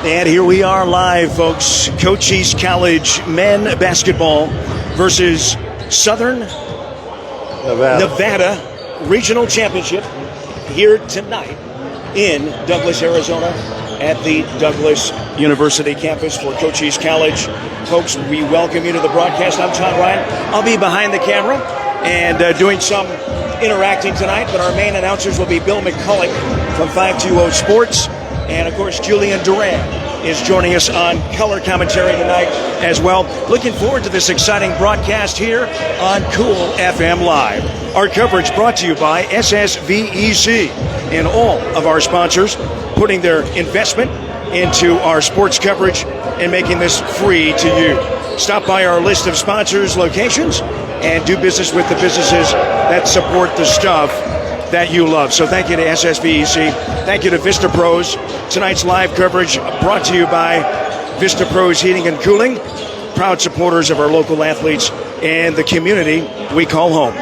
And here we are live, folks. Cochise College men basketball versus Southern Nevada Regional Championship here tonight in Douglas, Arizona at the Douglas University campus for Cochise College. Folks, we welcome you to the broadcast. I'm Todd Ryan. I'll be behind the camera and doing some interacting tonight, but our main announcers will be Bill McCulloch from 520 Sports, and of course Julian Duran is joining us on color commentary tonight as well. Looking forward to this exciting broadcast here on Cool FM Live. Our coverage brought to you by SSVEC and all of our sponsors putting their investment into our sports coverage and making this free to you. Stop by our list of sponsors locations and do business with the businesses that support the stuff that you love. So thank you to SSVEC. Thank you to Vista Pros. Tonight's live coverage brought to you by Vista Pros Heating and Cooling, proud supporters of our local athletes and the community we call home.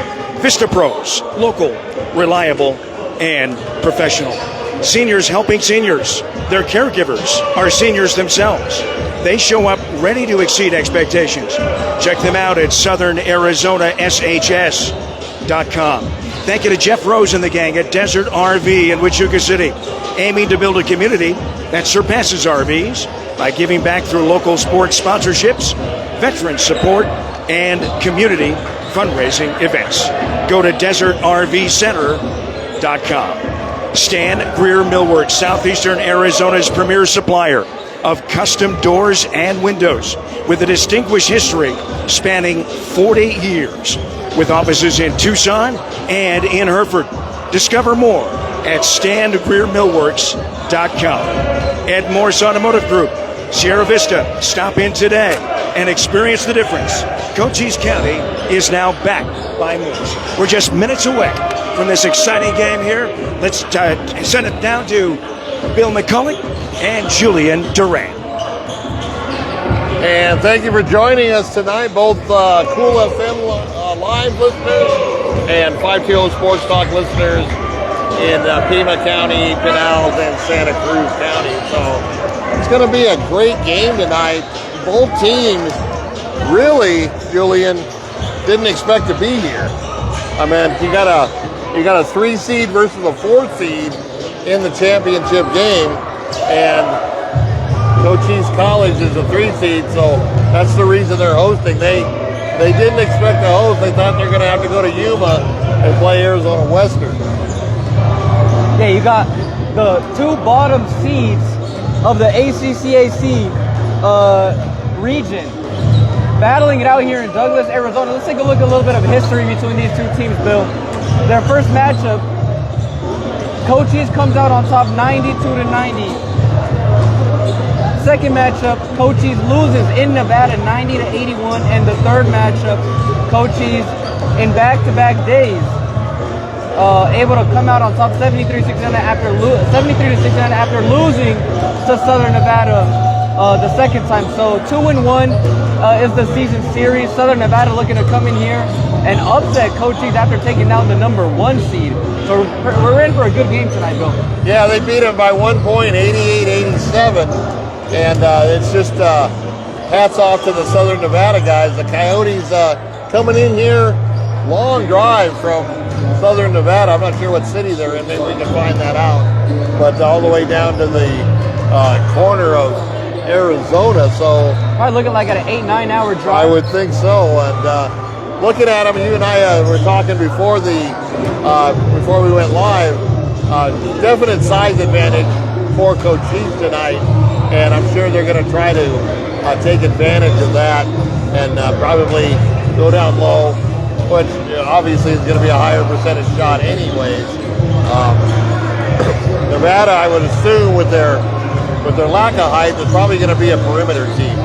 Vista Pros, local, reliable, and professional. Seniors helping seniors. Their caregivers are seniors themselves. They show up ready to exceed expectations. Check them out at SouthernArizonaSHS.com. Thank you to Jeff Rose and the gang at Desert RV in Wichita City, aiming to build a community that surpasses RVs by giving back through local sports sponsorships, veteran support, and community fundraising events. Go to DesertRVCenter.com. Stan Greer Millworks, Southeastern Arizona's premier supplier of custom doors and windows with a distinguished history spanning 40 years with offices in Tucson and in Hereford. Discover more at StanGreerMillworks.com. At MORSE Automotive Group, Sierra Vista, stop in today and experience the difference. Cochise County is now backed by MORSE. We're just minutes away from this exciting game here. Let's send it down to Bill McCulloch and Julian Duran. And thank you for joining us tonight, both Cool FM Live listeners and 520 Sports Talk listeners in Pima County, Pinellas, and Santa Cruz County. So it's going to be a great game tonight. Both teams really, Julian, didn't expect to be here. I mean, you got a 3 seed versus a 4 seed in the championship game, and Cochise College is a 3 seed, so that's the reason they're hosting. They didn't expect to host. They thought they're going to have to go to Yuma and play Arizona Western. Yeah, you got the 2 bottom seeds of the ACCAC region battling it out here in Douglas, Arizona. Let's take a look at a little bit of history between these 2 teams, Bill. Their first matchup, Cochise comes out on top 92-90. Second matchup, Cochise loses in Nevada 90-81, and the third matchup, Cochise in back-to-back days able to come out on top 73-69 after losing to Southern Nevada the second time. So 2-1 is the season series. Southern Nevada looking to come in here and upset Cochise after taking down the number 1 seed. So we're in for a good game tonight, Bill. Yeah, they beat them by 1 point, 88-87. And it's just hats off to the Southern Nevada guys. The Coyotes coming in here, long drive from Southern Nevada. I'm not sure what city they're in. Maybe we can find that out. But all the way down to the corner of Arizona. So probably looking like an 8-9 hour drive. I would think so. And looking at them, you and I were talking before we went live. Definite size advantage for Cochise tonight. And I'm sure they're going to try to take advantage of that and probably go down low, which obviously is going to be a higher percentage shot anyways. Nevada, I would assume, with their lack of height, is probably going to be a perimeter team.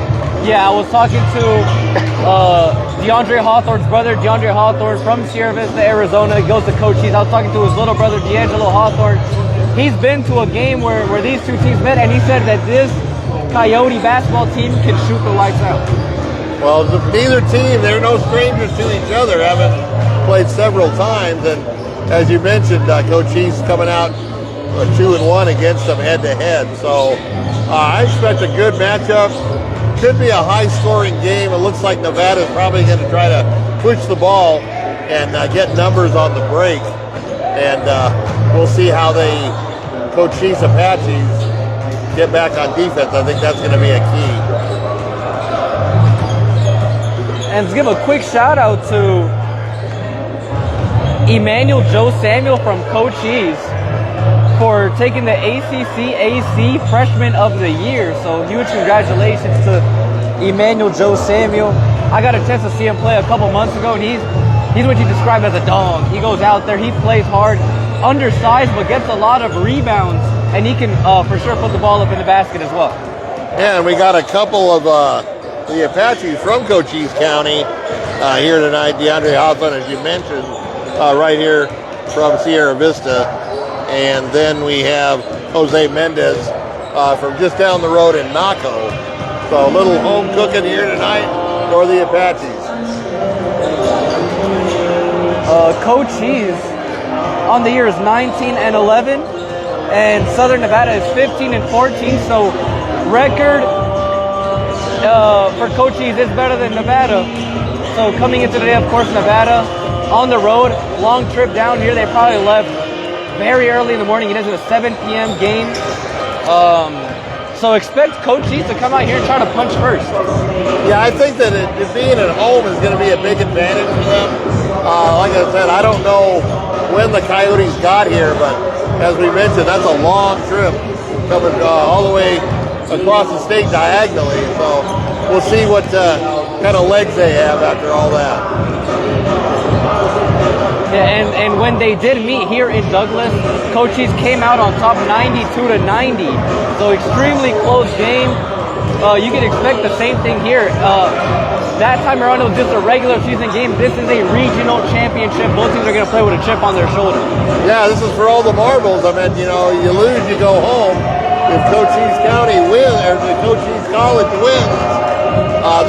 Yeah, I was talking to DeAndre Hawthorne's brother, DeAndre Hawthorne from Sierra Vista, Arizona. He goes to Cochise. I was talking to his little brother, D'Angelo Hawthorne. He's been to a game where these 2 teams met, and he said that this Coyote basketball team can shoot the lights out. Well, neither team, they're no strangers to each other, haven't played several times, and as you mentioned, Cochise coming out 2-1 against them head-to-head. So I expect a good matchup. Could be a high-scoring game. It looks like Nevada's probably going to try to push the ball and get numbers on the break. And we'll see how the Cochise Apaches get back on defense. I think that's going to be a key. And to give a quick shout out to Emmanuel Joe Samuel from Cochise for taking the ACC AC Freshman of the Year. So huge congratulations to Emmanuel Joe Samuel. I got a chance to see him play a couple months ago, and he's what you describe as a dog. He goes out there, he plays hard, undersized, but gets a lot of rebounds, and he can for sure put the ball up in the basket as well. Yeah, and we got a couple of the Apaches from Cochise County here tonight. DeAndre Hoffman, as you mentioned, right here from Sierra Vista. And then we have Jose Mendez from just down the road in Naco. So a little home cooking here tonight for the Apaches. Cochise on the year is 19-11, and Southern Nevada is 15-14. So record for Cochise is better than Nevada. So coming into today, of course, Nevada on the road, long trip down here. They probably left very early in the morning. It is a 7 p.m. game. So expect Cochise to come out here and try to punch first. Yeah, I think that it being at home is going to be a big advantage for them. Like I said, I don't know when the Coyotes got here, but as we mentioned, that's a long trip coming all the way across the state diagonally. So we'll see what kind of legs they have after all that. Yeah, and when they did meet here in Douglas, Cochise came out on top 92-90. So extremely close game. You can expect the same thing here. That time around it was just a regular season game. This is a regional championship. Both teams are going to play with a chip on their shoulder. Yeah, this is for all the marbles. I mean, you know, you lose, you go home. If Cochise County wins, or the Cochise College wins,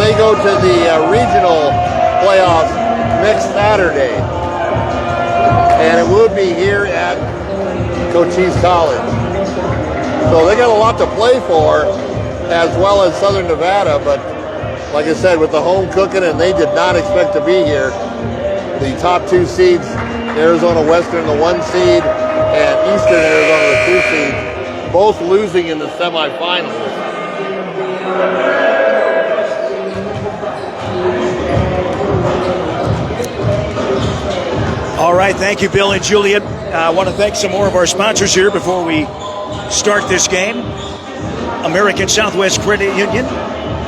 they go to the regional playoffs next Saturday. And it would be here at Cochise College. So they got a lot to play for, as well as Southern Nevada, but like I said, with the home cooking, and they did not expect to be here. The top two seeds, Arizona Western, the 1 seed, and Eastern Arizona, the 2 seed, both losing in the semifinals. All right, thank you, Bill and Juliet. I want to thank some more of our sponsors here before we start this game. American Southwest Credit Union,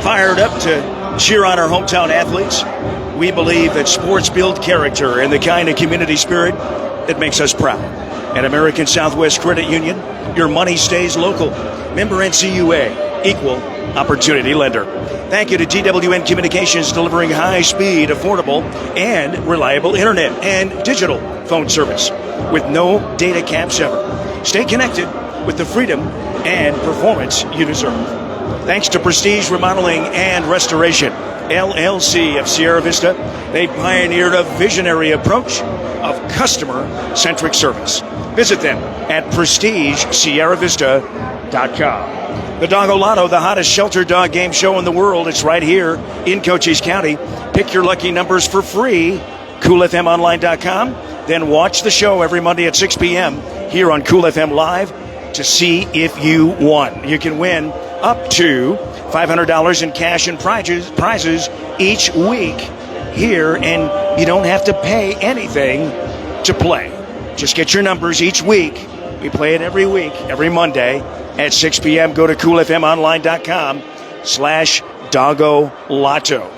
fired up to cheer on our hometown athletes. We believe that sports build character and the kind of community spirit that makes us proud. At American Southwest Credit Union, your money stays local. Member NCUA, equal opportunity lender. Thank you to GWN Communications, delivering high-speed, affordable, and reliable internet and digital phone service with no data caps ever. Stay connected with the freedom and performance you deserve. Thanks to Prestige Remodeling and Restoration, LLC of Sierra Vista, they pioneered a visionary approach of customer-centric service. Visit them at prestigesierravista.com. The Doggo Lotto, the hottest shelter dog game show in the world. It's right here in Cochise County. Pick your lucky numbers for free. CoolFMOnline.com. Then watch the show every Monday at 6 p.m. here on Cool FM Live to see if you won. You can win up to $500 in cash and prizes each week here, and you don't have to pay anything to play. Just get your numbers each week. We play it every week, every Monday at 6 p.m. Go to coolfmonline.com/Doggo Lotto.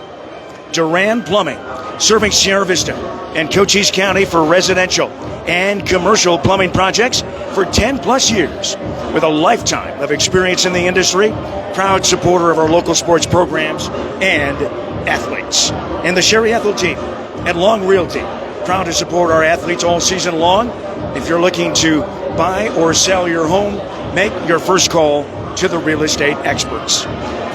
Duran Plumbing, serving Sierra Vista and Cochise County for residential and commercial plumbing projects for 10 plus years. With a lifetime of experience in the industry, proud supporter of our local sports programs and athletes. And the Sherry Ethel team at Long Realty, proud to support our athletes all season long. If you're looking to buy or sell your home, make your first call to the real estate experts.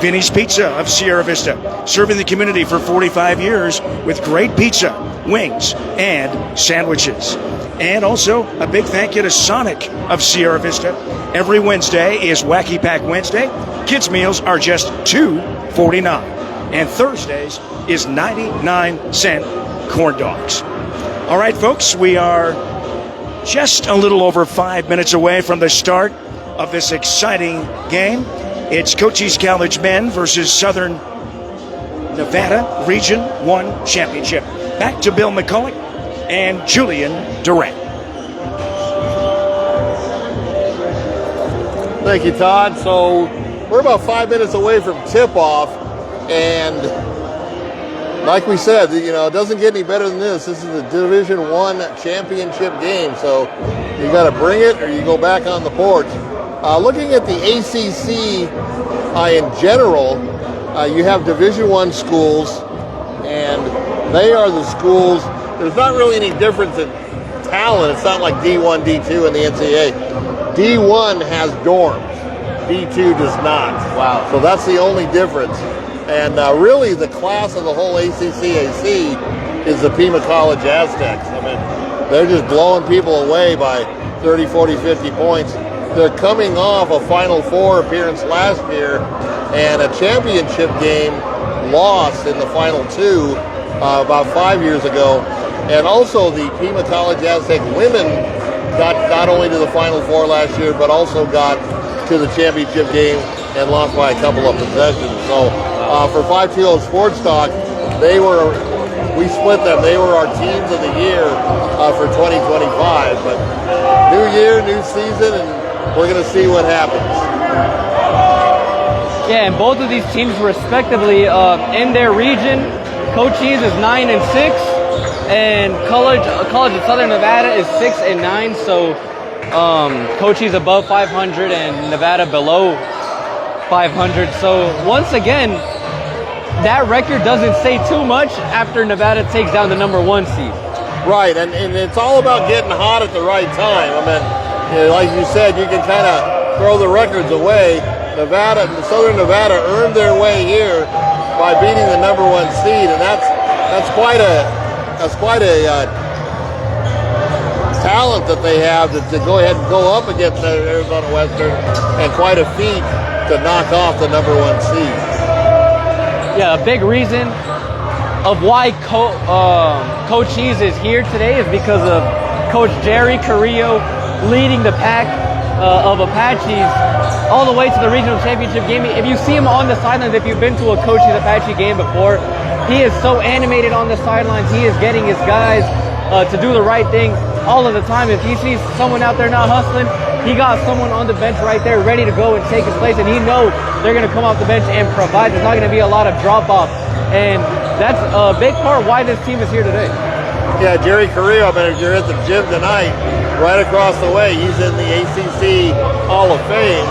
Vinny's Pizza of Sierra Vista, serving the community for 45 years with great pizza, wings, and sandwiches. And also a big thank you to Sonic of Sierra Vista. Every Wednesday is Wacky Pack Wednesday. Kids' meals are just $2.49. And Thursdays is 99-cent corn dogs. All right, folks, we are just a little over 5 minutes away from the start of this exciting game. It's Cochise College men versus Southern Nevada Region 1 Championship. Back to Bill McCulloch and Julian Durant. Thank you, Todd. So we're about 5 minutes away from tip-off, and like we said, it doesn't get any better than this. This is a Division 1 championship game, so you got to bring it or you go back on the porch. Looking at the ACC in general, you have Division 1 schools, and they are the schools. There's not really any difference in talent. It's not like D1, D2 in the NCUA. D1 has dorms. D2 does not. Wow. So that's the only difference. And really the class of the whole ACCAC is the Pima College Aztecs. I mean, they're just blowing people away by 30, 40, 50 points. They're coming off a Final Four appearance last year and a championship game loss in the Final Two about 5 years ago. And also the Pima College Aztec women got not only to the Final Four last year, but also got to the championship game and lost by a couple of possessions. So for 520 Sports Talk, we split them. They were our teams of the year for 2025. But new year, new season, and we're going to see what happens. Yeah, and both of these teams respectively in their region, Cochise is 9-6, and College of Southern Nevada is 6-9. So Cochise above 500 and Nevada below 500. So once again, that record doesn't say too much after Nevada takes down the number 1 seed. Right, and it's all about getting hot at the right time. I mean, like you said, you can kind of throw the records away. Southern Nevada earned their way here by beating the number 1 seed, and that's quite a talent that they have to go ahead and go up against Arizona Western, and quite a feat to knock off the number 1 seed. Yeah, a big reason of why Cochise is here today is because of Coach Jerry Carrillo leading the pack of Apaches all the way to the regional championship game. If you see him on the sidelines, if you've been to a Cochise Apache game before, he is so animated on the sidelines. He is getting his guys to do the right thing all of the time. If he sees someone out there not hustling, he got someone on the bench right there ready to go and take his place, and he knows they're going to come off the bench and provide. There's not going to be a lot of drop-off, and that's a big part why this team is here today. Yeah, Jerry Carrillo, I mean, if you're at the gym tonight, right across the way, he's in the ACC Hall of Fame,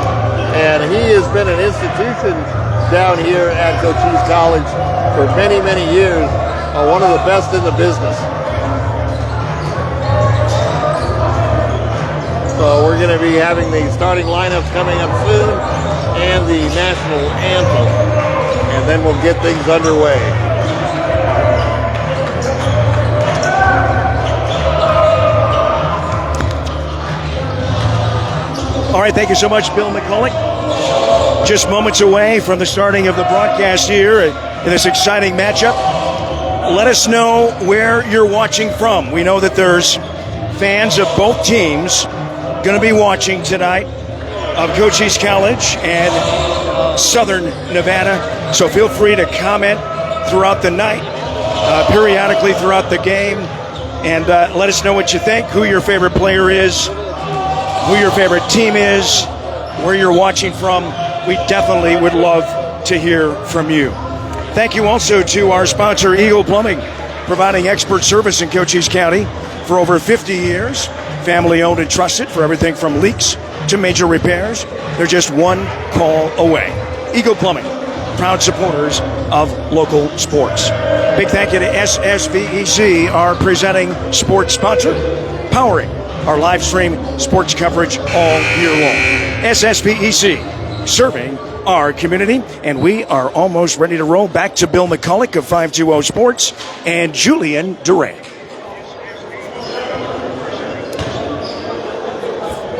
and he has been an institution down here at Cochise College for many, many years, one of the best in the business. So we're going to be having the starting lineups coming up soon and the national anthem, and then we'll get things underway. All right, thank you so much, Bill McCulloch. Just moments away from the starting of the broadcast here in this exciting matchup. Let us know where you're watching from. We know that there's fans of both teams going to be watching tonight of Cochise College and Southern Nevada. So feel free to comment throughout the night, periodically throughout the game, and let us know what you think, who your favorite player is, who your favorite team is, where you're watching from. We definitely would love to hear from you. Thank you also to our sponsor, Eagle Plumbing, providing expert service in Cochise County for over 50 years. Family owned and trusted for everything from leaks to major repairs. They're just one call away. Eagle Plumbing, proud supporters of local sports. Big thank you to SSVEC, our presenting sports sponsor, powering our live stream sports coverage all year long. SSVEC, serving our community. And we are almost ready to roll. Back to Bill McCulloch of 520 Sports and Julian Durant.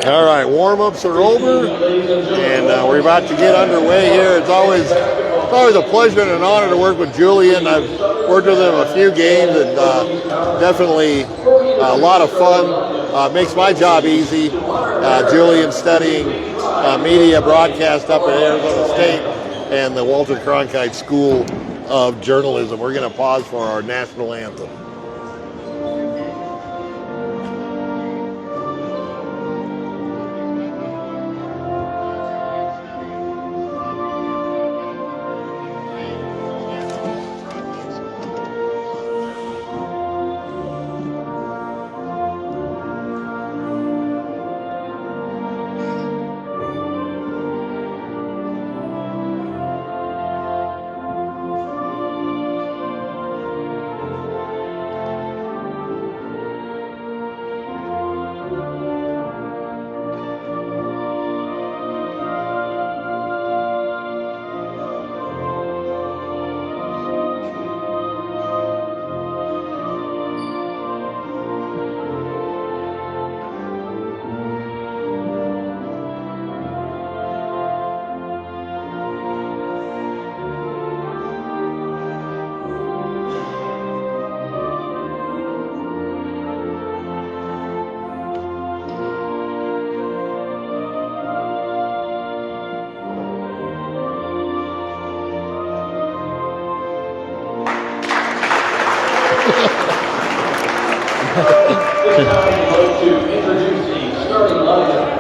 All right, warm-ups are over, and we're about to get underway here. It's always a pleasure and an honor to work with Julian. I've worked with him a few games, and definitely a lot of fun. Makes my job easy. Julian studying media broadcast up at Arizona State and the Walter Cronkite School of Journalism. We're going to pause for our national anthem.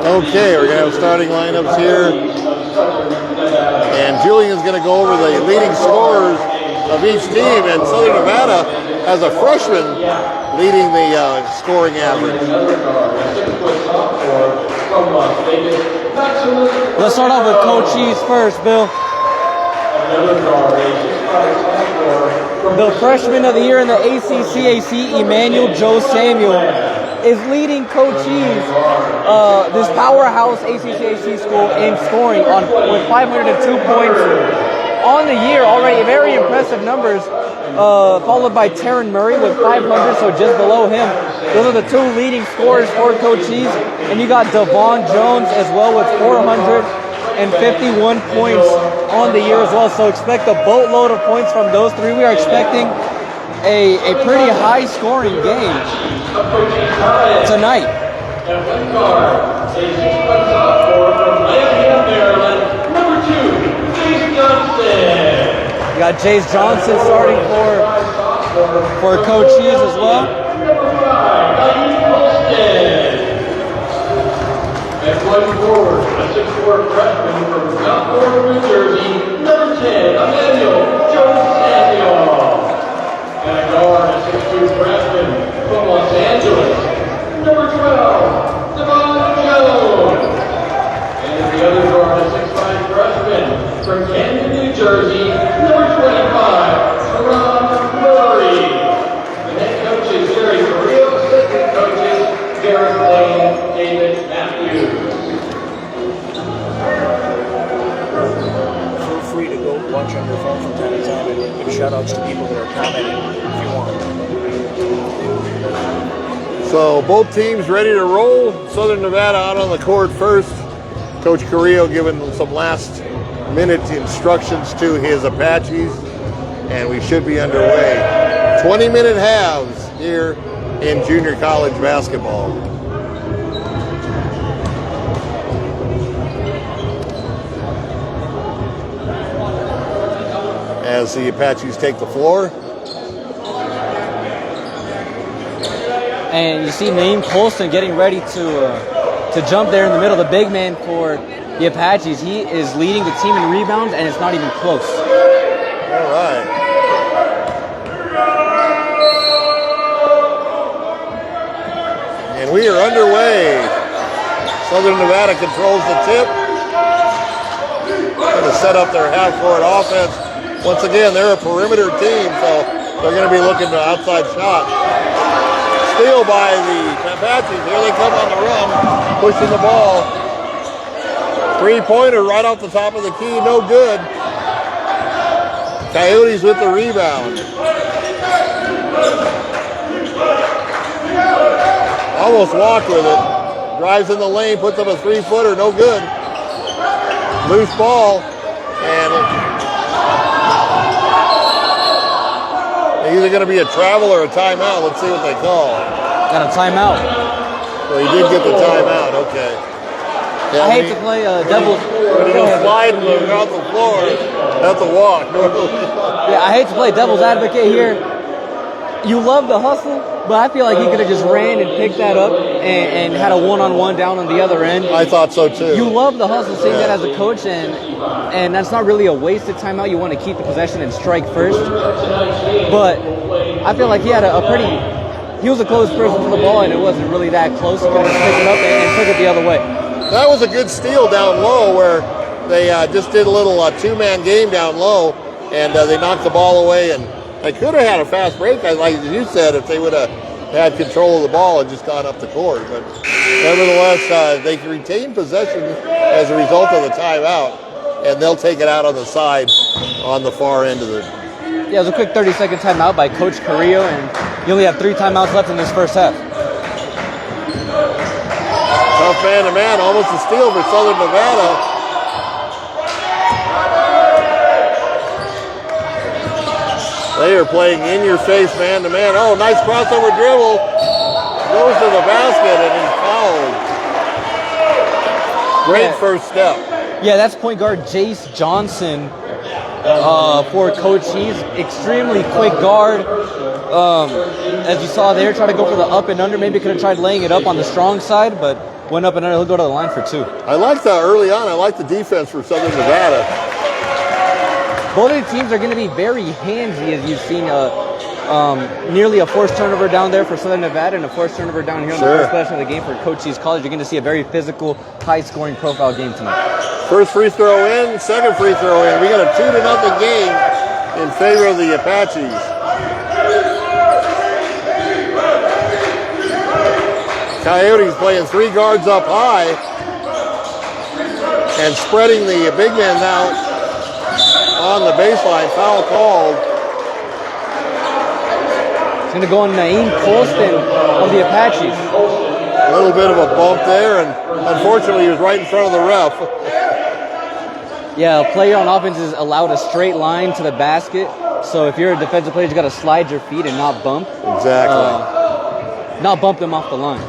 Okay, we're going to have starting lineups here. And Julian's going to go over the leading scorers of each team. And Southern Nevada has a freshman leading the scoring average. Let's start off with Cochise first, Bill. The freshman of the year in the ACCAC, Emmanuel Joe Samuel, is leading Cochise, this powerhouse ACCAC school, in scoring with 502 points on the year already. Very impressive numbers, followed by Taryn Murray with 500, so just below him. Those are the two leading scorers for Cochise. And you got Devon Jones as well with 451 points on the year as well. So expect a boatload of points from those three. We are expecting a pretty high scoring game tonight. You got Jace Johnson starting for Cochise as well. And going forward, a 6'4" freshman from South New Jersey, number 10, Emmanuel Joe Samuel. And a guard, a 6'2" freshman from Los Angeles, number 12, Devon Jones. And the other guard, a 6'5" freshman from Camden, New Jersey, number 25, Ron Murray. The head coaches, Gary Carrillo, assistant coaches, Garrett Lane, David Matthews. Feel free to go watch on your phone from time to time and give shout outs to people that are commenting if you want. So both teams ready to roll. Southern Nevada out on the court first. Coach Carrillo giving some last minute instructions to his Apaches, and we should be underway. 20-minute halves here in junior college basketball. As the Apaches take the floor. And you see Naeem Colston getting ready to jump there in the middle, the big man for the Apaches. He is leading the team in rebounds, and it's not even close. All right. And we are underway. Southern Nevada controls the tip. Going to set up their half-court offense. Once again, they're a perimeter team, so they're going to be looking to outside shot. Steal by the Apaches. Here they come on the run, pushing the ball. Three-pointer right off the top of the key, no good. Coyotes with the rebound. Almost walked with it. Drives in the lane, puts up a three-footer, no good. Loose ball, and either going to be a travel or a timeout. Let's see what they call. Got a timeout. So he did get the timeout, okay. Yeah, I hate to play devil's. When he goes sliding around the floor, that's a walk. Yeah, I hate to play devil's advocate here. You love the hustle, but I feel like he could have just ran and picked that up and had a one-on-one down on the other end. I thought so too. You love the hustle, seeing that as a coach, and that's not really a wasted timeout. You want to keep the possession and strike first. But I feel like he had he was the closest person to the ball, and it wasn't really that close. He could have just picked it up and took it the other way. That was a good steal down low where they just did a little two-man game down low, and they knocked the ball away, and they could have had a fast break, like you said, if they would have had control of the ball and just gone up the court. But nevertheless, they retained possession as a result of the timeout, and they'll take it out on the side on the far end of the... Yeah, it was a quick 30-second timeout by Coach Carrillo, and you only have 3 timeouts left in this first half. Tough man-to-man, almost a steal for Southern Nevada. They are playing in-your-face man-to-man. Oh, nice crossover dribble. Goes to the basket and he's fouled. Great first step. Yeah, that's point guard Jace Johnson for Cochise. Extremely quick guard. As you saw there, try to go for the up and under. Maybe could have tried laying it up on the strong side, but went up and under. He'll go to the line for 2. I like that early on. I like the defense for Southern Nevada. Both of the teams are going to be very handsy, as you've seen. Nearly a forced turnover down there for Southern Nevada and a forced turnover down here in the first possession of the game for Cochise College. You're going to see a very physical, high-scoring profile game tonight. First free throw in, second free throw in. We got a 2-0 game in favor of the Apaches. Coyotes playing 3 guards up high and spreading the big man out on the baseline. Foul called. It's going to go on Naeem Colston of the Apaches. A little bit of a bump there, and unfortunately he was right in front of the ref. Yeah, a player on offense is allowed a straight line to the basket. So if you're a defensive player, you got to slide your feet and not bump. Exactly. Not bump them off the line.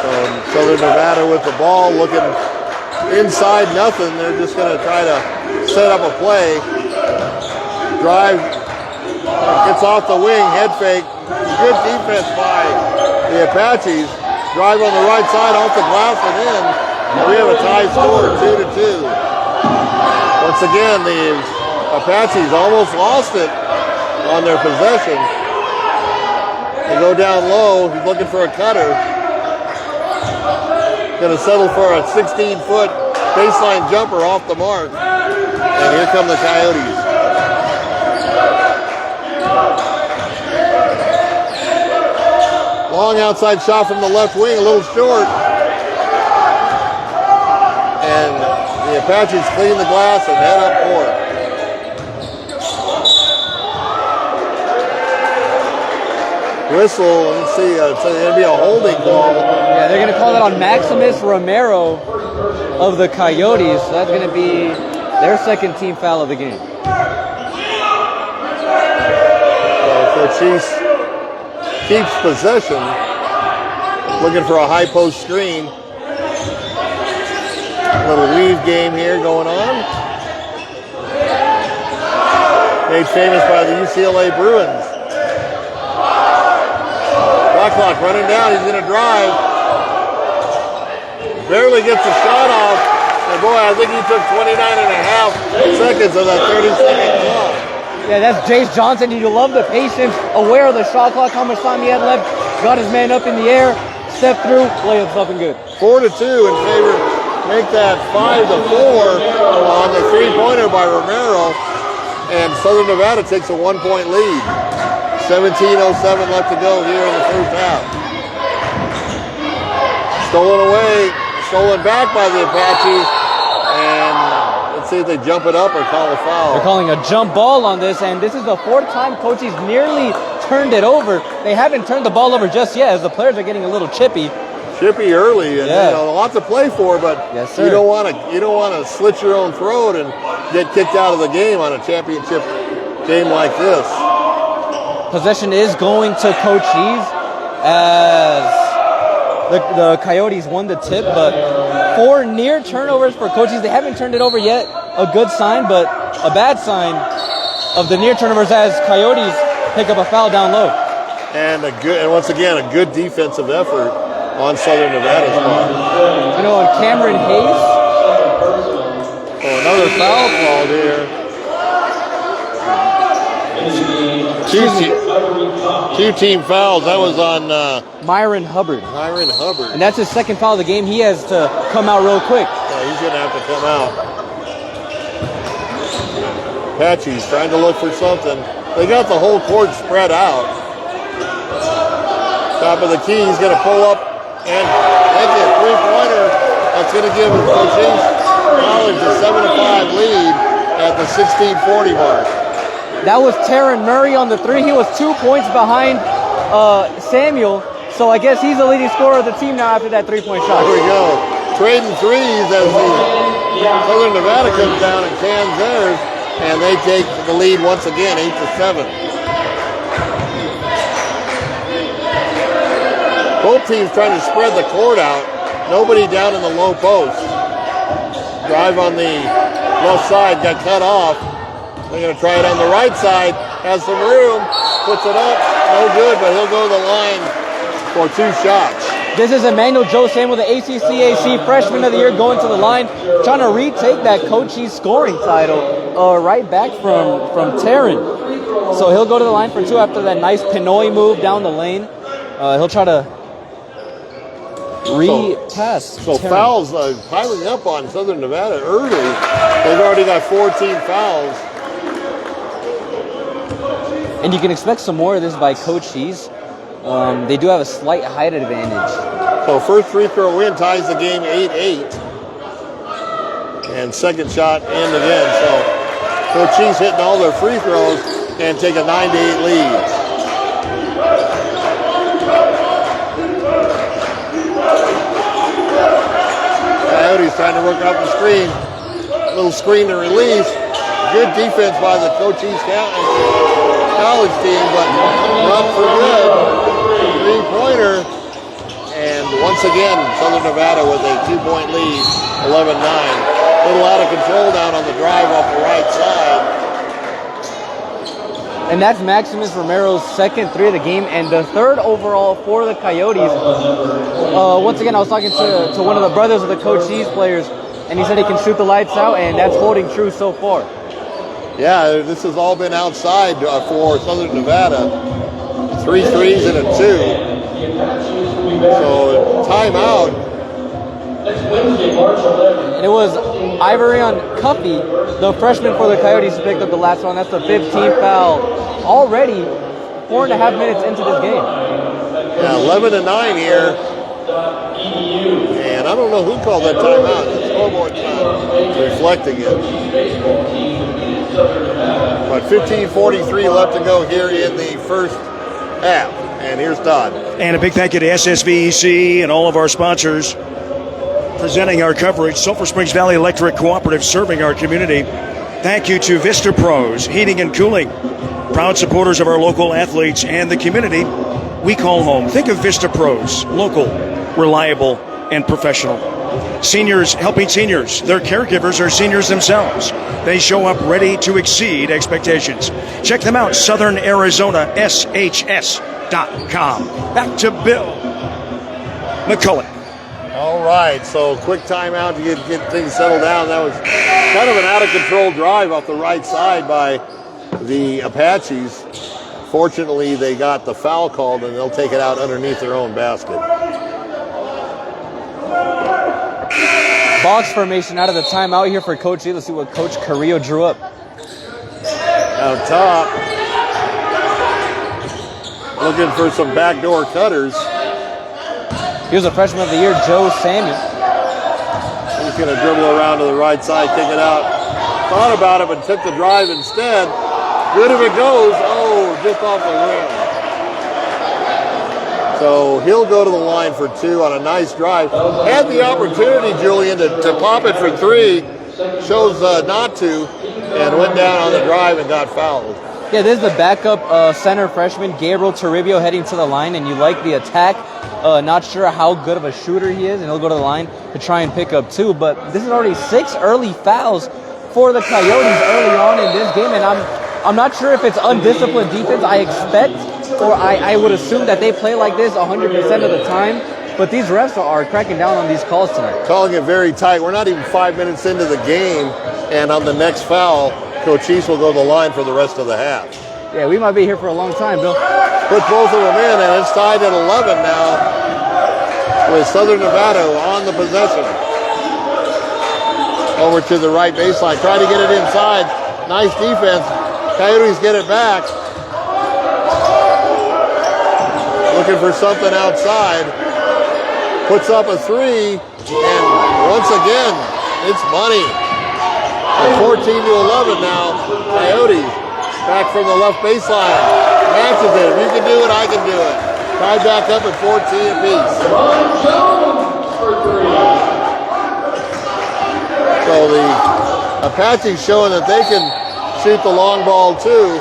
So Southern Nevada with the ball, looking inside, nothing. They're just going to try to set up a play. Drive, gets off the wing, head fake. Good defense by the Apaches. Drive on the right side, off the glass and in. We have a tie score, 2-2. Once again, the Apaches almost lost it on their possession. They go down low. He's looking for a cutter. Going to settle for a 16-foot baseline jumper off the mark. And here come the Coyotes. Long outside shot from the left wing, a little short. And the Apaches clean the glass and head up court. Whistle, let's see, it's going to be a holding call. Yeah, they're going to call that on Maximus Romero of the Coyotes. So that's going to be their second team foul of the game. Cochise keeps possession, looking for a high post screen. A little weave game here going on. Made famous by the UCLA Bruins. Shot clock running down, he's going to drive. Barely gets the shot off. And boy, I think he took 29.5 seconds of that 30-second clock. Yeah, that's Jace Johnson. You love the patience, aware of the shot clock, how much time he had left. Got his man up in the air, stepped through, layup's up and good. 4-2 in favor. Make that 5-4 on the three-pointer by Romero. And Southern Nevada takes a 1-point lead. 17:07 left to go here in the first half. Stolen away. stolen back by the Apaches. And let's see if they jump it up or call a foul. They're calling a jump ball on this, and this is the fourth time Cochise nearly turned it over. They haven't turned the ball over just yet, as the players are getting a little chippy. Chippy early, and Yeah. you know, a lot to play for, but Yes, sir. you don't want to slit your own throat and get kicked out of the game on a championship game like this. Possession is going to Cochise, as the Coyotes won the tip, but 4 near turnovers for Cochise. They haven't turned it over yet. A good sign, but a bad sign of the near turnovers as Coyotes pick up a foul down low. And once again, a good defensive effort on Southern Nevada's part. You know, on Cameron Hayes. So another foul called here. Two team fouls. That was on Myron Hubbard. Myron Hubbard. And that's his second foul of the game. He has to come out real quick. Yeah, he's going to have to come out. Apache's trying to look for something. They got the whole court spread out. Top of the key, he's going to pull up and make it. 3-pointer. That's going to give Cochise College a 7-5 lead at the 16:40 mark. That was Taryn Murray on the 3. He was 2 points behind Samuel. So I guess he's the leading scorer of the team now after that 3-point shot. There we go. Trading threes as the Southern Nevada comes down and cans theirs, and they take the lead once again, 8-7. Both teams trying to spread the court out. Nobody down in the low post. Drive on the left side got cut off. They're going to try it on the right side. Has some room. Puts it up. No good, but he'll go to the line for 2 shots. This is Emmanuel Joe Samuel, the ACCAC Freshman of the Year, going to the line, trying to retake that Cochise scoring title right back from Taryn. So he'll go to the line for 2 after that nice Pinoy move down the lane. He'll try to repass. So Taryn. fouls piling up on Southern Nevada early. They've already got 14 fouls. And you can expect some more of this by Cochise. They do have a slight height advantage. So first free throw win ties the game 8-8. And second shot in again. So Cochise hitting all their free throws and take a 9-8 lead. Coyotes trying to work out the screen. Little screen to release. Good defense by the Cochise College team, but not for good. 3-pointer. And once again, Southern Nevada with a 2-point lead, 11-9. A little out of control down on the drive off the right side. And that's Maximus Romero's second 3 of the game and the 3rd overall for the Coyotes. Once again, I was talking to one of the brothers of the Cochise players, and he said he can shoot the lights out, and that's holding true so far. Yeah, this has all been outside for Southern Nevada. 3 threes and a 2. So timeout. And it was Ivorion Cuffey, the freshman for the Coyotes, who picked up the last one. That's the 15th foul already 4.5 minutes into this game. Yeah, 11-9 here. And I don't know who called that timeout. The scoreboard time reflecting it. But 15:43 left to go here in the first half. And here's Todd. And a big thank you to SSVEC and all of our sponsors presenting our coverage. Sulphur Springs Valley Electric Cooperative serving our community. Thank you to Vista Pros Heating and Cooling, proud supporters of our local athletes and the community we call home. Think of Vista Pros, local, reliable, and professional. Seniors helping seniors. Their caregivers are seniors themselves. They show up ready to exceed expectations. Check them out, Southern Arizona, SHS.com. Back to Bill McCulloch. All right, so quick timeout to get things settled down. That was kind of an out-of-control drive off the right side by the Apaches. Fortunately, they got the foul called, and they'll take it out underneath their own basket. Box formation out of the timeout here for Coach E. Let's see what Coach Carrillo drew up. Out top, looking for some backdoor cutters. Here's a freshman of the year, Joe Samuel. going to dribble around to the right side, kick it out. Thought about it, but took the drive instead. Good if it goes. Oh, just off the rim. So he'll go to the line for 2 on a nice drive. Had the opportunity, Julian, to pop it for 3. Chose not to, and went down on the drive and got fouled. Yeah, this is the backup center freshman, Gabriel Toribio, heading to the line, and you like the attack. Not sure how good of a shooter he is, and he'll go to the line to try and pick up 2. But this is already 6 early fouls for the Coyotes early on in this game, and I'm not sure if it's undisciplined defense. I expect, or I would assume that they play like this 100% of the time. But these refs are cracking down on these calls tonight. Calling it very tight. We're not even 5 minutes into the game, and on the next foul, Cochise will go to the line for the rest of the half. Yeah, we might be here for a long time, Bill. Put both of them in, and it's tied at 11 now with Southern Nevada on the possession. Over to the right baseline. Try to get it inside. Nice defense. Coyotes get it back. Looking for something outside. Puts up a 3, and once again, it's money. 14 to 11 now. Coyotes back from the left baseline. Matches it. If you can do it, I can do it. Tied back up at 14 apiece. So the Apaches showing that they can shoot the long ball too,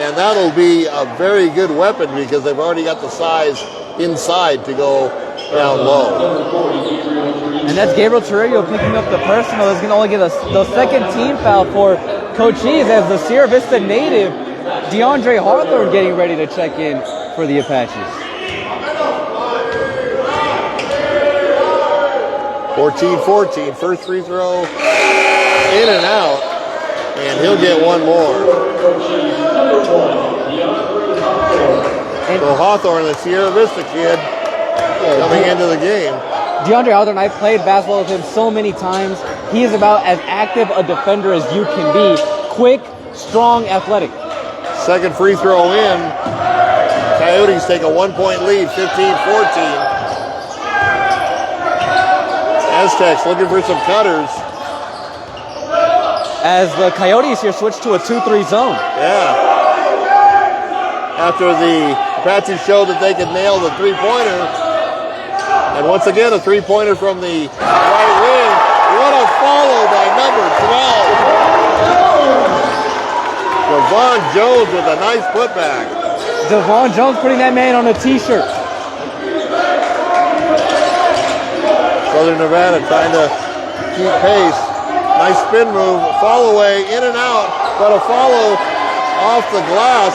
and that'll be a very good weapon because they've already got the size inside to go down low. And that's Gabriel Toribio picking up the personal. That's going to only get the second team foul for Cochise as the Sierra Vista native DeAndre Hawthorne getting ready to check in for the Apaches. 14-14, first free throw in and out, and he'll get one more. So Hawthorne, the Sierra Vista kid, coming into the game. DeAndre Hawthorne, I've played basketball with him so many times. He is about as active a defender as you can be. Quick, strong, athletic. Second free throw in. Coyotes take a 1-point lead, 15-14. Aztecs looking for some cutters. As the Coyotes here switch to a 2-3 zone. Yeah. After the Apaches showed that they could nail the three-pointer. And once again, a three-pointer from the right wing. What a follow by number 12. Devon Jones with a nice putback. Devon Jones putting that man on a t-shirt. Southern Nevada trying to keep pace. Nice spin move, follow away, in and out, but a follow off the glass.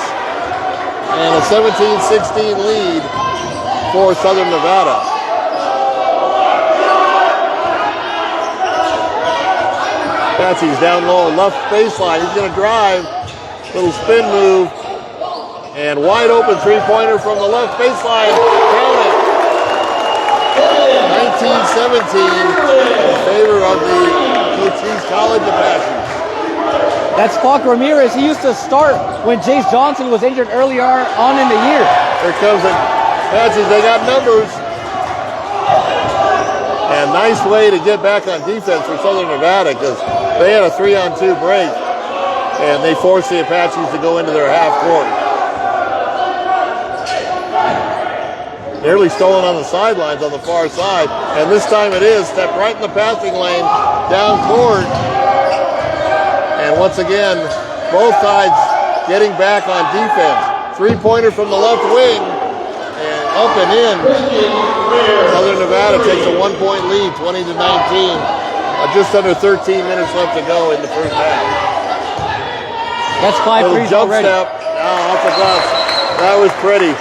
And a 17-16 lead for Southern Nevada. Apaches down low, left baseline. He's going to drive, little spin move, and wide open three-pointer from the left baseline. Count it. 19-17 in favor of the Cochise College Apaches. That's Falk Ramirez. He used to start when Jace Johnson was injured earlier on in the year. Here comes the Apaches. They got numbers. And nice way to get back on defense for Southern Nevada because they had a 3-on-2 break. And they forced the Apaches to go into their half court. Nearly stolen on the sidelines on the far side. And this time it is. Step right in the passing lane, down court. And once again, both sides getting back on defense. Three-pointer from the left wing. And up and in. Southern Nevada takes a 1-point lead, 20-19. Just under 13 minutes left to go in the first half. That's 5 threes jump already. Step. Oh, off the glass. That was pretty.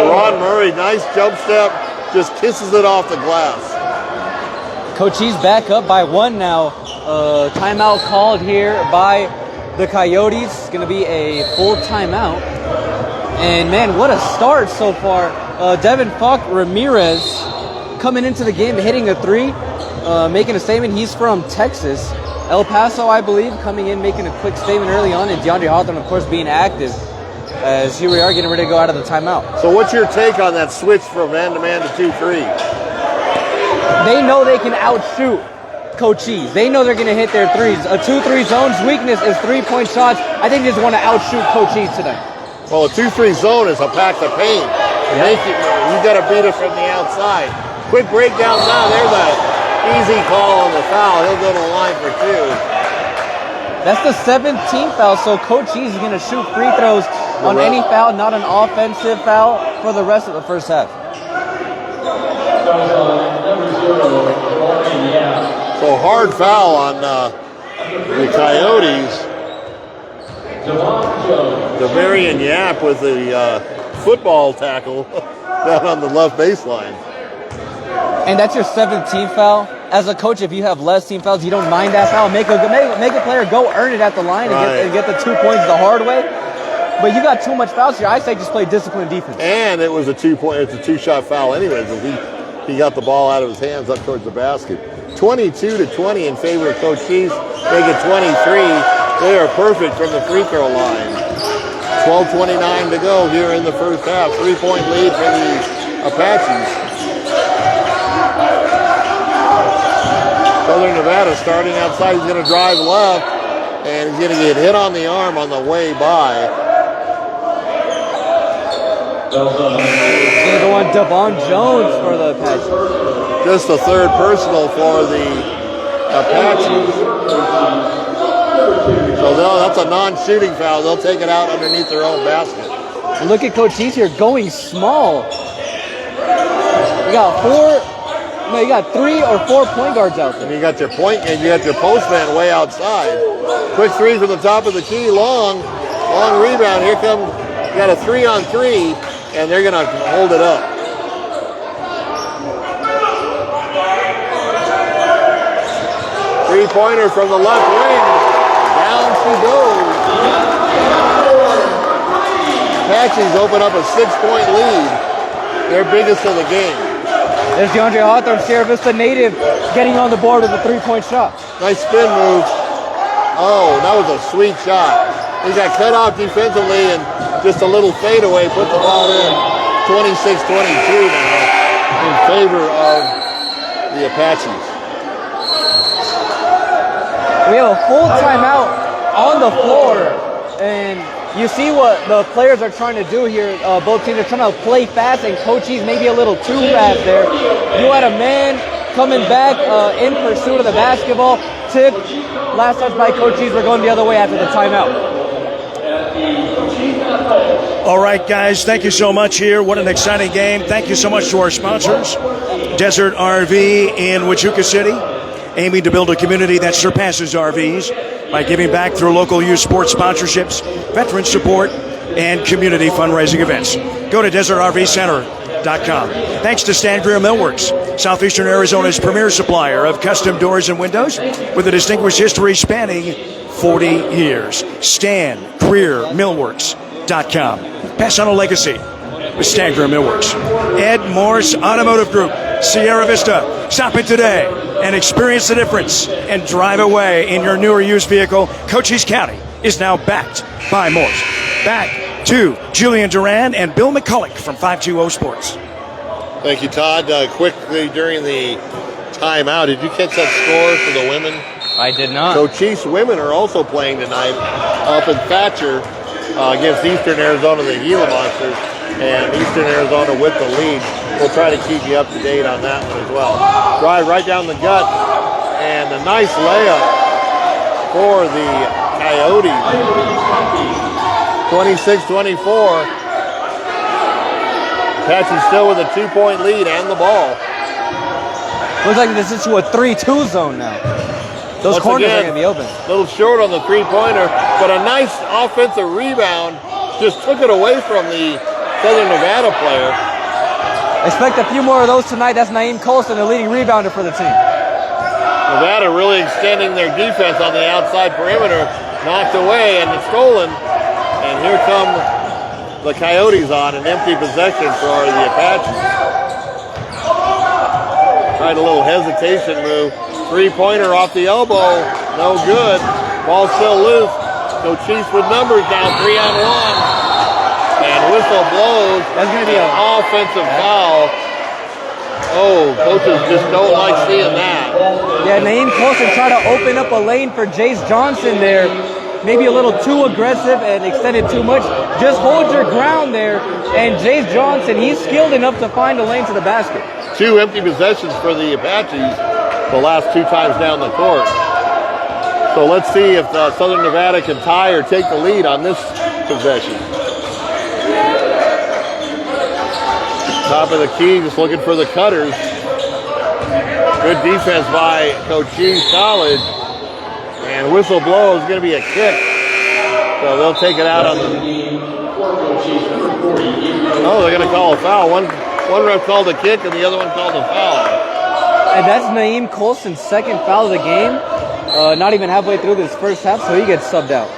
Ron Murray, nice jump step, just kisses it off the glass. Cochise back up by 1 now. Timeout called here by the Coyotes. It's going to be a full timeout. And man, what a start so far. Devin Falk Ramirez coming into the game, hitting a 3, making a statement. He's from Texas, El Paso, I believe, coming in, making a quick statement early on. And DeAndre Hawthorne, of course, being active. as here we are getting ready to go out of the timeout. So what's your take on that switch from man-to-man to 2-3? They know they can outshoot Cochise. They know they're going to hit their threes. A 2-3 zone's weakness is three-point shots. I think they just want to outshoot Cochise today. Well, a 2-3 zone is a pack of paint. You got to beat it from the outside. Quick breakdown now. There's an easy call on the foul. He'll go to the line for 2. That's the 17th foul, so Cochise is going to shoot free throws on any foul, not an offensive foul, for the rest of the first half. So hard foul on the Coyotes. Devarian Yap with the football tackle down on the left baseline. And that's your 17th foul. As a coach, if you have less team fouls, you don't mind that foul. Make a player go earn it at the line and get the 2 points the hard way. But you got too much fouls here. I say just play disciplined defense. And it was a 2-point. It's a 2-shot foul anyways. He got the ball out of his hands up towards the basket. 22-20 in favor of Cochise. Make it 23. They are perfect from the free throw line. 12:29 to go here in the first half. 3-point lead for the Apaches. Southern Nevada starting outside. He's going to drive left, and he's going to get hit on the arm on the way by. Going to go on Devon Jones for the Apaches. Just a third personal for the Apaches. So that's a non-shooting foul. They'll take it out underneath their own basket. Look at Cochise here going small. You got 3 or 4 point guards out there. And you got your postman way outside. Quick three from the top of the key, long rebound. Here comes, you got a 3-on-3, and they're gonna hold it up. Three-pointer from the left wing. Down she goes. Apaches open up a 6-point lead. Their biggest of the game. There's DeAndre Hawthorne, Sierra Vista native, getting on the board with a 3-point shot. Nice spin move. Oh, that was a sweet shot. He got cut off defensively and just a little fadeaway put the ball in. 26-22 now in favor of the Apaches. We have a full timeout on the floor, and you see what the players are trying to do here. Both teams are trying to play fast, and Cochise maybe a little too fast there. You had a man coming back in pursuit of the basketball. Tip, last touch by Cochise. We're going the other way after the timeout. All right, guys, thank you so much here. What an exciting game. Thank you so much to our sponsors, Desert RV in Huachuca City, aiming to build a community that surpasses RVs by giving back through local youth sports sponsorships, veteran support, and community fundraising events. Go to desertrvcenter.com. Thanks to Stan Greer Millworks, Southeastern Arizona's premier supplier of custom doors and windows with a distinguished history spanning 40 years. StanGreerMillworks.com. Pass on a legacy with Stan Greer Millworks. MORSE Automotive Group, Sierra Vista. Stop in today and experience the difference and drive away in your newer used vehicle. Cochise County is now backed by MORSE. Back to Julian Duran and Bill McCulloch from 520 Sports. Thank you, Todd. Quickly during the timeout, did you catch that score for the women? I did not. Cochise women are also playing tonight up in Thatcher against Eastern Arizona, the Gila Monsters, and Eastern Arizona with the lead. We'll try to keep you up to date on that one as well. Drive right down the gut, and a nice layup for the Coyotes. 26-24. Apaches still with a 2-point lead and the ball. Looks like this is to a 3-2 zone now. Those Once corners again, are going to be open. A little short on the three-pointer, but a nice offensive rebound. Just took it away from the Southern Nevada player. Expect a few more of those tonight. That's Naeem Colston, the leading rebounder for the team. Nevada really extending their defense on the outside perimeter. Knocked away and it's stolen. And here come the Coyotes on an empty possession for the Apaches. Tried a little hesitation move. Three-pointer off the elbow. No good. Ball still loose. Cochise with numbers now. 3-on-1. And whistle blows. That's going to be an offensive foul. Oh, coaches just don't like seeing that. Yeah, Naeem Colson tried to open up a lane for Jace Johnson there. Maybe a little too aggressive and extended too much. Just hold your ground there. And Jace Johnson, he's skilled enough to find a lane to the basket. 2 empty possessions for the Apaches the last 2 times down the court. So let's see if Southern Nevada can tie or take the lead on this possession. Top of the key, just looking for the cutters. Good defense by Cochise College. And whistle blow is going to be a kick. So they'll take it out on the... Oh, they're going to call a foul. One ref called a kick and the other one called a foul. And that's Naeem Colson's second foul of the game. Not even halfway through this first half, so he gets subbed out.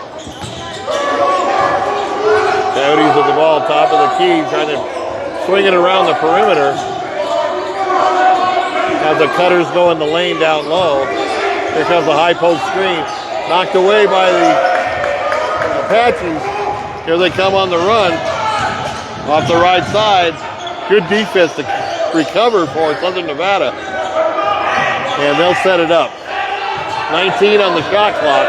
Coyotes with the ball, top of the key, trying to swing it around the perimeter. Have the cutters go in the lane down low. Here comes the high post screen. Knocked away by the Apaches. Here they come on the run. Off the right side. Good defense to recover for Southern Nevada. And they'll set it up. 19 on the shot clock.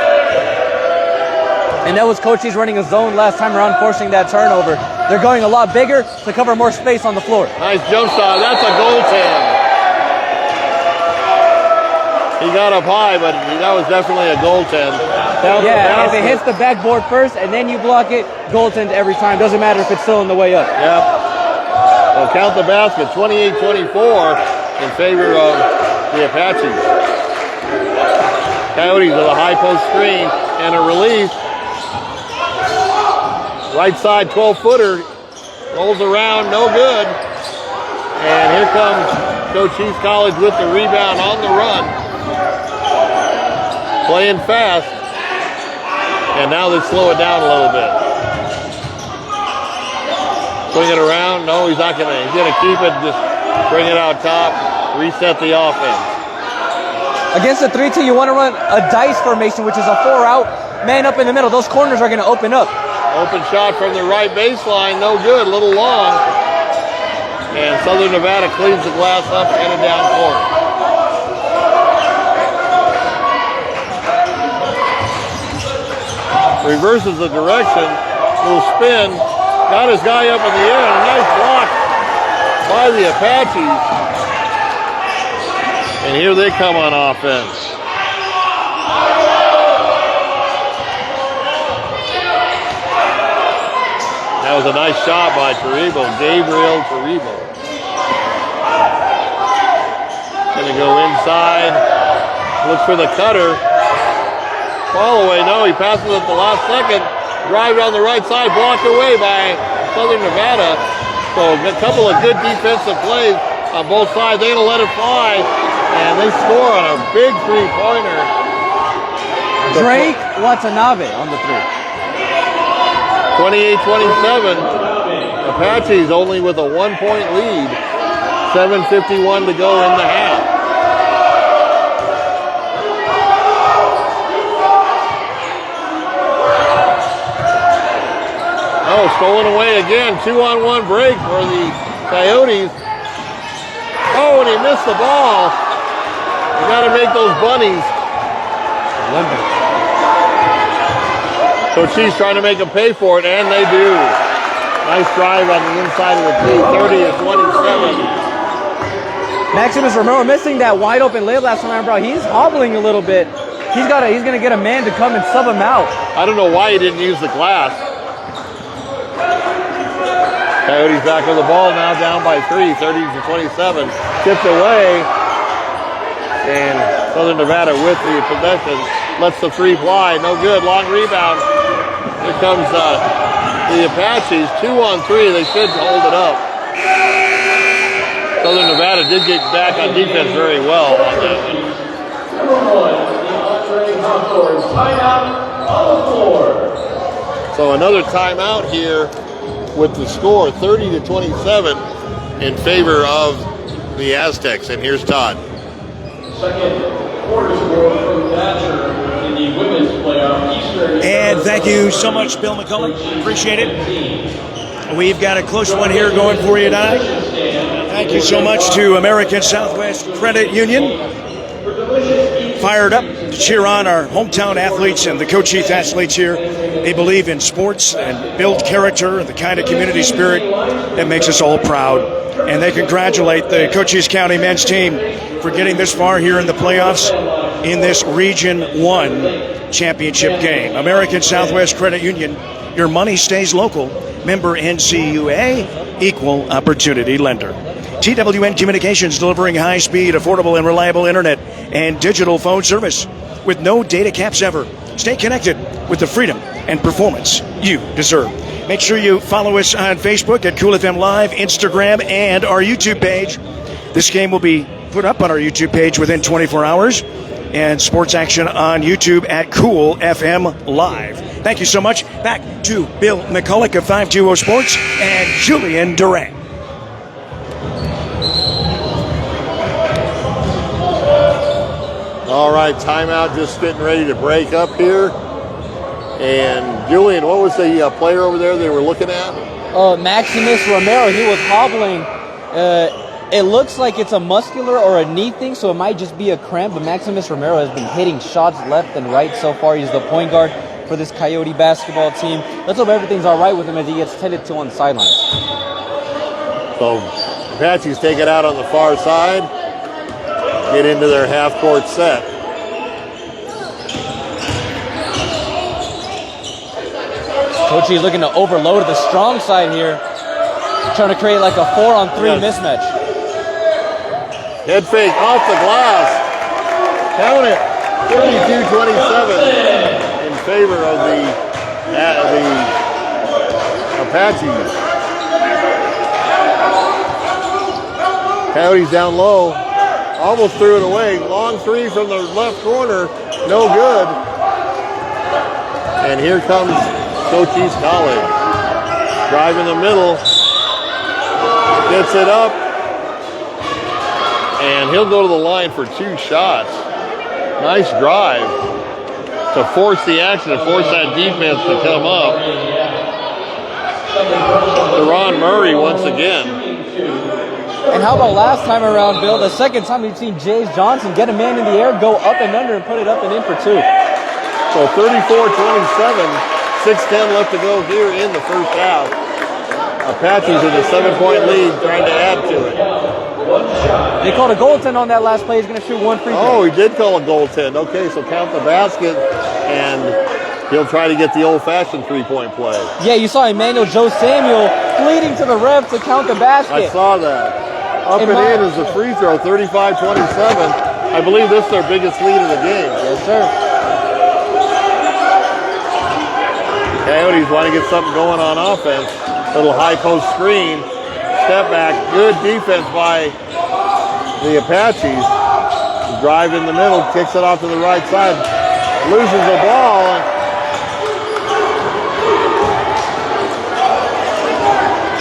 And that was Cochise running a zone last time around, forcing that turnover. They're going a lot bigger to cover more space on the floor. Nice jump shot. That's a goaltend. He got up high, but that was definitely a goaltend. Yeah, if it hits the backboard first and then you block it, goaltend every time. Doesn't matter if it's still on the way up. Yep. Well, count the basket. 28-24 in favor of the Apaches. Coyotes with a high post screen and a release. Right side 12-footer. Rolls around, no good. And here comes Cochise College with the rebound on the run. Playing fast. And now they slow it down a little bit. Swing it around. No, he's not gonna. He's gonna keep it. Just bring it out top. Reset the offense. Against the 3-2, you want to run a dice formation, which is a 4-out, man up in the middle. Those corners are going to open up. Open shot from the right baseline. No good. A little long. And Southern Nevada cleans the glass up and a down court. Reverses the direction. Little spin. Got his guy up in the air. A nice block by the Apaches. And here they come on offense. That was a nice shot by Gabriel Taribo. Gonna go inside. Look for the cutter. Fall away. No, he passes it the last second. Drive down the right side. Blocked away by Southern Nevada. So a couple of good defensive plays on both sides. They're gonna let it fly. And they score on a big three-pointer. Drake Watanabe on the three. 28-27. Apaches only with a 1-point lead. 7:51 to go in the half. Oh, stolen away again. 2-on-1 break for the Coyotes. Oh, and he missed the ball. You got to make those bunnies. Cochise trying to make them pay for it, and they do. Nice drive on the inside of the tee, 30-27. Maximus Romero missing that wide open layup last time, bro. He's hobbling a little bit. He's gonna get a man to come and sub him out. I don't know why he didn't use the glass. Coyotes back with the ball now, down by 3, 30-27. Tipped away. And Southern Nevada with the possession. Lets the three fly. No good. Long rebound. Here comes the Apaches. 2-on-3. They should hold it up. Southern Nevada did get back on defense very well on that one. Number 1, DeAndre Hawthorne, timeout on the floor. So another timeout here with the score 30-27 in favor of the Aztecs. And here's Todd. Second quarter score from Thatcher in the women's playoff Eastern. And thank you so much, Bill McCullough. Appreciate it. We've got a close one here going for you tonight. Thank you so much to American Southwest Credit Union. Fired up to cheer on our hometown athletes and the Cochise athletes here. They believe in sports and build character and the kind of community spirit that makes us all proud. And they congratulate the Cochise County men's team for getting this far here in the playoffs in this Region 1 championship game. American Southwest Credit Union, your money stays local. Member NCUA, equal opportunity lender. TWN Communications, delivering high-speed, affordable, and reliable internet and digital phone service with no data caps ever. Stay connected with the freedom and performance you deserve. Make sure you follow us on Facebook at Cool FM Live, Instagram, and our YouTube page. This game will be put up on our YouTube page within 24 hours, and sports action on YouTube at Cool FM Live. Thank you so much. Back to Bill McCulloch of 520 Sports and Julian Duran. All right, timeout just getting ready to break up here. And Julian, what was the player over there they were looking at? Maximus Romero. He was hobbling. It looks like it's a muscular or a knee thing, so it might just be a cramp. But Maximus Romero has been hitting shots left and right so far. He's the point guard for this Coyote basketball team. Let's hope everything's all right with him as he gets tended to on the sidelines. So Apaches take it out on the far side, get into their half-court set. Cochise looking to overload the strong side here, trying to create like a 4-on-3 mismatch. Head fake off the glass. Count it. 32-27 in favor of the Apaches. Coyotes down low. Almost threw it away. Long three from the left corner. No good. And here comes Cochise College. Drive in the middle. Gets it up. And he'll go to the line for 2 shots. Nice drive to force the action, to force that defense to come up. Deron Murray once again. And how about last time around, Bill? The second time we've seen Jays Johnson get a man in the air, go up and under, and put it up and in for 2. So 34-27, 6:10 left to go here in the first half. Apaches with a 7-point lead, trying to add to it. They called a goaltend on that last play. He's going to shoot 1 free throw. Oh, he did call a goaltend. Okay, so count the basket, and he'll try to get the old-fashioned 3-point play. Yeah, you saw Emmanuel Joe Samuel pleading to the ref to count the basket. I saw that. Up and in is the free throw, 35-27. I believe this is their biggest lead of the game. Yes, sir. Coyotes want to get something going on offense. Little high post screen. Step back. Good defense by the Apaches. Drive in the middle. Kicks it off to the right side. Loses the ball.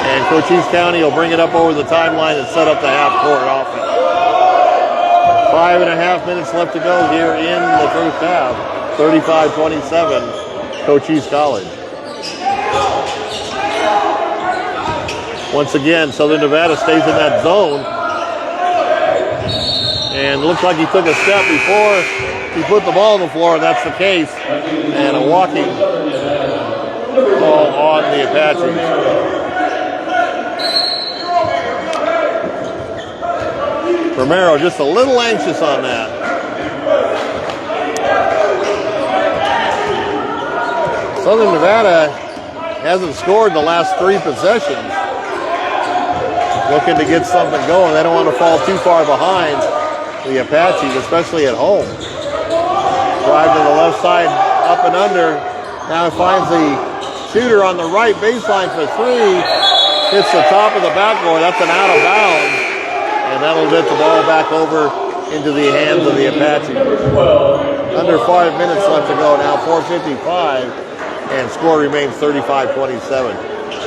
And Cochise County will bring it up over the timeline and set up the half-court offense. 5.5 minutes left to go here in the first half. 35-27, Cochise College. Once again, Southern Nevada stays in that zone. And it looks like he took a step before he put the ball on the floor, and that's the case. And a walking ball on the Apaches. Romero just a little anxious on that. Southern Nevada hasn't scored the last 3 possessions. Looking to get something going. They don't want to fall too far behind the Apaches, especially at home. Drive to the left side, up and under. Now finds the shooter on the right baseline for 3. Hits the top of the backboard. That's an out of bounds. And that'll get the ball back over into the hands of the Apaches. Under 5 minutes left to go now, 4:55, and score remains 35-27.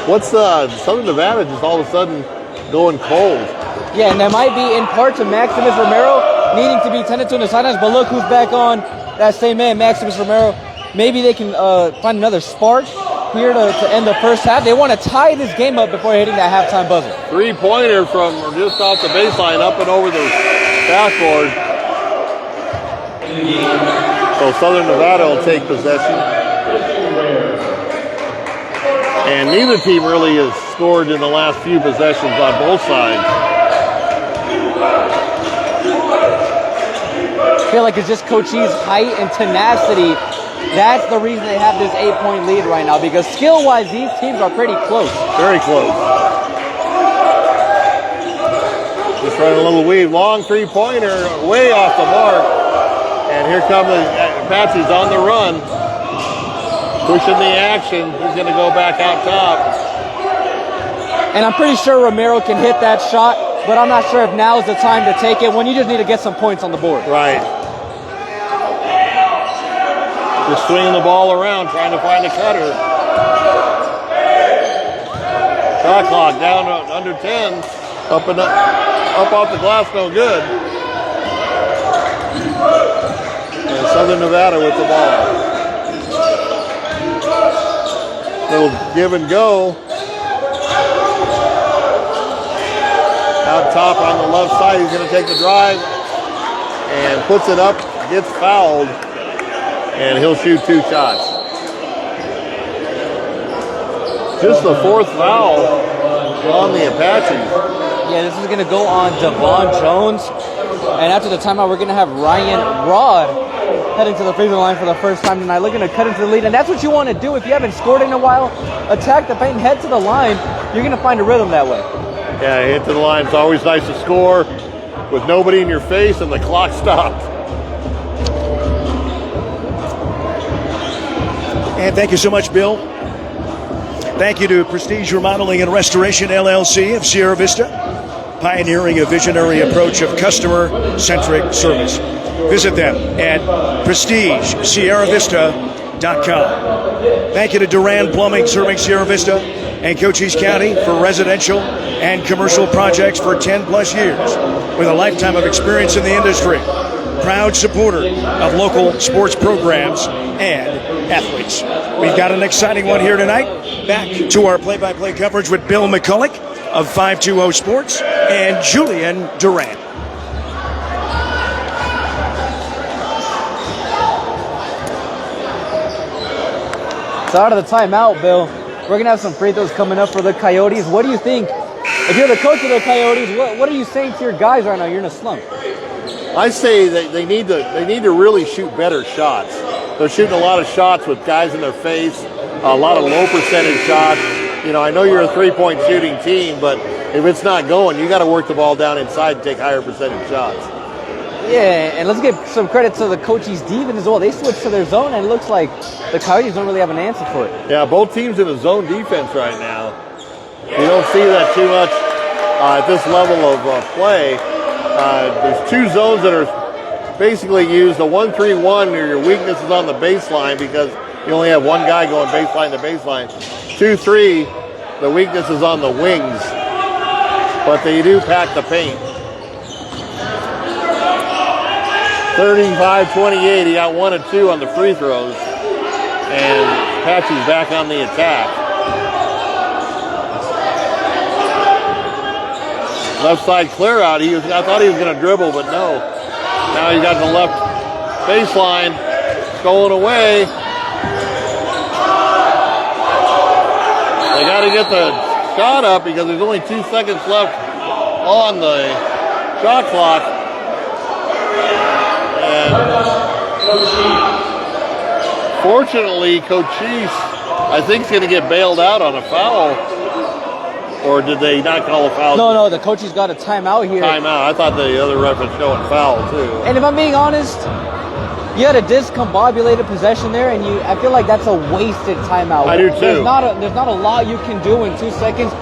What's Southern Nevada just all of a sudden going cold? Yeah, and that might be in part to Maximus Romero needing to be tended to on the sidelines, but look who's back on. That same man, Maximus Romero. Maybe they can find another spark here to end the first half. They want to tie this game up before hitting that halftime buzzer. Three-pointer from just off the baseline, up and over the backboard. So Southern Nevada will take possession. And neither team really has scored in the last few possessions on both sides. I feel like it's just Cochise's height and tenacity. That's the reason they have this 8-point lead right now, because skill-wise, these teams are pretty close. Very close. Just running a little weave. Long three-pointer, way off the mark. And here come the Apaches on the run. Pushing the action. He's going to go back out top. And I'm pretty sure Romero can hit that shot, but I'm not sure if now is the time to take it when you just need to get some points on the board. Right. Just swinging the ball around, trying to find a cutter. Shot clock down under 10. Up and up off the glass, no good. And Southern Nevada with the ball. Little give and go. Out top on the left side, he's going to take the drive and puts it up, gets fouled, and he'll shoot 2 shots. Just the 4th foul on the Apaches. Yeah, this is going to go on Devon Jones. And after the timeout, we're going to have Ryan Rod heading to the free throw line for the first time tonight, looking to cut into the lead. And that's what you want to do if you haven't scored in a while. Attack the paint, head to the line. You're going to find a rhythm that way. Yeah, hit to the line. It's always nice to score with nobody in your face and the clock stopped. And thank you so much, Bill. Thank you to Prestige Remodeling and Restoration, LLC of Sierra Vista, pioneering a visionary approach of customer-centric service. Visit them at prestigesierravista.com. Thank you to Duran Plumbing, serving Sierra Vista and Cochise County for residential and commercial projects for 10 plus years with a lifetime of experience in the industry. Proud supporter of local sports programs and athletes. We've got an exciting one here tonight. Back to our play-by-play coverage with Bill McCulloch of 520 Sports and Julian Durant. So out of the timeout, Bill, we're going to have some free throws coming up for the Coyotes. What do you think? If you're the coach of the Coyotes, what are you saying to your guys right now? You're in a slump. I say that they need to really shoot better shots. They're shooting a lot of shots with guys in their face, a lot of low percentage shots. You know, I know you're a three-point shooting team, but if it's not going, you got to work the ball down inside and take higher percentage shots. Yeah, and let's give some credit to the Cochise defense as well. They switched to their zone, and it looks like the Coyotes don't really have an answer for it. Yeah, both teams in a zone defense right now. You don't see that too much at this level of play. There's 2 zones that are basically used. The 1-3-1, where your weakness is on the baseline because you only have one guy going baseline to baseline. 2-3, the weakness is on the wings, but they do pack the paint. 35-28, he got 1 of 2 on the free throws, and Apache's back on the attack. Left side clear out. I thought he was going to dribble, but no. Now he got the left baseline, stolen away. They got to get the shot up because there's only 2 seconds left on the shot clock. And fortunately, Cochise, I think, is going to get bailed out on a foul. Or did they not call a foul? No, the Cochise got a timeout here. Timeout. I thought the other ref was showing foul, too. And if I'm being honest, you had a discombobulated possession there, and I feel like that's a wasted timeout. I do, too. There's not a lot you can do in 2 seconds.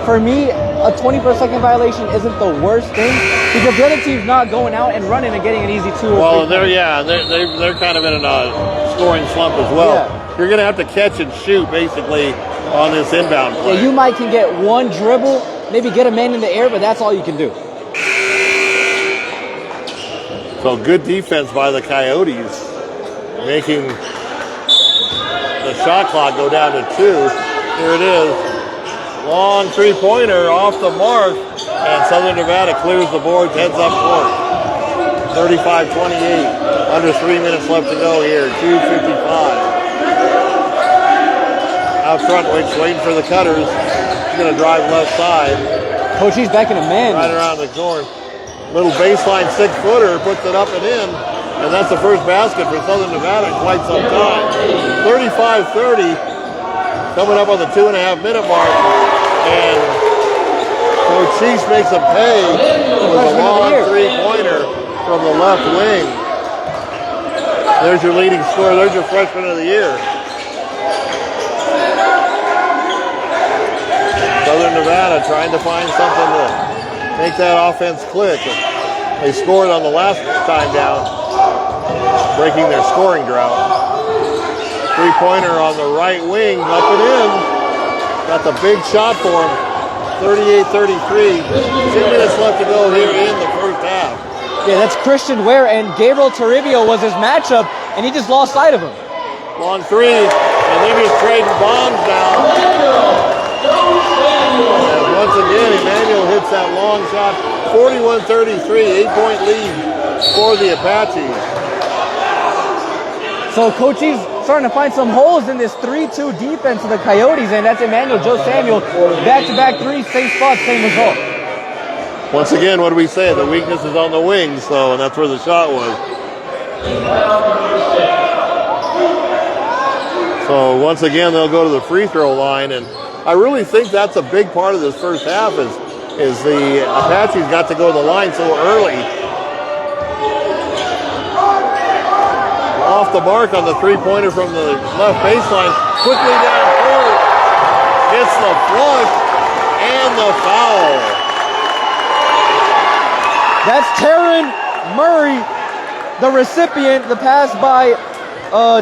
For me, a 21-second violation isn't the worst thing because the other team's not going out and running and getting an easy 2 or 3. Well, they're kind of in a scoring slump as well. Yeah. You're going to have to catch and shoot, basically, on this inbound play. Yeah, you can get 1 dribble, maybe get a man in the air, but that's all you can do. So good defense by the Coyotes, making the shot clock go down to 2. Here it is. Long three-pointer off the mark, and Southern Nevada clears the boards, heads up court. 35-28. Under 3 minutes left to go here. 2:55. Out front, waiting for the cutters. He's going to drive left side. Cochise back in a man. Right around the corner. Little baseline 6-footer, puts it up and in. And that's the first basket for Southern Nevada in quite some time. 35-30. Coming up on the 2.5-minute mark. And Cochise makes a pay with a long three-pointer from the left wing. There's your leading scorer. There's your freshman of the year. Southern Nevada trying to find something to make that offense click. They scored on the last time down, breaking their scoring drought. Three-pointer on the right wing, up and in. Got the big shot for him. 38-33. 2 minutes left to go here in the first half. Yeah, that's Christian Ware, and Gabriel Toribio was his matchup, and he just lost sight of him. Long three, and they're just trading bombs now. And once again, Emmanuel hits that long shot. 41-33, 8-point lead for the Apaches. So Cochise starting to find some holes in this 3-2 defense of the Coyotes, and that's Emmanuel Joe Samuel. Back-to-back threes, same spot, same result. Once again, what do we say? The weakness is on the wings, so and that's where the shot was. So once again, they'll go to the free throw line, and I really think that's a big part of this first half is the Apaches got to go to the line so early. Off the mark on the three-pointer from the left baseline, quickly down court, gets the flush and the foul. That's Taryn Murray, the recipient, the pass by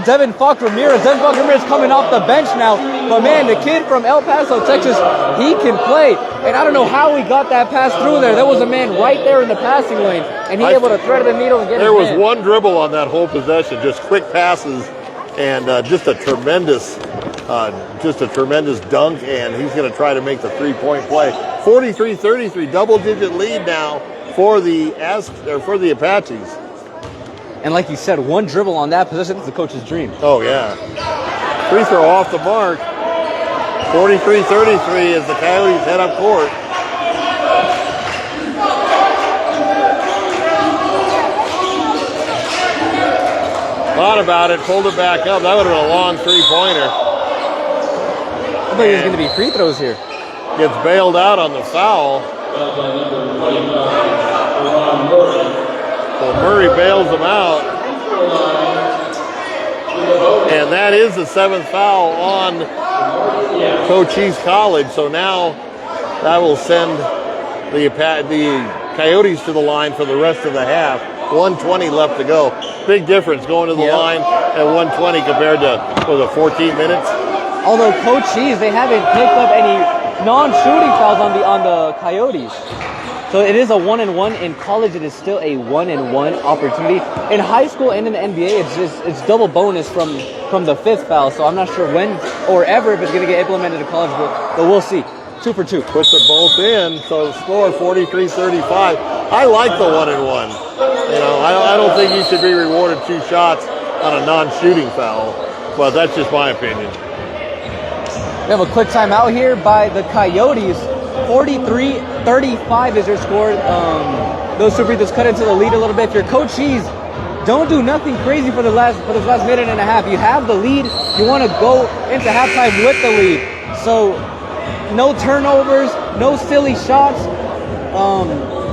Devin Falk Ramirez. Devin Falk Ramirez coming off the bench now. But man, the kid from El Paso, Texas, he can play. And I don't know how he got that pass through there. There was a man right there in the passing lane, and he able to thread the needle and get There was hand. one dribble on that whole possession, just quick passes, and just a tremendous dunk, and he's going to try to make the three-point play. 43-33, double-digit lead now for the Apaches. And like you said, one dribble on that possession, it's the coach's dream. Oh, yeah. Free throw off the mark. 43-33 as the Coyotes head up court. Thought about it, pulled it back up. That would have been a long three-pointer. I thought he was going to be free throws here. Gets bailed out on the foul. So Murray bails him out. And that is the 7th foul on Cochise College. So now that will send the Coyotes to the line for the rest of the half. 1:20 left to go. Big difference going to the line at 1:20 compared to, 14 minutes? Although Cochise, they haven't picked up any non-shooting fouls on the Coyotes. So it is a 1-and-1. In college, it is still a 1-and-1 opportunity. In high school and in the NBA, it's double bonus from the 5th foul. So I'm not sure when or ever if it's going to get implemented in college, but we'll see. 2 for 2. Puts it both in, so the score 43-35. I like the 1-and-1. You know, I don't think you should be rewarded 2 shots on a non-shooting foul, but that's just my opinion. We have a quick timeout here by the Coyotes. 43-35 is your score. Those two free throws cut into the lead a little bit. If you're Cochise, don't do nothing crazy for this last minute and a half. You have the lead. You want to go into halftime with the lead. So no turnovers, no silly shots.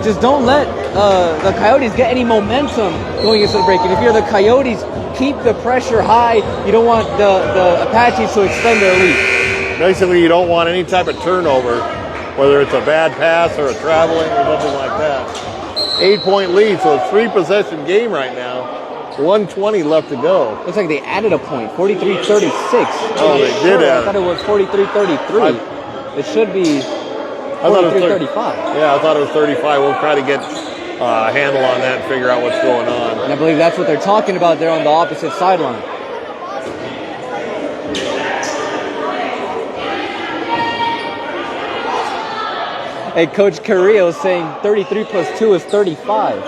Just don't let the Coyotes get any momentum going into the break. And if you're the Coyotes, keep the pressure high. You don't want the Apaches to extend their lead. Basically, you don't want any type of turnover, whether it's a bad pass or a traveling or something like that. 8-point lead, so it's 3-possession game right now. 1:20 left to go. Looks like they added a point, 43-36. Oh, they did add. I thought it was 43-33. It should be 43-35. Yeah, I thought it was 35. We'll try to get a handle on that and figure out what's going on. And I believe that's what they're talking about there on the opposite sideline. And Coach Carrillo saying 33 plus 2 is 35.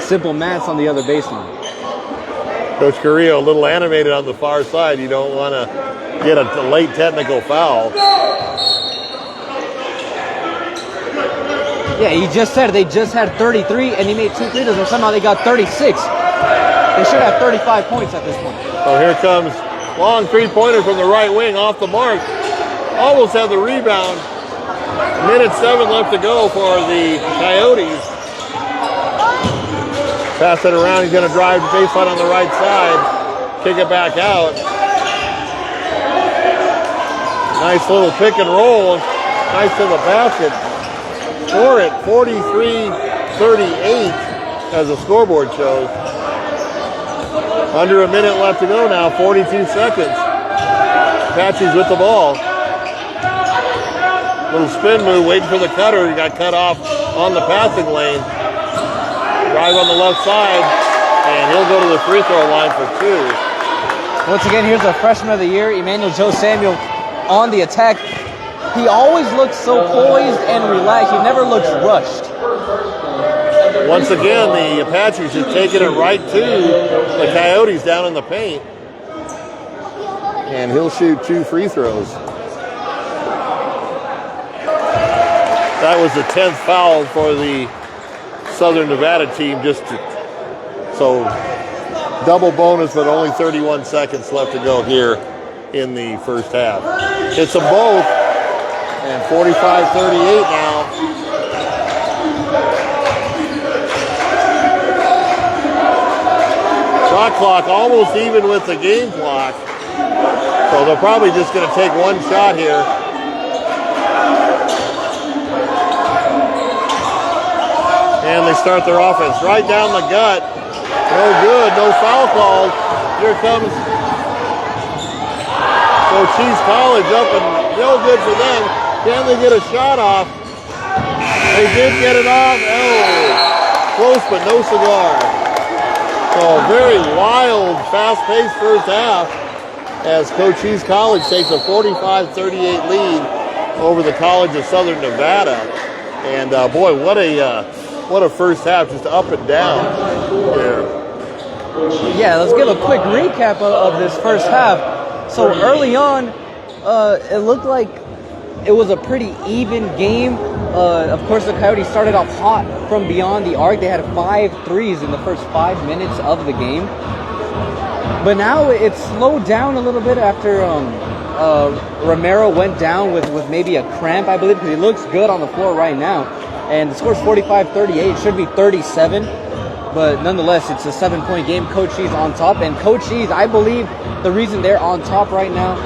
Simple maths on the other baseline. Coach Carrillo a little animated on the far side. You don't want to get a late technical foul. Yeah, he just said they just had 33 and he made 2 free throws and somehow they got 36. They should have 35 points at this point. So here comes long three-pointer from the right wing off the mark. Almost had the rebound. Minute 7 left to go for the Coyotes. Pass it around. He's going to drive the baseline on the right side. Kick it back out. Nice little pick and roll. Nice to the basket. Score it 43-38 as the scoreboard shows. Under a minute left to go now. 42 seconds. Apaches with the ball. Little spin move, waiting for the cutter. He got cut off on the passing lane. Drive on the left side, and he'll go to the free throw line for 2. Once again, here's the freshman of the year, Emmanuel Joe Samuel, on the attack. He always looks so poised and relaxed. He never looks rushed. Once again, the Apaches just taking it right to the Coyotes down in the paint. And he'll shoot 2 free throws. That was the 10th foul for the Southern Nevada team, so double bonus, but only 31 seconds left to go here in the first half. Hits them both, and 45-38 now. Shot clock almost even with the game clock, so they're probably just going to take one shot here. And they start their offense right down the gut. No good, no foul called. Here comes Cochise College up and no good for them. Can they get a shot off? They did get it off. Oh, close but no cigar. So very wild, fast-paced first half as Cochise College takes a 45-38 lead over the College of Southern Nevada. And boy, what a first half, just up and down there. Yeah, let's give a quick recap of this first half. So early on, it looked like it was a pretty even game. Of course, the Coyotes started off hot from beyond the arc. They had 5 threes in the first 5 minutes of the game. But now it slowed down a little bit after Romero went down with maybe a cramp, I believe, because he looks good on the floor right now. And the score's 45-38. It should be 37. But nonetheless, it's a 7-point game. Cochise on top. And Cochise, I believe the reason they're on top right now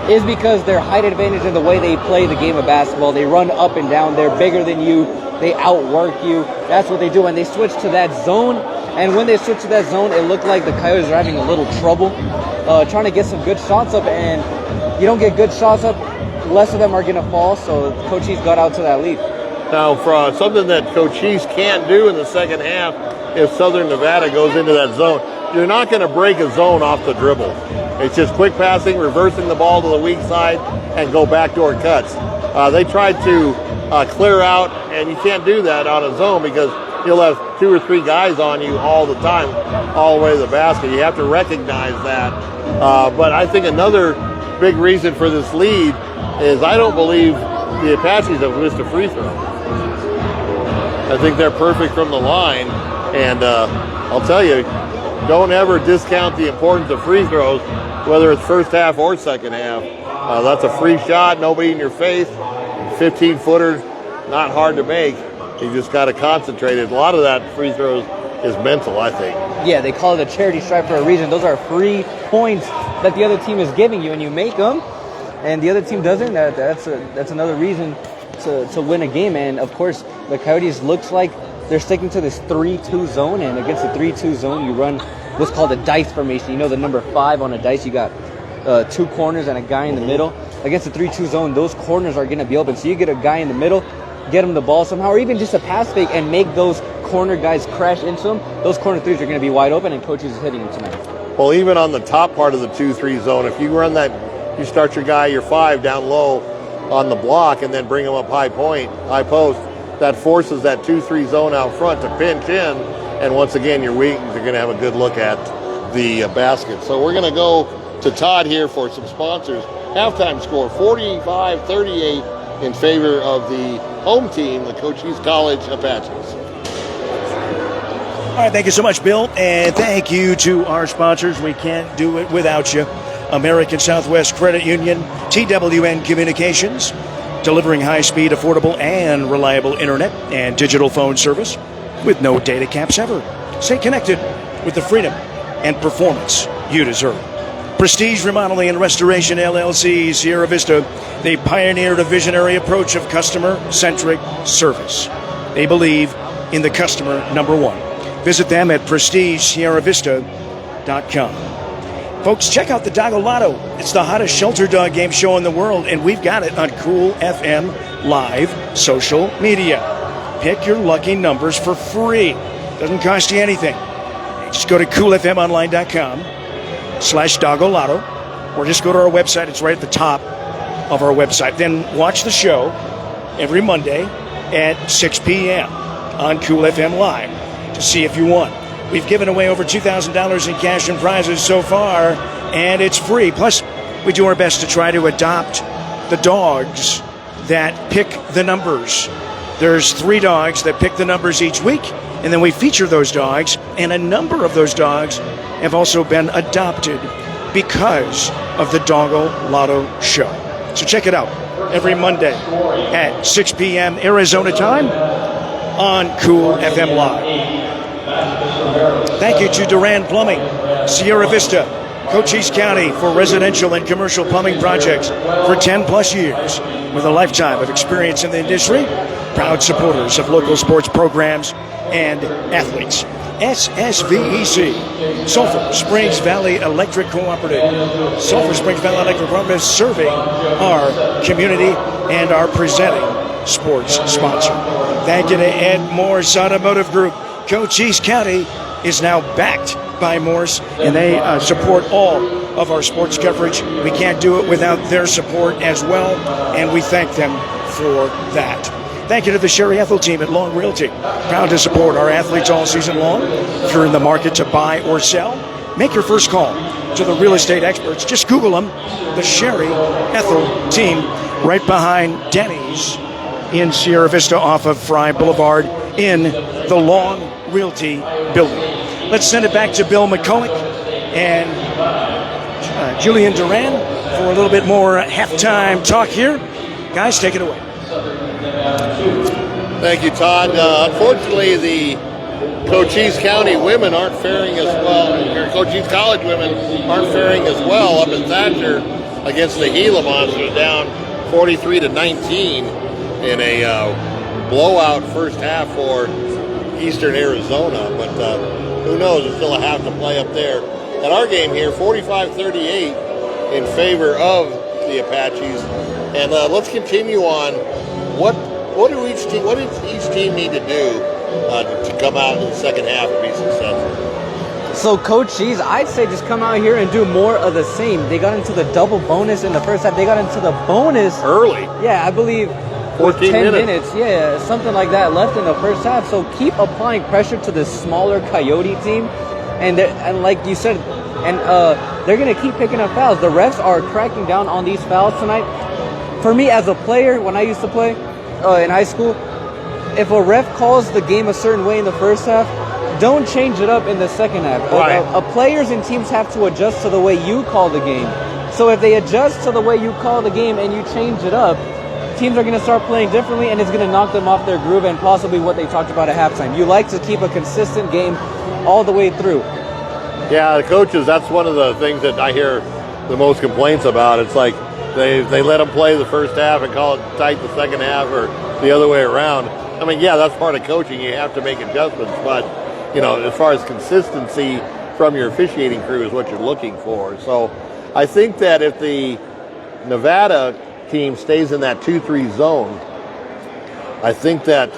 is because their height advantage and the way they play the game of basketball. They run up and down. They're bigger than you. They outwork you. That's what they do. And they switch to that zone. And when they switch to that zone, it looked like the Coyotes are having a little trouble trying to get some good shots up. And you don't get good shots up, less of them are going to fall. So Cochise got out to that lead. Now, for something that Cochise can't do in the second half, if Southern Nevada goes into that zone, you're not going to break a zone off the dribble. It's just quick passing, reversing the ball to the weak side, and go backdoor cuts. They tried to clear out, and you can't do that on a zone because you'll have 2 or 3 guys on you all the time, all the way to the basket. You have to recognize that. But I think another big reason for this lead is I don't believe the Apaches have missed a free throw. I think they're perfect from the line, and I'll tell you, don't ever discount the importance of free throws, whether it's first half or second half. That's a free shot, nobody in your face, 15-footer, not hard to make. You just got to concentrate. A lot of that free throws is mental, I think. Yeah, they call it a charity stripe for a reason. Those are free points that the other team is giving you, and you make them, and the other team doesn't. That's another reason to win a game. And of course, the Coyotes looks like they're sticking to this 3-2 zone, and against the 3-2 zone, you run what's called a dice formation. You know, the number 5 on a dice, you got 2 corners and a guy in the middle. Against the 3-2 zone, those corners are going to be open. So you get a guy in the middle, get him the ball somehow, or even just a pass fake and make those corner guys crash into them. Those corner threes are going to be wide open, and Cochise is hitting them tonight. Well, even on the top part of the 2-3 zone, if you run that, you start your guy, your 5 down low, on the block and then bring them up high post. That forces that 2-3 zone out front to pinch in, and once again your wings are going to have a good look at the basket. So we're going to go to Todd here for some sponsors. Halftime score 45-38 in favor of the home team, the Cochise College Apaches. All right, thank you so much, Bill, and thank you to our sponsors. We can't do it without you. American Southwest Credit Union, TWN Communications, delivering high-speed, affordable, and reliable internet and digital phone service with no data caps ever. Stay connected with the freedom and performance you deserve. Prestige Remodeling and Restoration, LLC, Sierra Vista. They pioneered a visionary approach of customer-centric service. They believe in the customer number one. Visit them at prestigesierravista.com. Folks, check out the Doggo Lotto. It's the hottest shelter dog game show in the world, and we've got it on Cool FM Live social media. Pick your lucky numbers for free. Doesn't cost you anything. Just go to coolfmonline.com/Doggo Lotto, or just go to our website. It's right at the top of our website. Then watch the show every Monday at 6 p.m. on Cool FM Live to see if you won. We've given away over $2,000 in cash and prizes so far, and it's free. Plus, we do our best to try to adopt the dogs that pick the numbers. There's 3 dogs that pick the numbers each week, and then we feature those dogs, and a number of those dogs have also been adopted because of the Doggo Lotto show. So check it out every Monday at 6 p.m. Arizona time on Cool FM Live. Thank you to Duran Plumbing, Sierra Vista, Cochise County for residential and commercial plumbing projects for 10 plus years with a lifetime of experience in the industry. Proud supporters of local sports programs and athletes. SSVEC, Sulphur Springs Valley Electric Cooperative. Sulphur Springs Valley Electric Cooperative is serving our community and our presenting sports sponsor. Thank you to Ed MORSE Automotive Group. Cochise County is now backed by MORSE, and they support all of our sports coverage. We can't do it without their support as well, and we thank them for that. Thank you to the Sherry Ethel team at Long Realty. Proud to support our athletes all season long. If you're in the market to buy or sell, make your first call to the real estate experts. Just Google them, the Sherry Ethel team, right behind Denny's in Sierra Vista off of Fry Boulevard in the Long Realty building. Let's send it back to Bill McCulloch and Julian Duran for a little bit more halftime talk here. Guys, take it away. Thank you, Todd. Unfortunately, the Cochise County women aren't faring as well, or Cochise College women aren't faring as well up in Thatcher against the Gila Monsters, down 43-19 in a blowout first half for Eastern Arizona. But who knows? There's still a half to play up there. At our game here, 45-38 in favor of the Apaches. And let's continue on. What did each team need to do to come out in the second half and be successful? So Cochise, I'd say just come out here and do more of the same. They got into the double bonus in the first half. They got into the bonus early. Yeah, I believe 14 10 minutes. Yeah, something like that left in the first half. So keep applying pressure to this smaller Coyote team, and like you said, and they're gonna keep picking up fouls. The refs are cracking down on these fouls tonight. For me, as a player, when I used to play in high school, if a ref calls the game a certain way in the first half, don't change it up in the second half. Right. Players and teams have to adjust to the way you call the game. So if they adjust to the way you call the game and you change it up, teams are going to start playing differently, and it's going to knock them off their groove, and possibly what they talked about at halftime. You like to keep a consistent game all the way through. Yeah, the coaches, that's one of the things that I hear the most complaints about. It's like they let them play the first half and call it tight the second half, or the other way around. I mean, yeah, that's part of coaching. You have to make adjustments, but, you know, as far as consistency from your officiating crew is what you're looking for. So I think that if the Nevada team stays in that 2-3 zone, I think that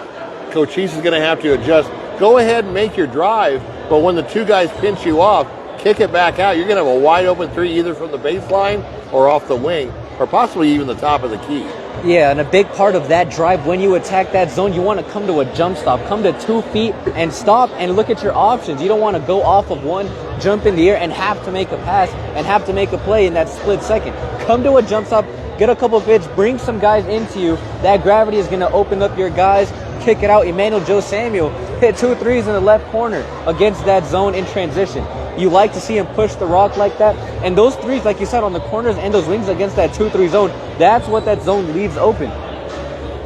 Cochise is going to have to adjust. Go ahead and make your drive, but when the two guys pinch you off, kick it back out. You're going to have a wide open three either from the baseline or off the wing, or possibly even the top of the key. Yeah, and a big part of that drive, when you attack that zone, you want to come to a jump stop. Come to 2 feet and stop and look at your options. You don't want to go off of one, jump in the air, and have to make a pass and have to make a play in that split second. Come to a jump stop, get a couple of hits, bring some guys into you. That gravity is going to open up your guys, kick it out. Emmanuel Joe Samuel hit 2 threes in the left corner against that zone in transition. You like to see him push the rock like that. And those threes, like you said, on the corners and those wings against that 2-3 zone, that's what that zone leaves open.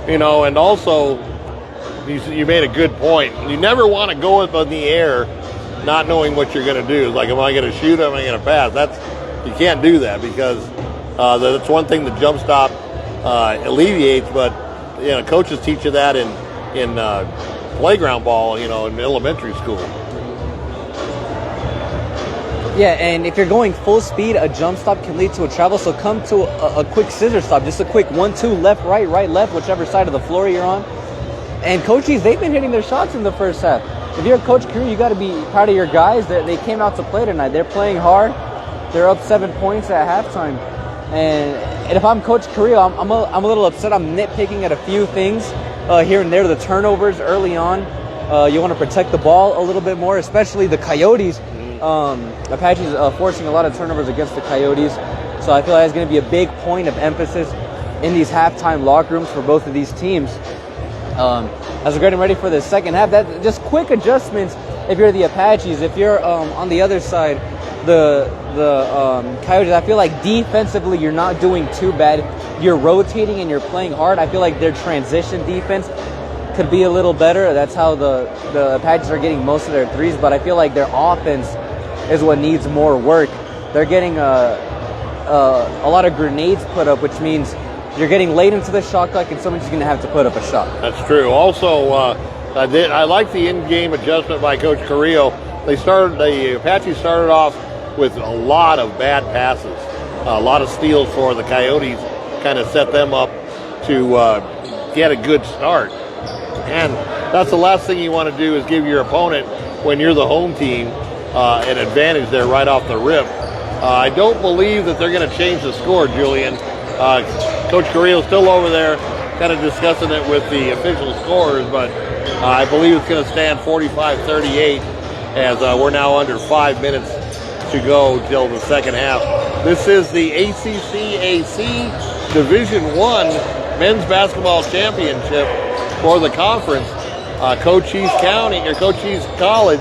You know, and also, you made a good point. You never want to go up in the air not knowing what you're going to do. It's like, am I going to shoot? Am I going to pass? You can't do that, because that's one thing the jump stop alleviates. But you know, coaches teach you that in playground ball, you know, in elementary school. Yeah, and if you're going full speed, a jump stop can lead to a travel. So come to a quick scissor stop, just a quick 1-2, left, right, left, whichever side of the floor you're on. And Cochise, they've been hitting their shots in the first half. If you're a Coach Carrillo, you got to be proud of your guys. They came out to play tonight. They're playing hard. They're up 7 points at halftime. And if I'm Coach Carrillo, I'm a little upset. I'm nitpicking at a few things here and there. The turnovers early on. You want to protect the ball a little bit more, especially the Coyotes. Apache's forcing a lot of turnovers against the Coyotes, so I feel like it's going to be a big point of emphasis in these halftime locker rooms for both of these teams. As we're getting ready for the second half, that just quick adjustments. If you're the Apaches, if you're on the other side, the Coyotes, I feel like defensively you're not doing too bad. You're rotating and you're playing hard. I feel like their transition defense could be a little better. That's how the Apaches are getting most of their threes, but I feel like their offense is what needs more work. They're getting a lot of grenades put up, which means you're getting late into the shot clock and someone's going to have to put up a shot. That's true. Also, I like the in-game adjustment by Coach Carrillo. The Apaches started off with a lot of bad passes, a lot of steals for the Coyotes, kind of set them up to get a good start. And that's the last thing you want to do, is give your opponent, when you're the home team, an advantage there right off the rip. I don't believe that they're going to change the score, Julian. Coach Carrillo's still over there kind of discussing it with the official scorers, but I believe it's going to stand 45-38 as we're now under 5 minutes to go till the second half. This is the ACCAC Division I Men's Basketball Championship for the conference. Cochise College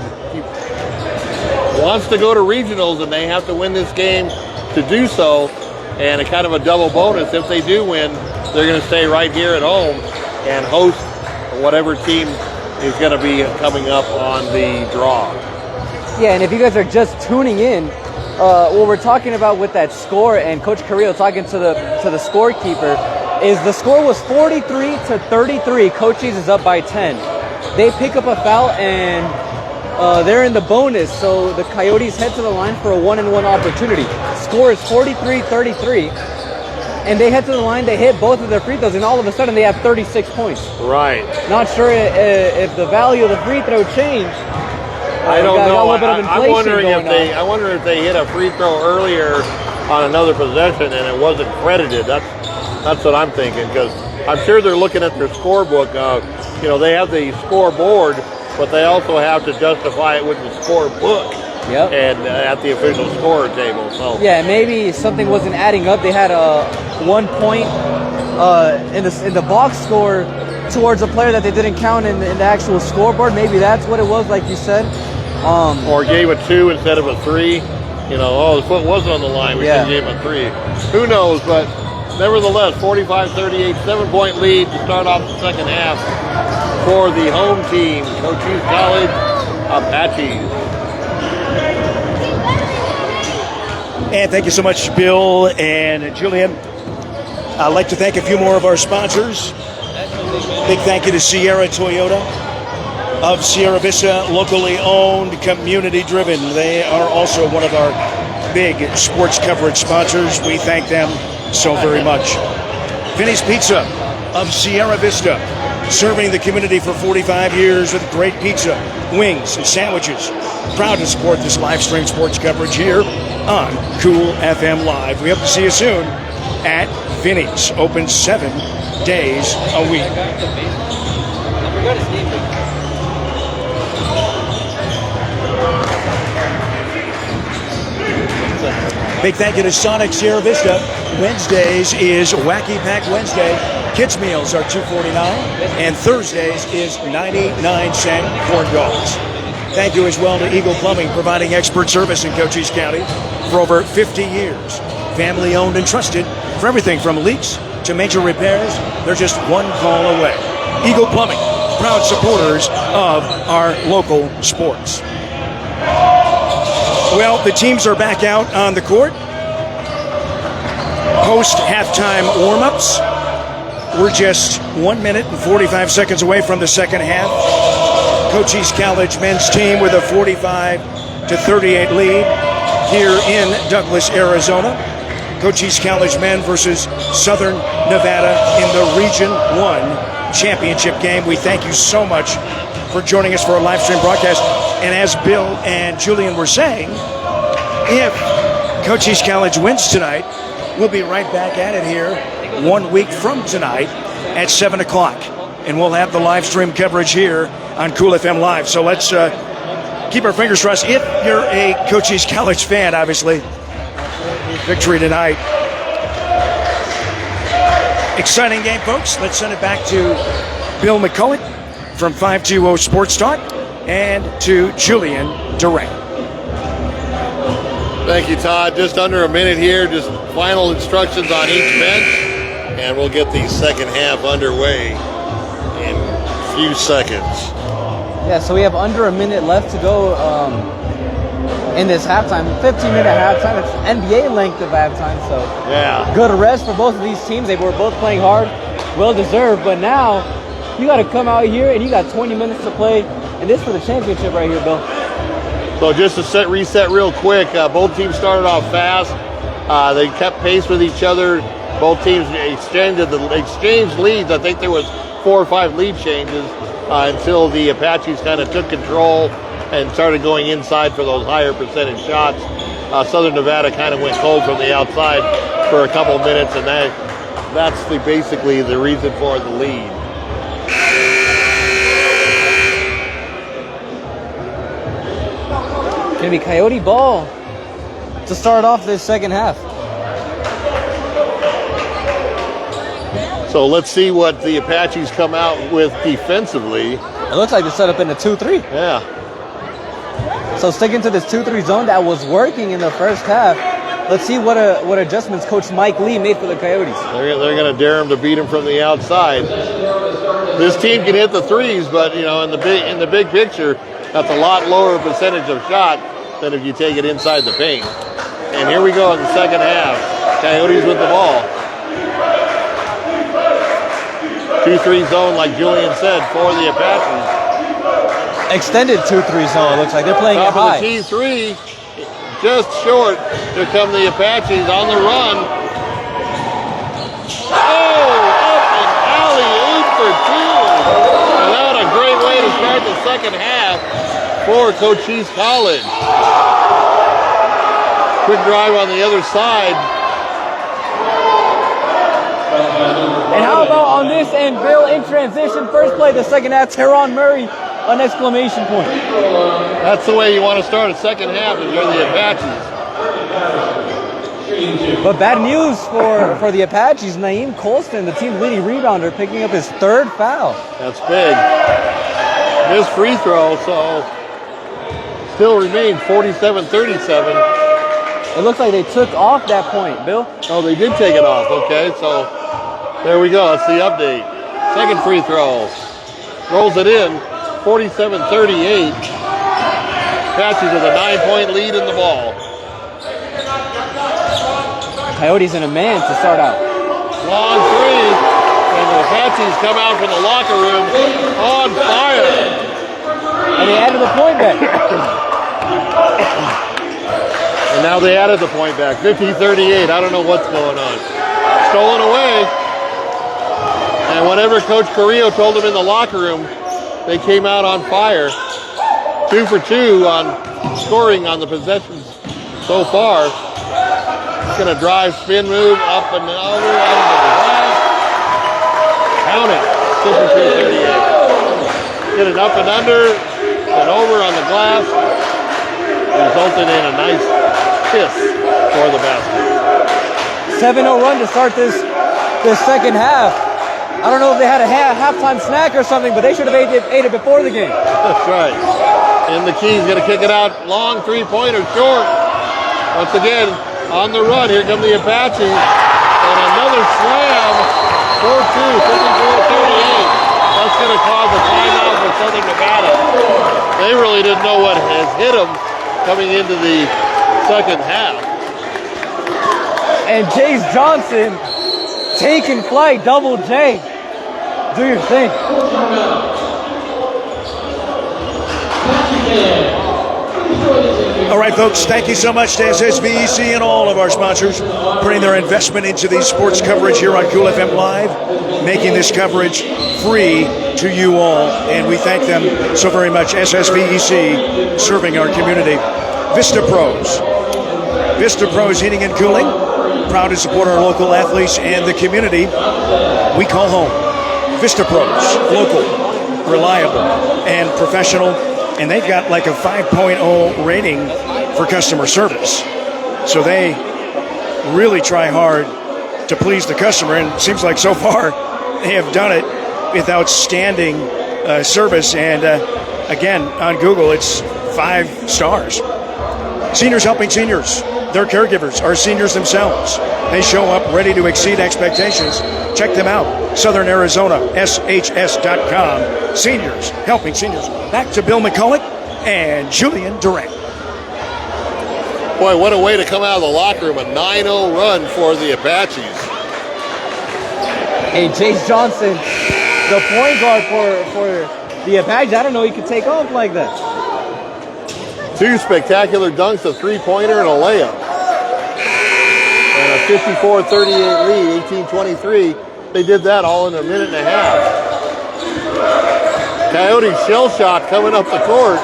wants to go to regionals, and they have to win this game to do so. And a kind of a double bonus. If they do win, they're going to stay right here at home and host whatever team is going to be coming up on the draw. Yeah, and if you guys are just tuning in, what we're talking about with that score, and Coach Carrillo talking to the scorekeeper, is the score was 43-33. Cochise is up by 10. They pick up a foul and they're in the bonus, so the Coyotes head to the line for a 1-and-1 opportunity. Score is 43-33, and they head to the line. They hit both of their free throws, and all of a sudden they have 36 points. Right. Not sure if the value of the free throw changed. I don't know. I wonder if they hit a free throw earlier on another possession and it wasn't credited. That's what I'm thinking, because I'm sure they're looking at their scorebook. They have the scoreboard, but they also have to justify it with the scorebook. Yep. And at the official score table. So yeah, maybe something wasn't adding up. They had a 1 point in the box score towards a player that they didn't count in the actual scoreboard. Maybe that's what it was, like you said. Or gave a 2 instead of a 3. The foot wasn't on the line. We should gave a 3. Who knows? But nevertheless, 45-38, 7-point lead to start off the second half for the home team, Cochise College Apaches. And thank you so much, Bill and Julian. I'd like to thank a few more of our sponsors. Big thank you to Sierra Toyota of Sierra Vista, locally owned, community driven. They are also one of our big sports coverage sponsors. We thank them so very much. Vinny's Pizza of Sierra Vista, serving the community for 45 years with great pizza, wings, and sandwiches. Proud to support this live stream sports coverage here on Cool FM Live. We hope to see you soon. at Vinny's. Open 7 days a week. Big thank you to Sonic Sierra Vista. Wednesdays is Wacky Pack Wednesday. Kids meals are $2.49, and Thursdays is 99-cent corn dogs. Thank you as well to Eagle Plumbing, providing expert service in Cochise County for over 50 years. Family owned and trusted for everything from leaks to major repairs. They're just one call away. Eagle Plumbing, proud supporters of our local sports. Well, the teams are back out on the court. Post halftime warm-ups. We're just 1 minute and 45 seconds away from the second half. Cochise College men's team with a 45-38 lead here in Douglas, Arizona. Cochise College men versus Southern Nevada in the Region 1 championship game. We thank you so much for joining us for our live stream broadcast. And as Bill and Julian were saying, if Cochise College wins tonight, we'll be right back at it here 1 week from tonight at 7 o'clock. And we'll have the live stream coverage here on Cool FM Live. So let's keep our fingers crossed. If you're a Cochise College fan, obviously, victory tonight. Exciting game, folks. Let's send it back to Bill McCulloch from 520 Sports Talk and to Julian Durant. Thank you, Todd. Just under a minute here. Just final instructions on each bench, and we'll get the second half underway in a few seconds. Yeah, so we have under a minute left to go in this halftime. 15-minute halftime. It's NBA length of halftime, so yeah, good rest for both of these teams. They were both playing hard, well-deserved, but now you got to come out here and you got 20 minutes to play, and this for the championship right here, Bill. So just to reset real quick, both teams started off fast. They kept pace with each other. Both teams exchanged leads. I think there was 4 or 5 lead changes until the Apaches kind of took control and started going inside for those higher percentage shots. Southern Nevada kind of went cold from the outside for a couple minutes, and that's basically the reason for the lead. Gonna be Coyote ball to start off this second half. So let's see what the Apaches come out with defensively. It looks like they're set up in a 2-3. Yeah. So sticking to this 2-3 zone that was working in the first half. Let's see what adjustments Coach Mike Lee made for the Coyotes. They're going to dare him to beat him from the outside. This team can hit the threes, but in the big picture, that's a lot lower percentage of shot than if you take it inside the paint. And here we go in the second half. Coyotes with the ball. 2-3 zone, like Julian said, for the Apaches. Extended 2-3 zone. It looks like they're playing it Top high. of the T3, just short. Here come the Apaches on the run. Oh, up and alley-oop for 2. And that a great way to start the second half for Cochise College. Quick drive on the other side. And how about on this end, Bill, in transition, first play, the second half, Teron Murray, an exclamation point. That's the way you want to start a second half if you're the Apaches. But bad news for the Apaches. Naeem Colston, the team's leading rebounder, picking up his 3rd foul. That's big. Missed free throw, so still remains 47-37. It looks like they took off that point, Bill. Oh, they did take it off. Okay, so there we go. That's the update. Second free throw. Rolls it in. 47-38. Apaches with a 9-point lead in the ball. Coyotes in a man to start out. Long three. And the Apaches come out from the locker room on fire. And they added the point back. And now they added the point back. 50-38. I don't know what's going on. Stolen away. And whatever Coach Carrillo told them in the locker room, they came out on fire. 2 for 2 on scoring on the possessions so far. It's going to drive, spin move, up and over, under the glass. Count it, 53-38. Get it up and under, and over on the glass, resulting in a nice kiss for the basket. 7-0 run to start this second half. I don't know if they had a halftime snack or something, but they should have ate it before the game. That's right. And the Key's going to kick it out. Long three-pointer, short. Once again, on the run. Here come the Apaches. And another slam. 4-2, 54-38. That's going to cause a timeout for Southern Nevada. They really didn't know what has hit them coming into the second half. And Jace Johnson taking flight, double J. Do your thing. All right, folks, thank you so much to SSVEC and all of our sponsors putting their investment into the sports coverage here on Cool FM Live, making this coverage free to you all, and we thank them so very much. SSVEC serving our community. Vista Pros Heating and Cooling, proud to support our local athletes and the community we call home. Vista Pros, local, reliable, and professional, and they've got like a 5.0 rating for customer service. So they really try hard to please the customer, and it seems like so far they have done it with outstanding service. And again, on Google, it's 5 stars. Seniors helping seniors. Their caregivers are seniors themselves. They show up ready to exceed expectations. Check them out. Southern Arizona, SHS.com. Seniors helping seniors. Back to Bill McCulloch and Julian Durant. Boy, what a way to come out of the locker room. A 9-0 run for the Apaches. Hey, Jace Johnson, the point guard for the Apaches. I don't know he could take off like that. 2 spectacular dunks, a three-pointer, and a layup. And a 54-38 lead, 18-23. They did that all in a minute and a half. Coyote shell shot coming up the court.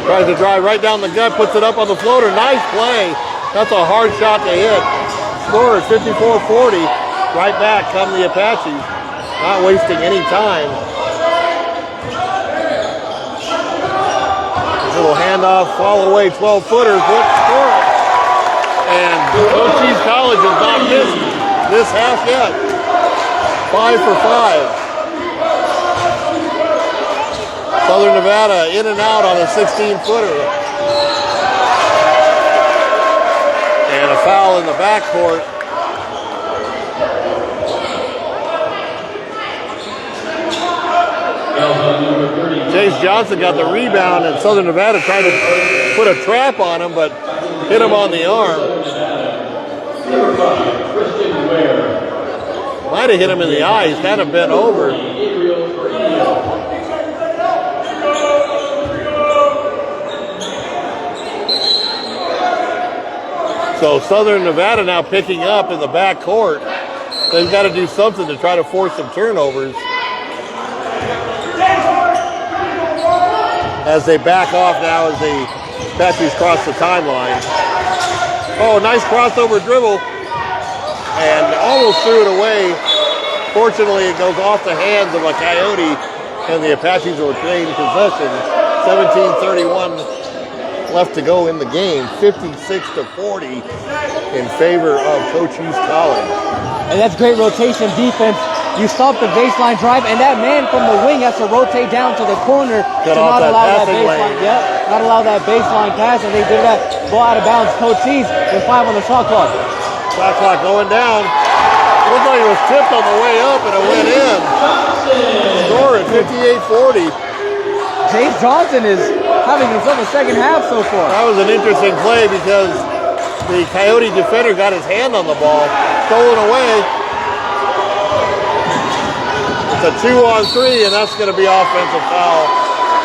Tries to drive right down the gut, puts it up on the floater. Nice play. That's a hard shot to hit. Score is 54-40. Right back come the Apaches. Not wasting any time. Little handoff, fall away, 12-footers, score it. And Cochise College has not missed this half yet. 5 for 5. Southern Nevada in and out on a 16-footer. And a foul in the backcourt. Jace Johnson got the rebound, and Southern Nevada tried to put a trap on him, but hit him on the arm. Might have hit him in the eye. He's kind of bent over. So Southern Nevada now picking up in the backcourt. They've got to do something to try to force some turnovers. As they back off now as the Apaches cross the timeline. Oh, nice crossover dribble. And almost threw it away. Fortunately, it goes off the hands of a Coyote, and the Apaches will retain possession. 17:31 left to go in the game. 56-40 in favor of Cochise College. And that's great rotation defense. You stop the baseline drive, and that man from the wing has to rotate down to the corner to not allow that baseline. Yeah, not allow that baseline pass, and they did that. Ball out of bounds. Cochise with 5 on the shot clock. Shot clock going down. Looked like it was tipped on the way up, and it went in. Score at 58-40. Jace Johnson is having himself a second half so far. That was an interesting play because the Coyote defender got his hand on the ball, stolen away. It's a 2-on-3, and that's going to be offensive foul.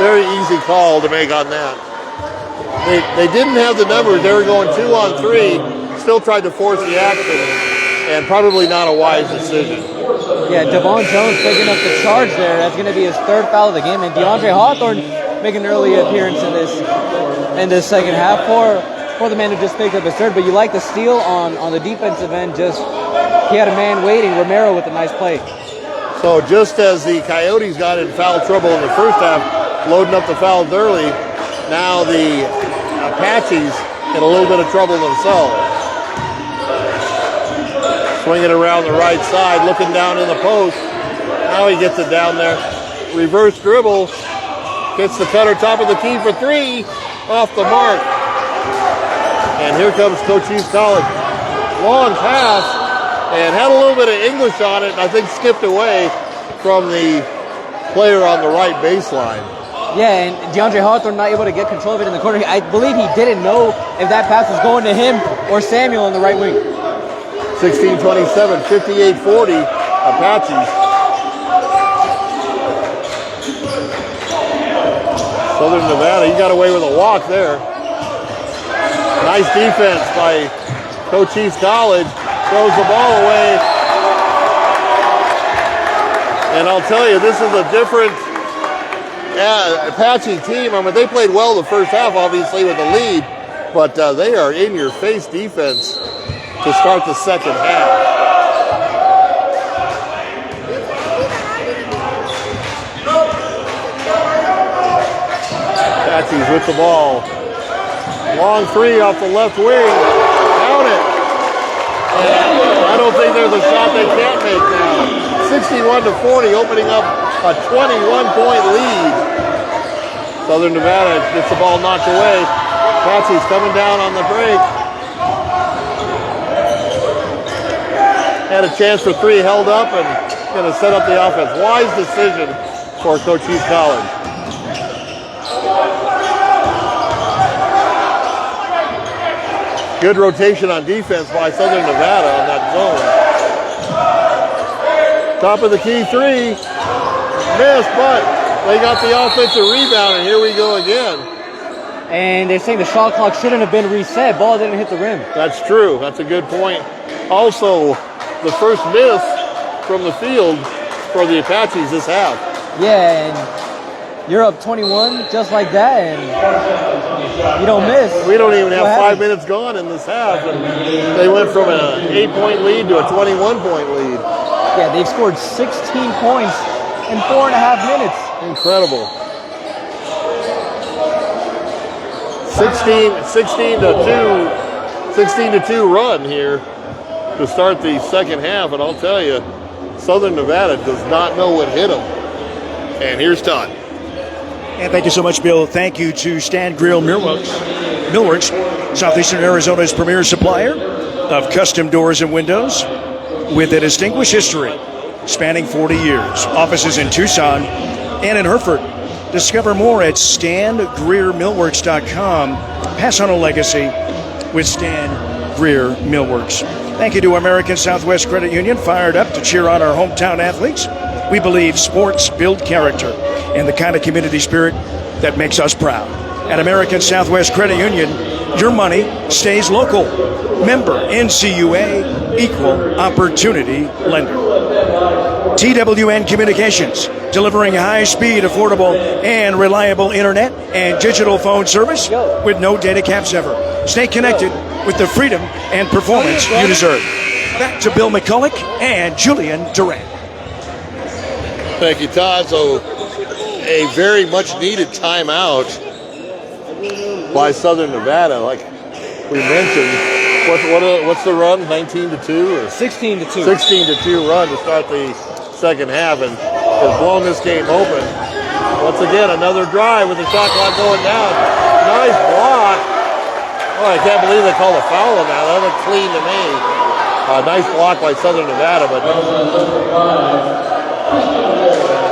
Very easy call to make on that. They didn't have the numbers. They were going 2-on-3, still tried to force the action, and probably not a wise decision. Yeah, Devon Jones picking up the charge there. That's going to be his 3rd foul of the game. And DeAndre Hawthorne making an early appearance in this second half for the man who just picked up his third. But you like the steal on the defensive end. Just he had a man waiting. Romero with a nice play. So just as the Coyotes got in foul trouble in the first half, loading up the fouls early, now the Apaches in a little bit of trouble themselves. Swinging around the right side, looking down in the post. Now he gets it down there. Reverse dribble. Hits the cutter, top of the key for three. Off the mark. And here comes Cochise College. Long pass. And had a little bit of English on it, and I think skipped away from the player on the right baseline. Yeah, and DeAndre Hawthorne not able to get control of it in the corner. I believe he didn't know if that pass was going to him or Samuel on the right wing. 16-27, 58-40, Apaches. Southern Nevada, he got away with a walk there. Nice defense by Cochise College. Throws the ball away. And I'll tell you, this is a different Apache team. I mean, they played well the first half, obviously, with the lead, but they are in-your-face defense to start the second half. Apaches with the ball. Long three off the left wing. Count it. I don't think there's a shot they can't make now. 61-40, opening up a 21-point lead. Southern Nevada gets the ball knocked away. Apache's coming down on the break. Had a chance for three, held up, and going to set up the offense. Wise decision for Cochise College. Good rotation on defense by Southern Nevada on that zone. Top of the key three. Missed, but they got the offensive rebound, and here we go again. And they're saying the shot clock shouldn't have been reset. Ball didn't hit the rim. That's true. That's a good point. Also, the first miss from the field for the Apaches this half. Yeah, and you're up 21 just like that, and you don't miss. We don't even have 5 minutes gone in this half, and they went from an 8-point lead to a 21-point lead. Yeah, they've scored 16 points in 4.5 minutes. Incredible. 16-2 run here to start the second half, and I'll tell you, Southern Nevada does not know what hit them. And here's Todd. And thank you so much, Bill. Thank you to Stan Greer Millworks, Southeastern Arizona's premier supplier of custom doors and windows with a distinguished history spanning 40 years. Offices in Tucson and in Hereford. Discover more at StanGreerMillworks.com. Pass on a legacy with Stan Greer Millworks. Thank you to American Southwest Credit Union, fired up to cheer on our hometown athletes. We believe sports build character and the kind of community spirit that makes us proud. At American Southwest Credit Union, your money stays local. Member NCUA, equal opportunity lender. TWN Communications, delivering high-speed, affordable, and reliable internet and digital phone service with no data caps ever. Stay connected with the freedom and performance you deserve. Back to Bill McCulloch and Julian Durant. Thank you, Todd. So, a very much needed timeout by Southern Nevada. Like we mentioned, what's the run? 19-2 or 16-2. 16-2 run to start the second half, and has blown this game open. Once again, another drive with the shot clock going down. Nice block. Oh, I can't believe they called a foul on that. That looked clean to me. Nice block by Southern Nevada, but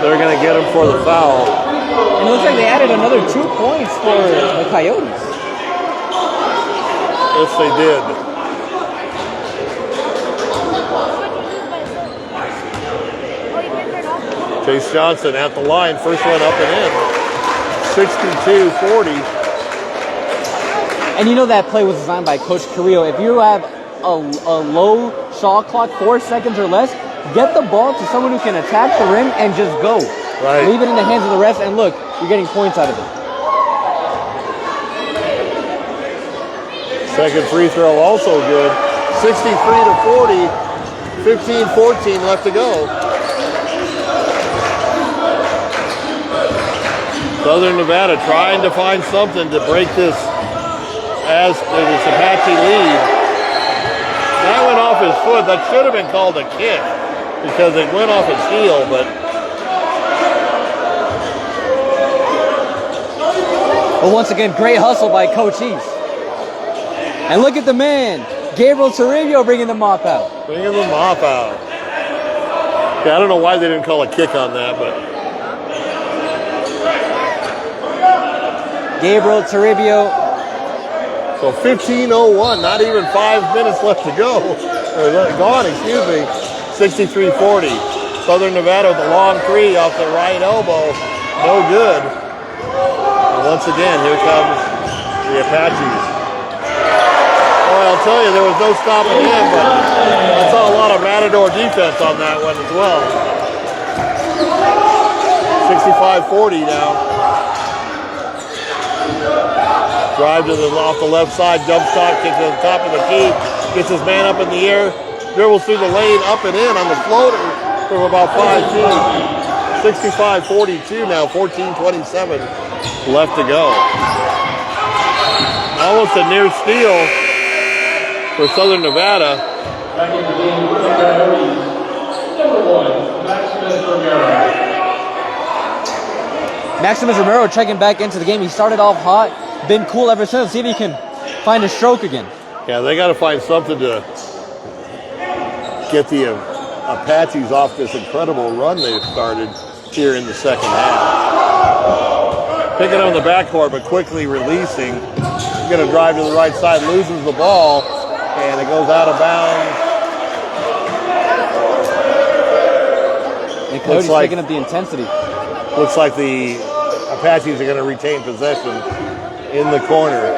they're going to get him for the foul. And it looks like they added another 2 points for the Coyotes. Yes, they did. Chase Johnson at the line. First one up and in. 62-40. And you know that play was designed by Coach Carrillo. If you have a low shot clock, 4 seconds or less, get the ball to someone who can attack the rim and just go. Right. Leave it in the hands of the refs, and look, you're getting points out of it. Second free throw also good. 63 to 40. 15-14 left to go. Southern Nevada trying to find something to break this Apache lead. That went off his foot. That should have been called a kick because it went off his heel, but once again, great hustle by Cochise. And look at the man, Gabriel Toribio, bringing the mop out. Bringing the mop out. Yeah, I don't know why they didn't call a kick on that, but Gabriel Toribio. So 15:01, not even 5 minutes left to go. Or gone, excuse me. 63-40. Southern Nevada with a long three off the right elbow. No good. And once again, here comes the Apaches. Boy, I'll tell you, there was no stopping him, but I saw a lot of Matador defense on that one as well. 65-40 now. Drive to off the left side, jump stop, kicks to the top of the key, gets his man up in the air, dribbles through the lane, up and in on the floater from about 5 feet. 65-42 now, 14:27 left to go. Almost a near steal for Southern Nevada. Back in the game for the Coyotes, number 1, Maximus Romero. Maximus Romero checking back into the game. He started off hot, been cool ever since. See if he can find a stroke again. Yeah, they got to find something to get the Apaches off this incredible run they've started here in the second half. Picking on the backcourt, but quickly releasing. He's going to drive to the right side, loses the ball, and it goes out of bounds. And Cody's picking up the intensity. Looks like the Apaches are going to retain possession in the corner.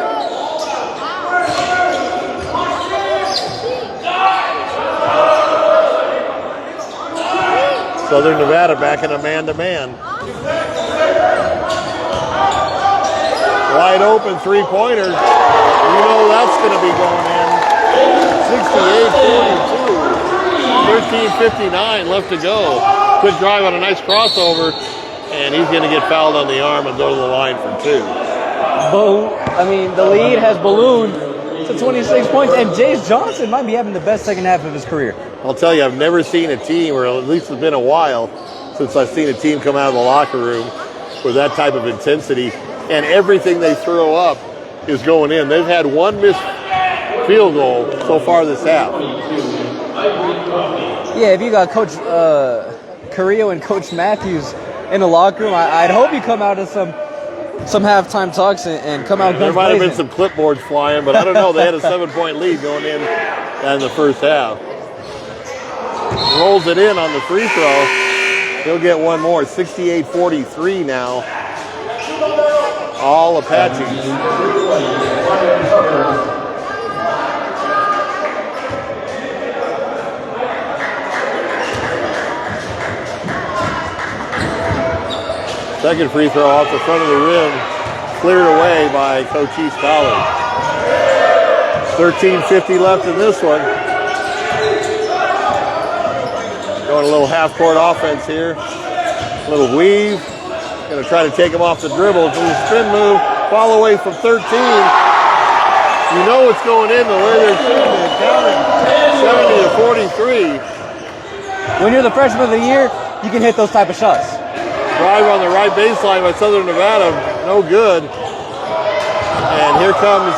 Southern Nevada back in a man-to-man. Wide open three-pointer. You know that's going to be going in. 68-42. 13:59 left to go. Quick drive on a nice crossover, and he's going to get fouled on the arm and go to the line for 2. The lead has ballooned to 26 points, and Jace Johnson might be having the best second half of his career. I'll tell you, I've never seen a team, or at least it's been a while since I've seen a team come out of the locker room with that type of intensity, and everything they throw up is going in. They've had one missed field goal so far this half. Yeah, if you got Coach Carrillo and Coach Matthews in the locker room, I'd hope you come out of some halftime talks and come out. There might have been some clipboards flying, but I don't know. They had a 7-point lead going in the first half. Rolls it in on the free throw. He'll get one more. 68-43 now. All Apaches. Second free throw off the front of the rim, cleared away by Cochise College. 13:50 left in this one. Going a little half-court offense here. A little weave. Going to try to take him off the dribble. Do a spin move. Fall away from 13. You know it's going in the way they're shooting it. Counting 70-43. When you're the freshman of the year, you can hit those type of shots. Drive on the right baseline by Southern Nevada, no good. And here comes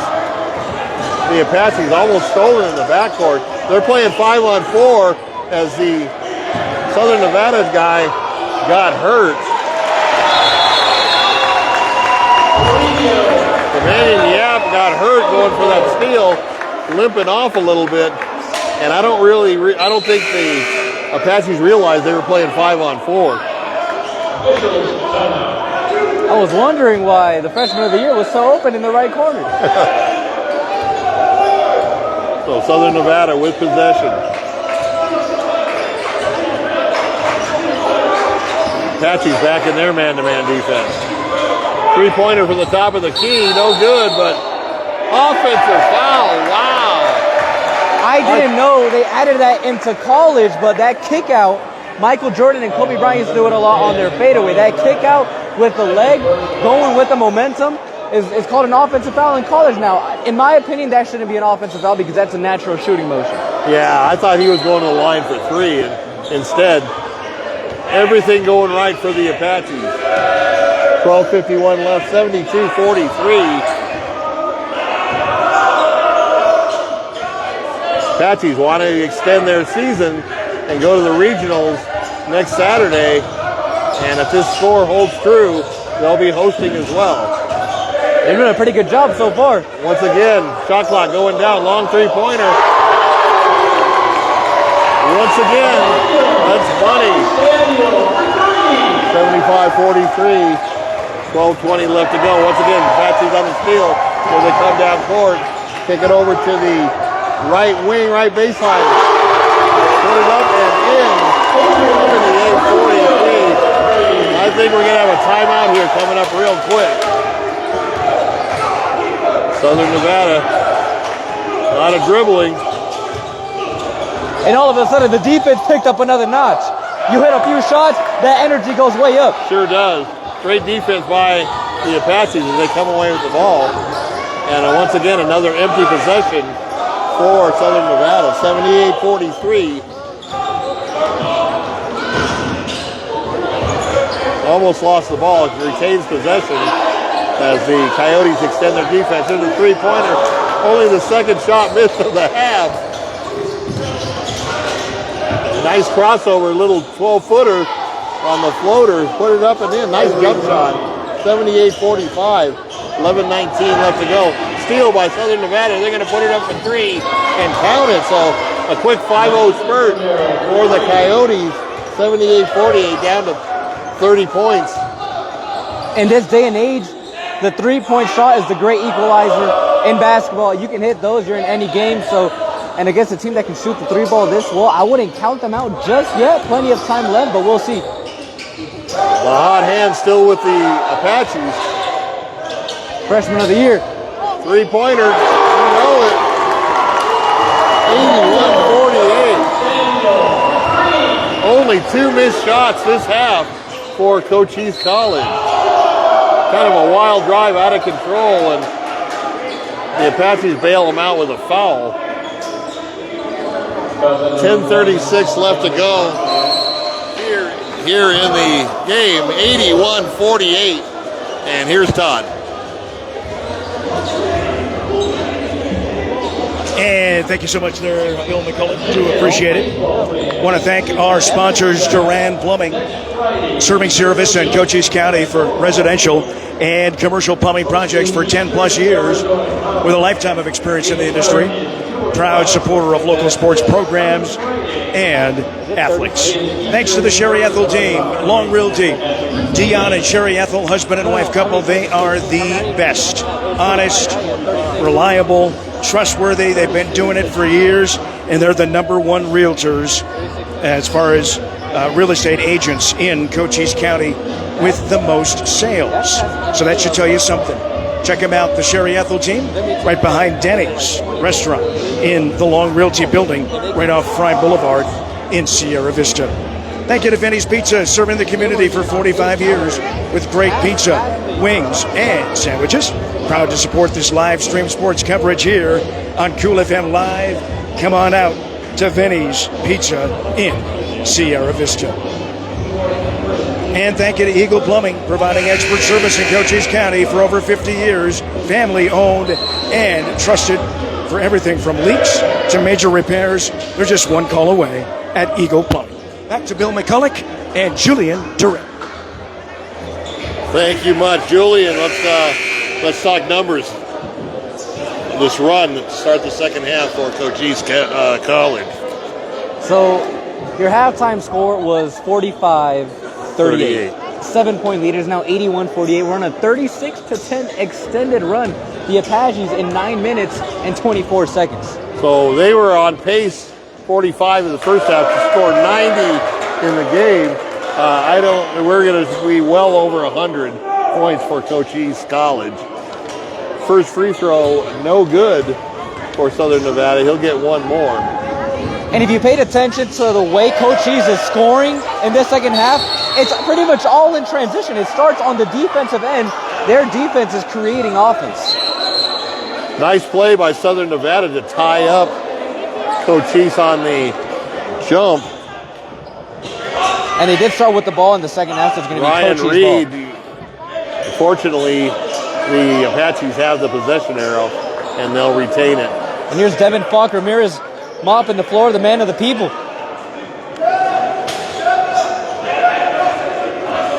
the Apaches, almost stolen in the backcourt. They're playing 5-on-4 as the Southern Nevada guy got hurt. Emmanuel Yap got hurt going for that steal, limping off a little bit. And I don't think the Apaches realized they were playing 5-on-4. I was wondering why the freshman of the year was so open in the right corner. So Southern Nevada with possession. Apaches back in their man-to-man defense. Three-pointer from the top of the key, no good, but Offensive foul, wow. I didn't know they added that into college, but that kick out, Michael Jordan and Kobe Bryant used to do it a lot on their fadeaway. That kick out with the leg, going with the momentum, is called an offensive foul in college now. In my opinion, that shouldn't be an offensive foul because that's a natural shooting motion. Yeah, I thought he was going to the line for 3, and instead, everything going right for the Apaches. 12:51 left, 72-43. Apaches want to extend their season and go to the regionals next Saturday. And if this score holds true, they'll be hosting as well. They're doing a pretty good job so far. Once again, shot clock going down, long three-pointer. Once again, that's Bunny. 75-43. 12:20 left to go. Once again, Apaches on the steal as they come down court. Kick it over to the right wing, right baseline. Put it up and in. 78-43. I think we're going to have a timeout here coming up real quick. Southern Nevada, a lot of dribbling. And all of a sudden, the defense picked up another notch. You hit a few shots, that energy goes way up. Sure does. Great defense by the Apaches as they come away with the ball. And once again, another empty possession for Southern Nevada, 78-43. Almost lost the ball, retains possession as the Coyotes extend their defense. There's a three-pointer, only the second shot missed of the half. Nice crossover, little 12-footer on the floater, put it up and in. Nice jump shot, 78-45, 11:19 left to go. Steal by Southern Nevada, they're going to put it up for 3 and count it. So a quick 5-0 spurt for the Coyotes, 78-48, down to 30 points. In this day and age, the three-point shot is the great equalizer in basketball. You can hit those, you're in any game. So, and against a team that can shoot the three ball this well, I wouldn't count them out just yet. Plenty of time left, but we'll see. The hot hand still with the Apaches. Freshman of the year. Three-pointer, you know it. 81-48. Only 2 missed shots this half for Cochise College. Kind of a wild drive, out of control, and the Apaches bail them out with a foul. 10:36 left to go here in the game, 81-48, and here's Todd. And thank you so much there, Bill McCullough. Do appreciate it. Want to thank our sponsors, Duran Plumbing, serving Sierra Vista and Cochise County for residential and commercial plumbing projects for 10 plus years with a lifetime of experience in the industry. Proud supporter of local sports programs and athletes. Thanks to the Sherry Ethel team, Long Realty, Dion and Sherry Ethel, husband and wife couple. They are the best, honest, reliable, trustworthy. They've been doing it for years, and they're the #1 realtors as far as real estate agents in Cochise County with the most sales. So that should tell you something. Check them out, the Sherry Ethel team, right behind Denny's restaurant in the Long Realty building, right off Fry Boulevard in Sierra Vista. Thank you to Vinny's Pizza, serving the community for 45 years with great pizza, wings, and sandwiches. Proud to support this live stream sports coverage here on Cool FM Live. Come on out to Vinny's Pizza in Sierra Vista. And thank you to Eagle Plumbing, providing expert service in Cochise County for over 50 years. Family owned and trusted for everything from leaks to major repairs. They're just one call away at Eagle Plumbing. Back to Bill McCullough and Julian Durrett. Thank you much, Julian. Let's talk numbers. This run to start the second half for Cochise College. So your halftime score was 45-38. 7-point lead. It is now 81-48. We're on a 36-10 extended run. The Apaches in 9 minutes and 24 seconds. So they were on pace, 45 in the first half, to score 90 in the game. We're going to be well over 100 points for Cochise College. first free throw, no good for Southern Nevada. He'll get one more. And if you paid attention to the way Cochise is scoring in this second half, it's pretty much all in transition. It starts on the defensive end. Their defense is creating offense. Nice play by Southern Nevada to tie up Cochise on the jump. And they did start with the ball in the second half, so it's going to be Ryan Cochise's Reed. ball. Fortunately, the Apaches have the possession arrow, and they'll retain it. And here's Devin Falk Ramirez mopping the floor, the man of the people.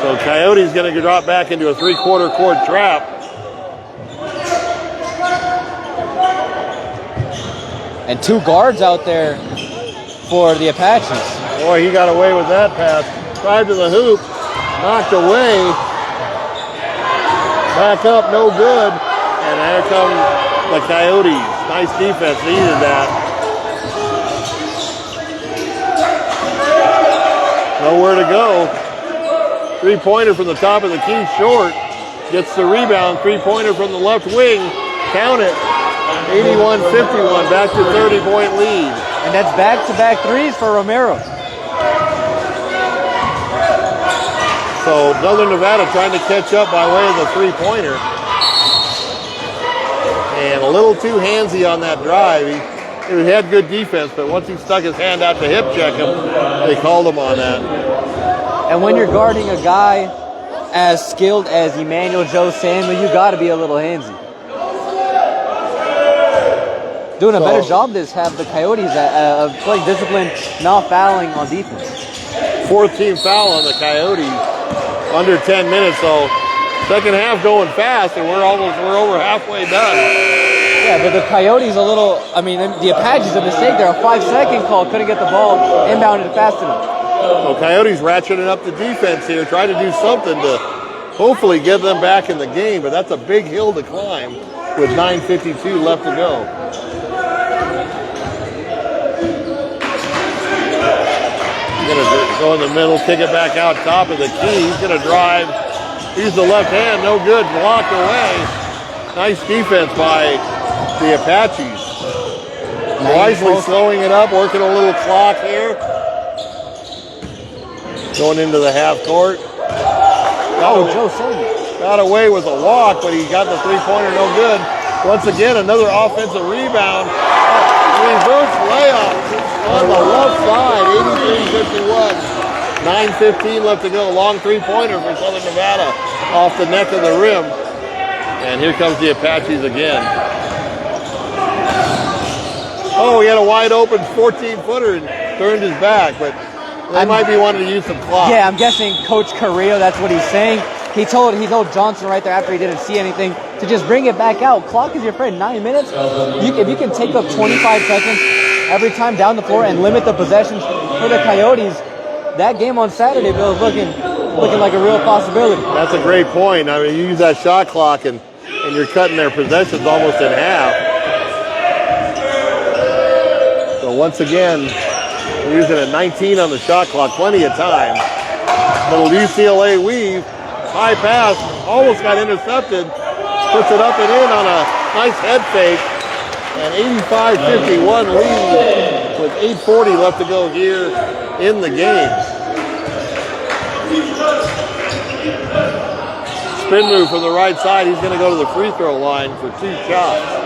So Coyote's going to drop back into a three-quarter court trap. And two guards out there for the Apaches. Boy, he got away with that pass. Drive to the hoop, knocked away. Back up, no good. And there come the Coyotes. Nice defense, needed that. Nowhere to go. Three-pointer from the top of the key, short. Gets the rebound. Three-pointer from the left wing. Count it. 81-51, back to 30-point lead. And that's back-to-back threes for Romero. So Southern Nevada trying to catch up by way of the three-pointer. And a little too handsy on that drive. He had good defense, but once he stuck his hand out to hip check him, they called him on that. And when you're guarding a guy as skilled as Emmanuel Joe Samuel, you got to be a little handsy. Doing a better job this half, the Coyotes, of playing discipline, not fouling on defense. Fourth team foul on the Coyotes. Under 10 minutes, so second half going fast, and we're over halfway done. Yeah, but the Coyotes the Apaches, a mistake there, a 5-second call, couldn't get the ball inbounded fast enough. So Coyotes ratcheting up the defense here, trying to do something to hopefully get them back in the game, but that's a big hill to climb with 9:52 left to go. Gonna go in the middle, kick it back out top of the key. He's gonna drive. Use the left hand, no good, blocked away. Nice defense by the Apaches. Wisely slowing it up, working a little clock here. Going into the half court. Joe Samuel. Got away with a walk, but he got the three-pointer, no good. Once again, another offensive rebound. Reverse layup on the left side, 83-51. 9:15 left to go. Long three-pointer for Southern Nevada off the neck of the rim. And here comes the Apaches again. Oh, he had a wide open 14-footer and turned his back, but they might be wanting to use some clock. Yeah, I'm guessing Coach Carrillo, that's what he's saying. He told Johnson right there after he didn't see anything to just bring it back out. Clock is your friend. 9 minutes. If you can take up 25 seconds every time down the floor and limit the possessions for the Coyotes, that game on Saturday, Bill, is looking like a real possibility. That's a great point. I mean, you use that shot clock and you're cutting their possessions almost in half. So once again, we're using a 19 on the shot clock, plenty of time. Little UCLA weave. High pass, almost got intercepted. Puts it up and in on a nice head fake. An 85-51 lead with 8:40 left to go here in the game. Spin move from the right side. He's going to go to the free throw line for 2 shots.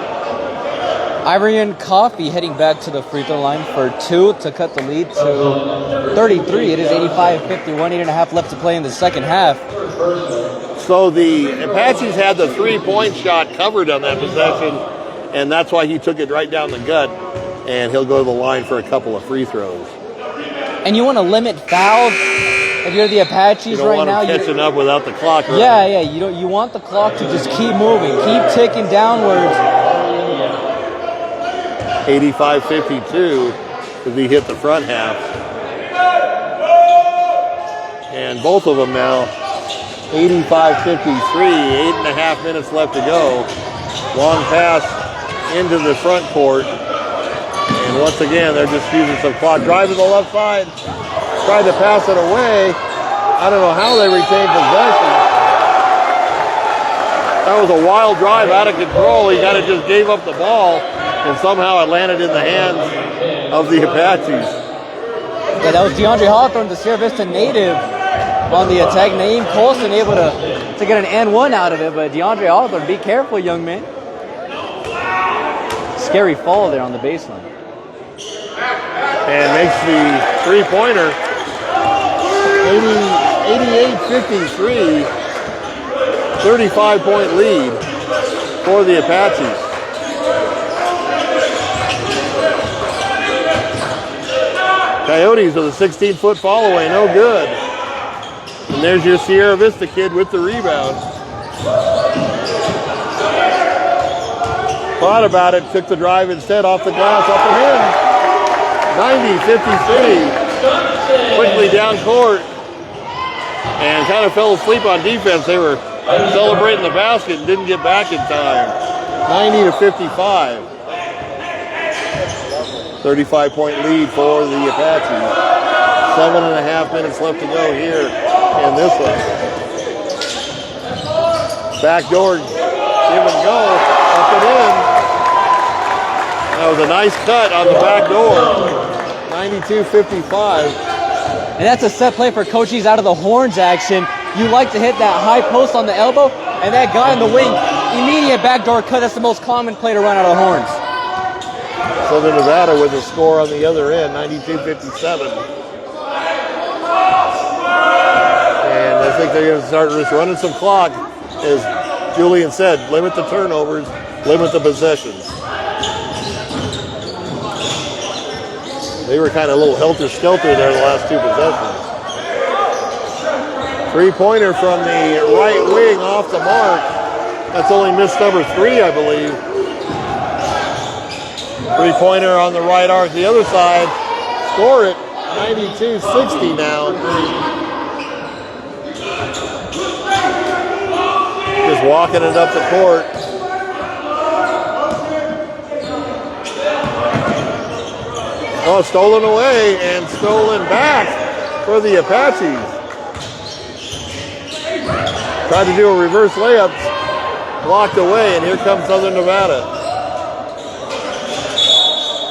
Irian Coffey heading back to the free throw line for 2 to cut the lead to 33. It is 85-51, 8.5 left to play in the second half. So the Apaches had the three-point shot covered on that possession, and that's why he took it right down the gut, and he'll go to the line for a couple of free throws. And you want to limit fouls if you're the Apaches you don't right want now. Them catching up without the clock. Running. Yeah. You want the clock to just keep moving, keep ticking downwards. 85-52 as he hit the front half. And both of them now 85-53, 8.5 minutes left to go. Long pass into the front court. And once again, they're just using some clock. Drive to the left side. Tried to pass it away. I don't know how they retained possession. That was a wild drive, out of control. He kind of just gave up the ball, and somehow it landed in the hands of the Apaches. Yeah, that was DeAndre Hawthorne, the Sierra Vista native, on the attack. Naeem Colson able to get an and one out of it, but DeAndre Hawthorne, be careful, young man. Scary fall there on the baseline. And makes the three-pointer 88-53, 35-point lead for the Apaches. Coyotes with a 16-foot fall away, no good. And there's your Sierra Vista kid with the rebound. Thought about it, took the drive instead, off the glass, up and in. 90-53. Quickly down court. And kind of fell asleep on defense. They were celebrating the basket and didn't get back in time. 90-55. 35-point lead for the Apaches. 7.5 minutes left to go here in this one. Backdoor, give and go, up and in. That was a nice cut on the back door. 92-55. And that's a set play for Cochise out of the horns action. You like to hit that high post on the elbow, and that guy in the wing, immediate backdoor cut. That's the most common play to run out of the horns. Southern Nevada with a score on the other end, 92-57. And I think they're going to start just running some clock. As Julian said, limit the turnovers, limit the possessions. They were kind of a little helter-skelter there the last two possessions. Three-pointer from the right wing off the mark. That's only miss number 3, I believe. Three-pointer on the right arc, the other side. Score it, 92-60 now. Just walking it up the court. Oh, stolen away and stolen back for the Apaches. Tried to do a reverse layup, blocked away, and here comes Southern Nevada.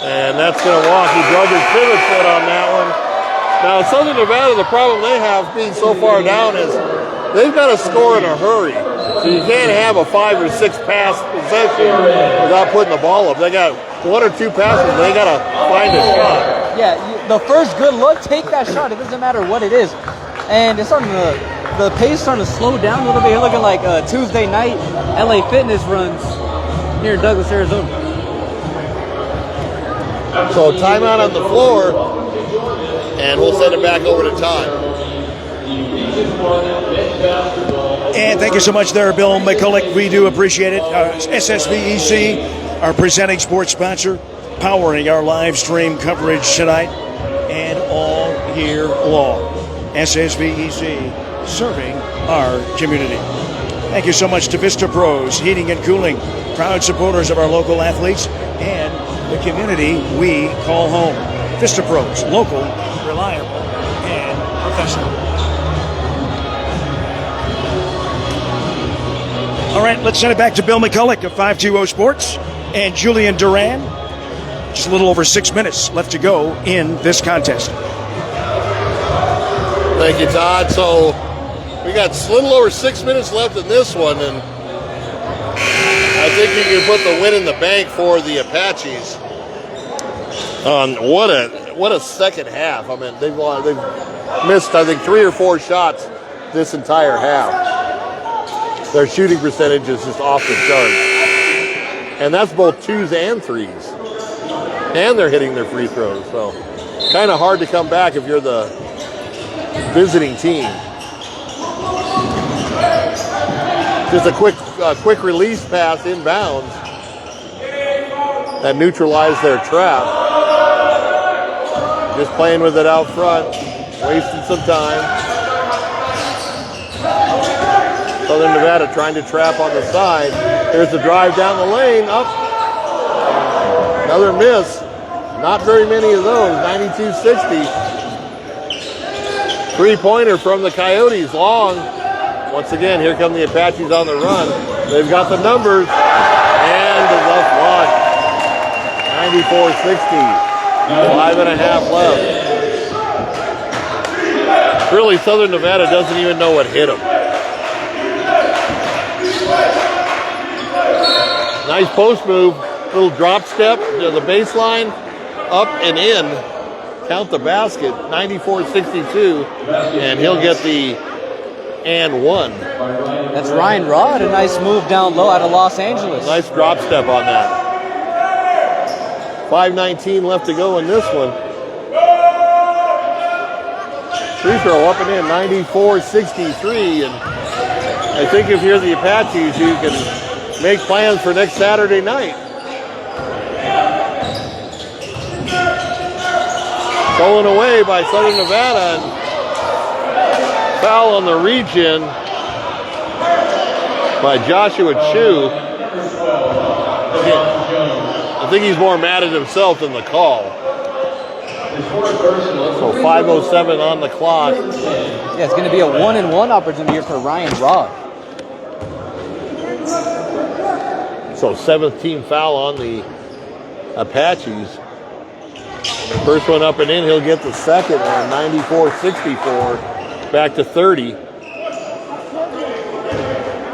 And that's going to walk. He drug his pivot foot on that one. Now, Southern Nevada, the problem they have being so far down is they've got to score in a hurry. So you can't have a 5 or 6 pass possession without putting the ball up. They got 1 or 2 passes. They got to find a shot. Yeah, the first good look, take that shot. It doesn't matter what it is. And it's starting to, the pace starting to slow down a little bit. You're looking like Tuesday night LA Fitness runs here in Douglas, Arizona. So timeout on the floor, and we'll send it back over to Todd. And thank you so much there, Bill McCulloch. We do appreciate it. SSVEC, our presenting sports sponsor, powering our live stream coverage tonight and all year long. SSVEC, serving our community. Thank you so much to Vista Pros Heating and Cooling, proud supporters of our local athletes and the community we call home. Vista Pros, local, reliable, and professional. All right, let's send it back to Bill McCulloch of 520 Sports and Julian Duran. Just a little over 6 minutes left to go in this contest. Thank you, Todd. So we got a little over 6 minutes left in this one, and I think you can put the win in the bank for the Apaches. What a second half. I mean, they've missed, I think, 3 or 4 shots this entire half. Their shooting percentage is just off the charts. And that's both 2s and 3s. And they're hitting their free throws. So kind of hard to come back if you're the visiting team. Just a quick release pass inbounds that neutralized their trap. Just playing with it out front, wasting some time. Southern Nevada trying to trap on the side. There's the drive down the lane, up. Another miss. Not very many of those, 92-60. Three-pointer from the Coyotes, long. Once again, here come the Apaches on the run. They've got the numbers. And the left one. 94-60. 5.5 left. Really, Southern Nevada doesn't even know what hit them. Nice post move. Little drop step to the baseline. Up and in. Count the basket. 94-62. And he'll get the and one. That's Ryan Rod, a nice move down low out of Los Angeles. Nice drop step on that. 5:19 left to go in this one. Free throw up and in, 94-63. And I think if you're the Apaches, you can make plans for next Saturday night. Stolen away by Southern Nevada. And foul on the reach-in by Joshua Chu. I think he's more mad at himself than the call. So 5:07 on the clock. Yeah, it's going to be a 1-and-1 opportunity here for Ryan Rod. So 7th team foul on the Apaches. First one up and in, he'll get the second one, 94-64. Back to 30.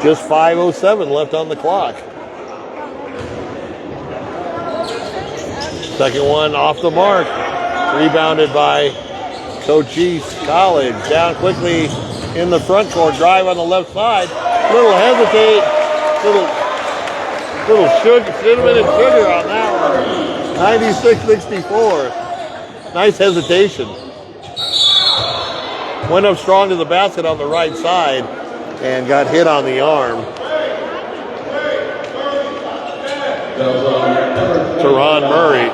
Just 5:07 left on the clock. Second one off the mark. Rebounded by Cochise College. Down quickly in the front court. Drive on the left side. Little hesitate. Little cinnamon and sugar on that one. 96-64. Nice hesitation. Went up strong to the basket on the right side and got hit on the arm. Teron Murray.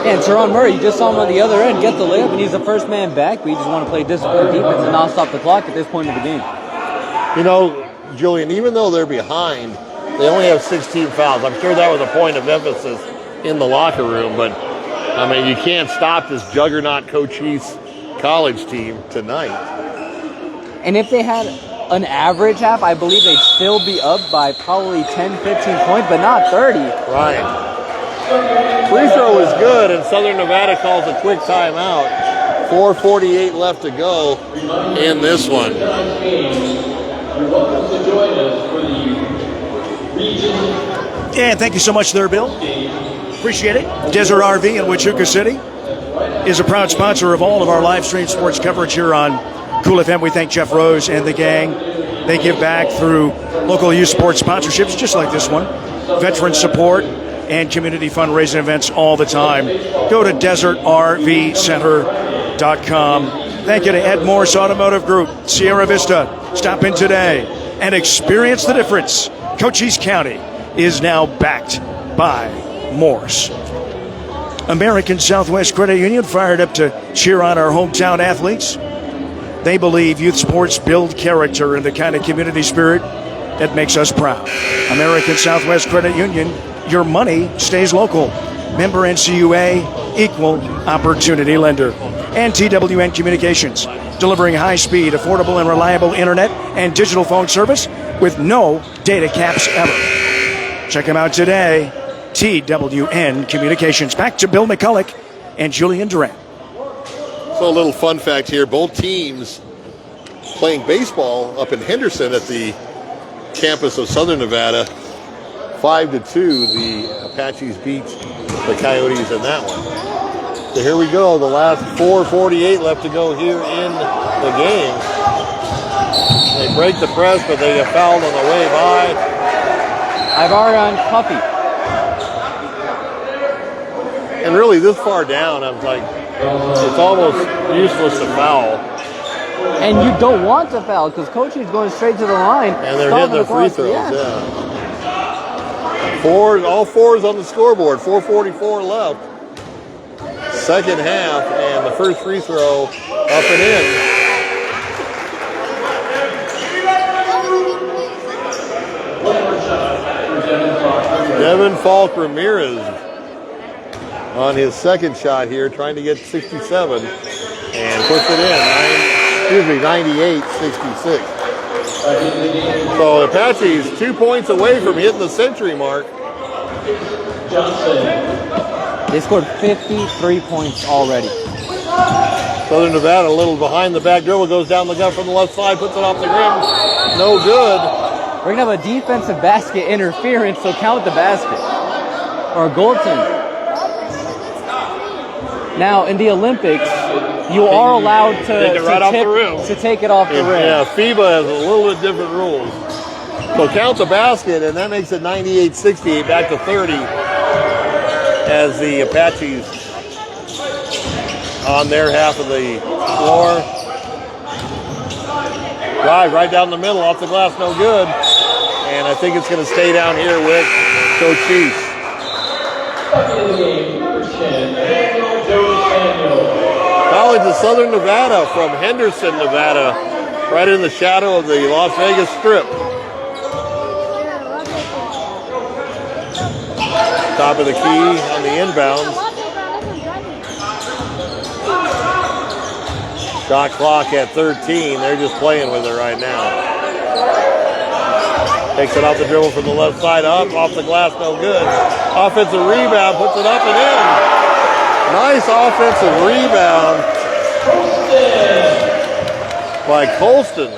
And Teron Murray, you just saw him on the other end get the layup, and he's the first man back, but you just want to play disciplined defense and not stop the clock at this point of the game. You know, Julian, even though they're behind, they only have 16 fouls. I'm sure that was a point of emphasis in the locker room, but I mean, you can't stop this juggernaut Cochise College team tonight. And if they had an average half, I believe they'd still be up by probably 10, 15 points, but not 30. Right. Free throw is good, and Southern Nevada calls a quick timeout. 4:48 left to go in this one. You're welcome to join us for the region. And thank you so much there, Bill. Appreciate it. Desert RV in Wichita City is a proud sponsor of all of our live stream sports coverage here on Cool FM. We thank Jeff Rose and the gang. They give back through local youth sports sponsorships just like this one, veteran support, and community fundraising events all the time. Go to desertrvcenter.com. Thank you to Ed Morse Automotive Group, Sierra Vista. Stop in today and experience the difference. Cochise County is now backed by Morse. American Southwest Credit Union fired up to cheer on our hometown athletes. They believe youth sports build character and the kind of community spirit that makes us proud. American Southwest Credit Union, your money stays local. Member NCUA, equal opportunity lender. And TWN Communications, delivering high-speed, affordable, and reliable internet and digital phone service with no data caps ever. Check them out today. TWN Communications. Back to Bill McCulloch and Julian Durant. So a little fun fact here, both teams playing baseball up in Henderson at the campus of Southern Nevada. 5-2, the Apaches beat the Coyotes in that one. So here we go, the last 4:48 left to go here in the game. They break the press, but they get fouled on the way by. Ivarian Puffy. And really this far down, I'm like, it's almost useless to foul. And you don't want to foul because Coach is going straight to the line. And they're hitting their free throws, yeah. All fours on the scoreboard, 4:44 left. Second half, and the first free throw up and in. Devin Falk Ramirez on his second shot here, trying to get 67, and puts it in. 98-66. So Apache's 2 points away from hitting the century mark. They scored 53 points already. Southern Nevada a little behind the back dribble, goes down the gut from the left side, puts it off the rim. No good. We're going to have a defensive basket interference, so count the basket. Or a goaltender. Now, in the Olympics, you are allowed to take it off the rim. Yeah, FIBA has a little bit different rules. So count the basket, and that makes it 98-68, back to 30, as the Apaches on their half of the floor. Drive right down the middle, off the glass, no good. And I think it's going to stay down here with Cochise. College of Southern Nevada from Henderson, Nevada, right in the shadow of the Las Vegas Strip. Top of the key on the inbounds. Shot clock at 13. They're just playing with it right now. Takes it off the dribble from the left side up, off the glass, no good. Offensive rebound, puts it up and in. Nice offensive rebound by Colston.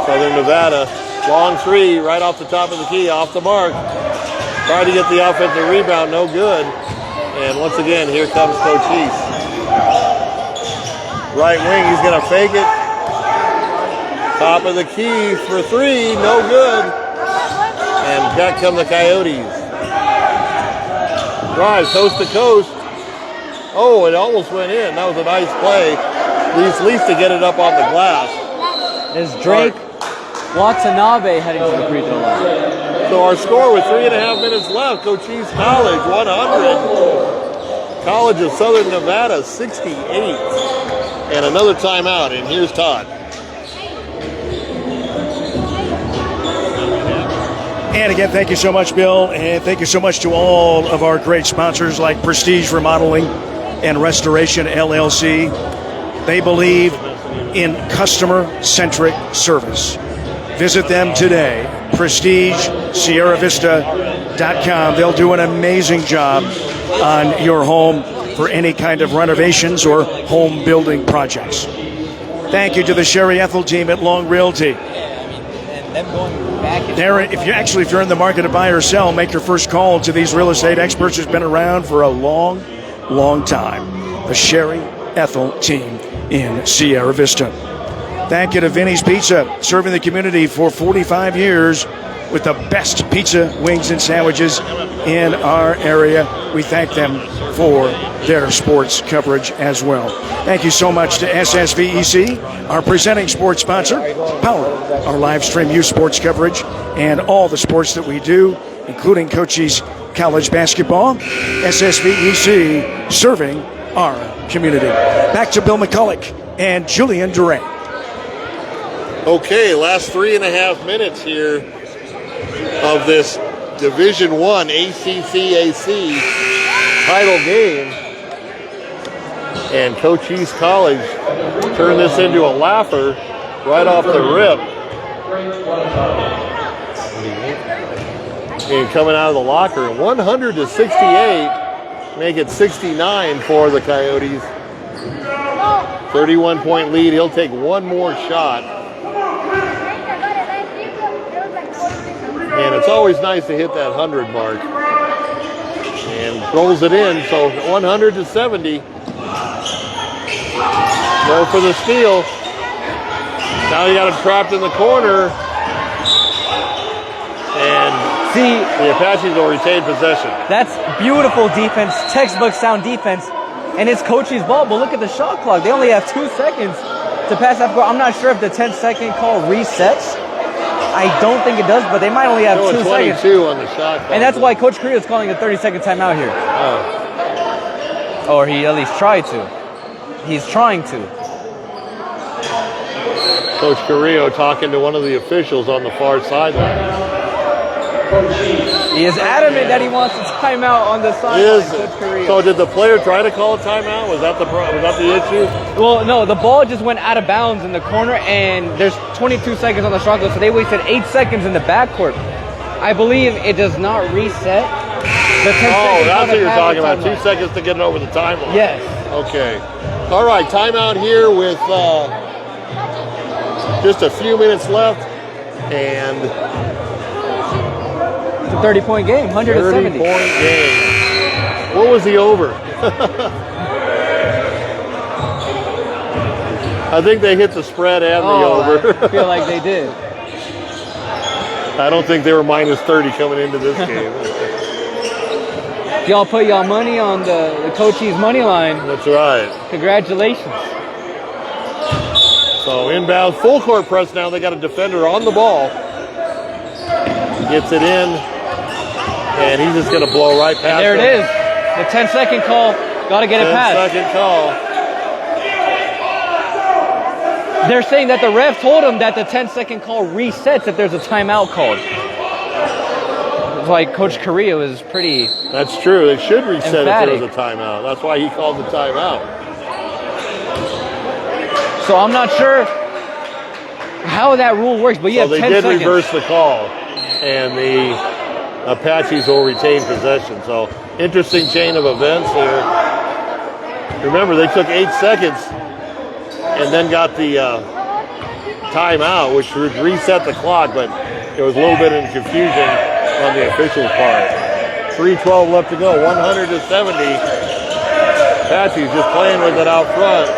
Southern Nevada, long three, right off the top of the key, off the mark. Tried to get the offensive rebound, no good. And once again, here comes Cochise. Right wing, he's going to fake it. Top of the key for three, no good. And back come the Coyotes. Drive coast to coast. Oh, it almost went in. That was a nice play. At least to get it up on the glass. Is Drake Watanabe heading to the free throw line? So our score with 3.5 minutes left, Cochise College 100. College of Southern Nevada 68. And another timeout, and here's Todd. And again, thank you so much, Bill, and thank you so much to all of our great sponsors like Prestige Remodeling and Restoration LLC. They believe in customer-centric service. Visit them today, PrestigeSierraVista.com. They'll do an amazing job on your home for any kind of renovations or home building projects. Thank you to the Sherry Ethel team at Long Realty. If you're in the market to buy or sell, make your first call to these real estate experts who's been around for a long, long time. The Sherry Ethel team in Sierra Vista. Thank you to Vinny's Pizza, serving the community for 45 years with the best pizza, wings, and sandwiches in our area. We thank them for their sports coverage as well. Thank you so much to SSVEC, our presenting sports sponsor, power our live stream youth sports coverage and all the sports that we do, including Cochise College basketball. SSVEC, serving our community. Back to Bill McCulloch and Julian Durant. Okay, last 3.5 minutes here of this Division I ACCAC title game. And Cochise College turned this into a laugher right off the rip. And coming out of the locker, 100-68, make it 69 for the Coyotes. 31-point lead. He'll take one more shot. And it's always nice to hit that 100 mark. And rolls it in, so 100-70. Go for the steal. Now you got him trapped in the corner. And the Apaches will retain possession. That's beautiful defense, textbook sound defense. And it's Cochise ball, but look at the shot clock. They only have 2 seconds to pass that ball. I'm not sure if the 10-second call resets. I don't think it does, but they might only have 2 seconds. 22 on the shot clock. And that's why Coach Korea is calling a 30-second timeout here. Oh. Or he at least tried to. He's trying to. Coach Carrillo talking to one of the officials on the far sideline. He is adamant that he wants a timeout on the sideline, Coach Correa. So did the player try to call a timeout? Was that the issue? Well, no, the ball just went out of bounds in the corner, and there's 22 seconds on the shot clock, so they wasted 8 seconds in the backcourt. I believe it does not reset. The 10 seconds that's what you're talking about. timeline. 2 seconds to get it over the timeline. Yes. Okay. All right, timeout here with just a few minutes left, and It's a 30-point game, 170. 30-point game. What was the over? I think they hit the spread and the over. I feel like they did. I don't think they were minus 30 coming into this game. If y'all put y'all money on the Cochise money line, That's right. congratulations. So inbound, full court press now. They got a defender on the ball. Gets it in, and he's just going to blow right past There it him. is. The 10-second call. Got to get it past. 10-second call. They're saying that the ref told him that the 10-second call resets if there's a timeout called. That's why Coach Correa was pretty... That's true. They should reset emphatic. if there was a timeout. That's why he called the timeout. So I'm not sure how that rule works, but you So have they 10 did seconds. reverse the call, and the Apaches will retain possession. So interesting chain of events here. Remember, they took 8 seconds and then got the timeout, which would reset the clock, but there was a little bit of confusion on the officials' part. 3:12 left to go, 100-70. Apaches just playing with it out front.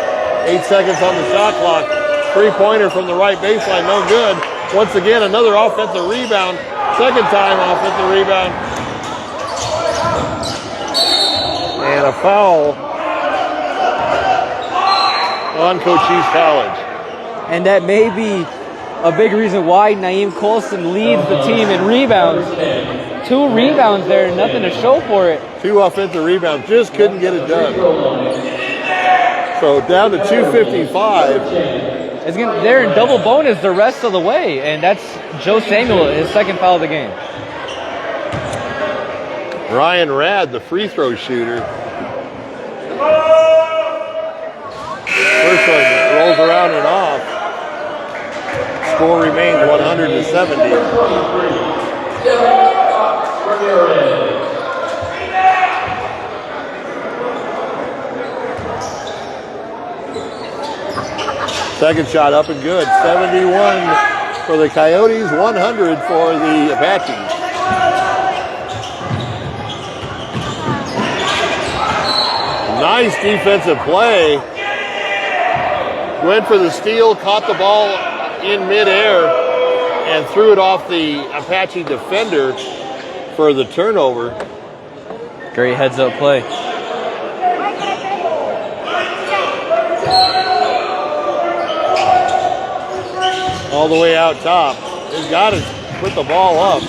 8 seconds on the shot clock. Three-pointer from the right baseline, no good. Once again, another offensive rebound. Second time offensive rebound. And a foul on Cochise College. And that may be a big reason why Naeem Colson leads the team in rebounds. 2 rebounds there, nothing to show for it. 2 offensive rebounds, just couldn't get it done. So down to 2:55. They're in double bonus the rest of the way, and that's Joe Samuel, his second foul of the game. Ryan Rad, the free throw shooter. First one rolls around and off. Score remains 100-70. Second shot up and good. 71 for the Coyotes, 100 for the Apaches. Nice defensive play. Went for the steal, caught the ball in midair, and threw it off the Apache defender for the turnover. Great heads-up play. All the way out top. He's got to put the ball up.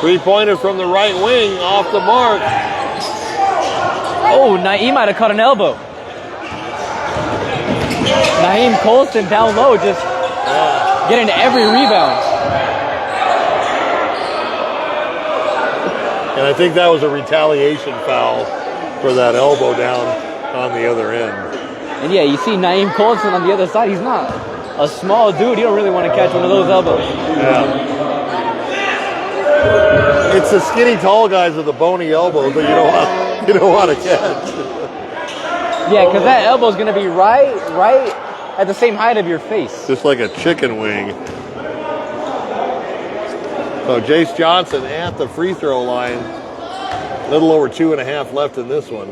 Three-pointer from the right wing, off the mark. Oh, Naeem might have caught an elbow. Naeem Colson down low, just getting every rebound. And I think that was a retaliation foul for that elbow down on the other end. And yeah, you see Naeem Colson on the other side. He's not a small dude. You don't really want to catch one of those elbows. Yeah. It's the skinny tall guys with the bony elbows that you don't want to catch. Yeah, because that elbow's going to be right at the same height of your face. Just like a chicken wing. So Jace Johnson at the free throw line. A little over 2.5 left in this one.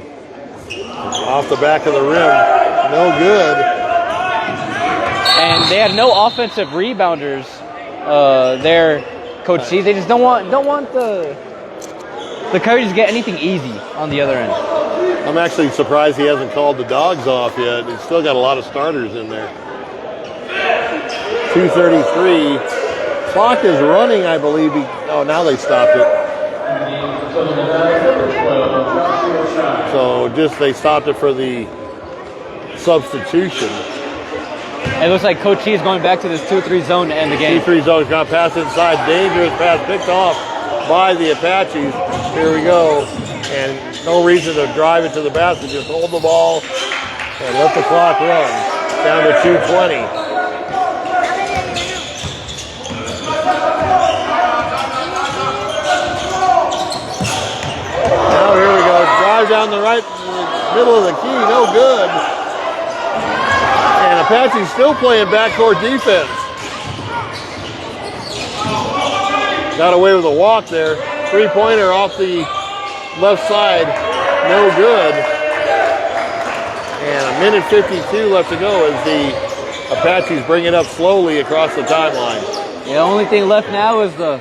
Off the back of the rim. No good. And they had no offensive rebounders there, Coach C. They just don't want the Coyotes to get anything easy on the other end. I'm actually surprised he hasn't called the dogs off yet. He's still got a lot of starters in there. 2:33. Clock is running, I believe. Now they stopped it. So they stopped it for the substitution. It looks like Cochise going back to this 2-3 zone to end the game. 2-3 zone's got pass inside. Dangerous pass picked off by the Apaches. Here we go. And no reason to drive it to the basket. Just hold the ball and let the clock run. Down to 2:20. Now here we go. Drive down the right middle of the key. No good. And Apache's still playing backcourt defense. Got away with a walk there. Three-pointer off the left side. No good. And a minute 52 left to go as the Apaches bring it up slowly across the timeline. Yeah, the only thing left now is the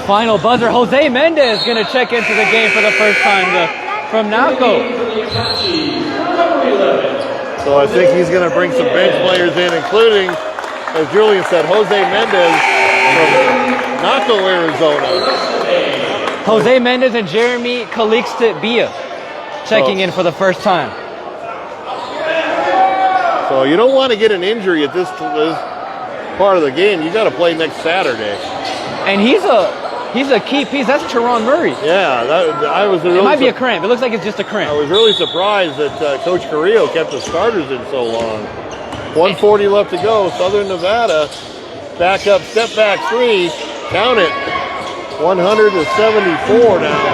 final buzzer. Jose Mendez going to check into the game for the first time from Naco. So I think he's going to bring some bench players in, including, as Julian said, Jose Mendez from Naco, Arizona. Jose Mendez and Jeremy Calixte-Bia checking in for the first time. So you don't want to get an injury at this part of the game. You got to play next Saturday. And he's a key piece. That's Teron Murray. Yeah, I was. Really it might be a cramp. It looks like it's just a cramp. I was really surprised that Coach Carrillo kept the starters in so long. 1:40 left to go. Southern Nevada back up, step back three. Count it. 100-74 now.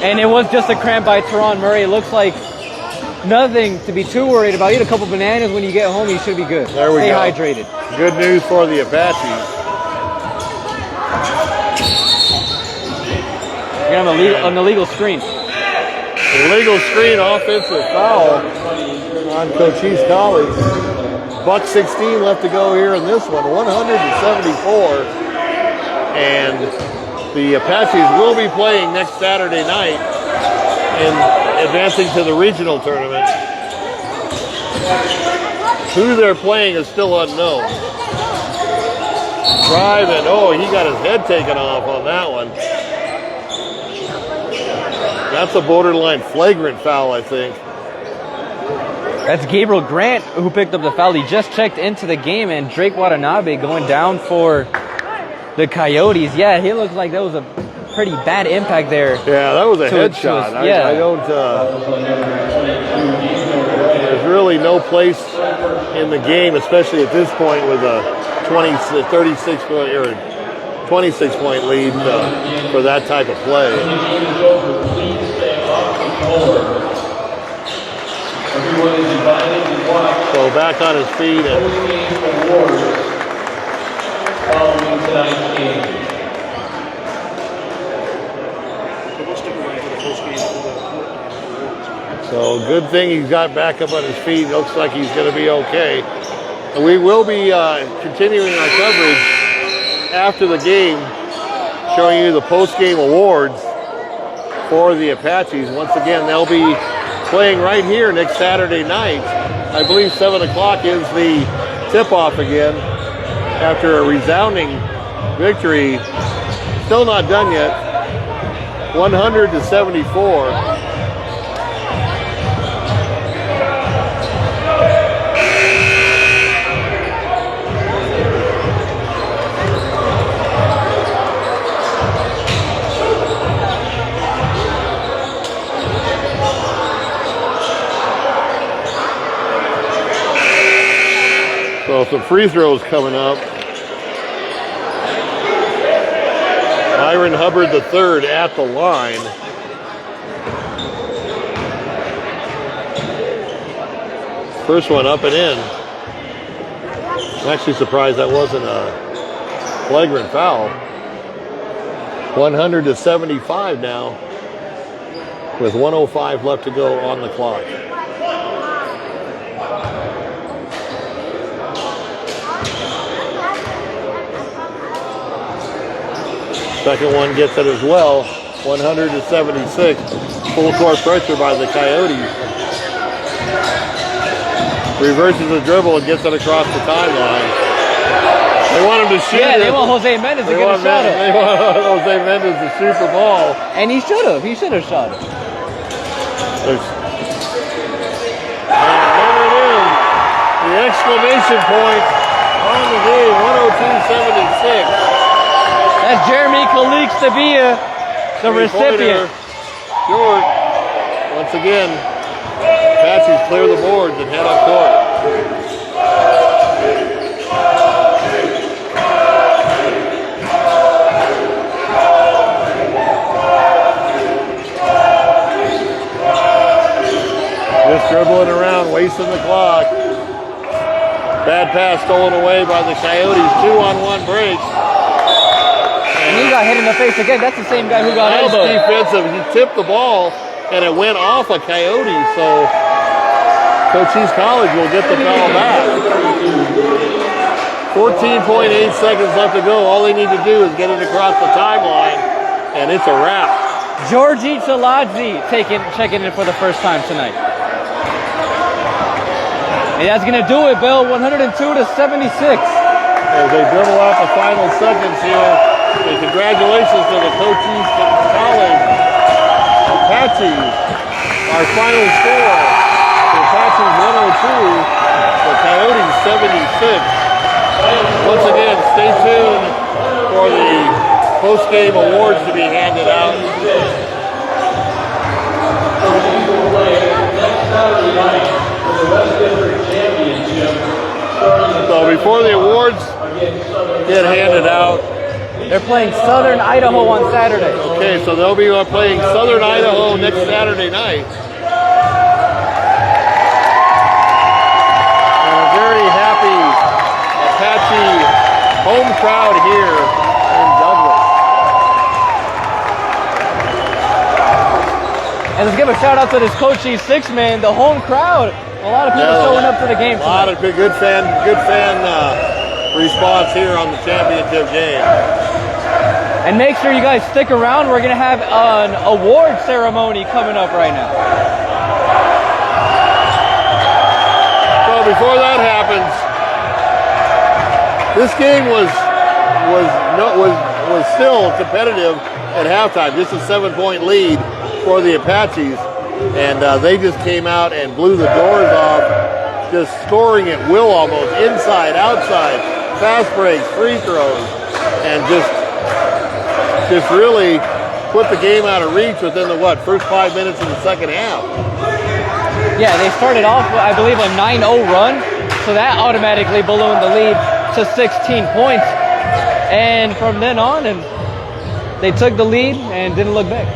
And it was just a cramp by Teron Murray. It looks like nothing to be too worried about. Eat a couple bananas when you get home. You should be good. There we go. Stay hydrated. Good news for the Apaches. You're going to have an illegal screen. Illegal screen, offensive foul on Cochise College. Buck 16 left to go here in this one. 100-74. And the Apaches will be playing next Saturday night and advancing to the regional tournament. Who they're playing is still unknown. Drive and he got his head taken off on that one. That's a borderline flagrant foul, I think. That's Gabriel Grant who picked up the foul. He just checked into the game, and Drake Watanabe going down for the Coyotes. Yeah, he looks like that was a pretty bad impact there. Yeah, that was a headshot. Yeah. I don't. There's really no place in the game, especially at this point, with a 26-point lead for that type of play. So back on his feet and following tonight's game. so good thing he's got back up on his feet. Looks like he's going to be okay. And we will be continuing our coverage after the game, showing you the post-game awards for the Apaches. Once again, they'll be playing right here next Saturday night. I believe 7 o'clock is the tip-off again after a resounding victory. Still not done yet. 100-74. So some free throws coming up. Myron Hubbard III at the line. First one up and in. I'm actually surprised that wasn't a flagrant foul. 100-75 now, with 1:05 left to go on the clock. Second one gets it as well. 100-76. Full court pressure by the Coyotes. Reverses the dribble and gets it across the timeline. They want him to shoot. Yeah, they want Jose Mendez to get a shot. They want Jose Mendez to shoot the ball. And he should have. He should have shot it. And there it is. exclamation point on the game, 102.76. That's Jeremy Kalik-Sevilla, the recipient. Short. Once again, Apaches clear the boards and head up court. Just dribbling around, wasting the clock. Bad pass stolen away by the Coyotes. 2-on-1 break. And he got hit in the face again. That's the same guy who got Nice elbowed. defensive. He tipped the ball, and it went off a Coyote, so Cochise College will get the ball back. 14.8 seconds left to go. All they need to do is get it across the timeline, and it's a wrap. Georgie Chaladze checking in for the first time tonight. And that's going to do it, Bill. 102-76. As they dribble out the final seconds here, and congratulations to the Cochise College Apaches. Our final score, the Apaches 102, the Coyotes 76. Once again, stay tuned for the post-game awards to be handed out. So before the awards get handed out, They're playing Southern Idaho on Saturday. okay, so they'll be playing Southern Idaho next Saturday night. And a very happy Apache home crowd here in Douglas. And let's give a shout out to this Cochise six-man, the home crowd. A lot of people showing up for the game A lot tonight. of good fan response here on the championship game. And make sure you guys stick around. We're going to have an award ceremony coming up right now. So before that happens, this game was still competitive at halftime. Just a 7-point lead for the Apaches, and they just came out and blew the doors off, just scoring at will almost, inside, outside, fast breaks, free throws, and just really put the game out of reach within the first 5 minutes of the second half. Yeah, they started off, I believe, a 9-0 run, so that automatically ballooned the lead to 16 points. And from then on, and they took the lead and didn't look back.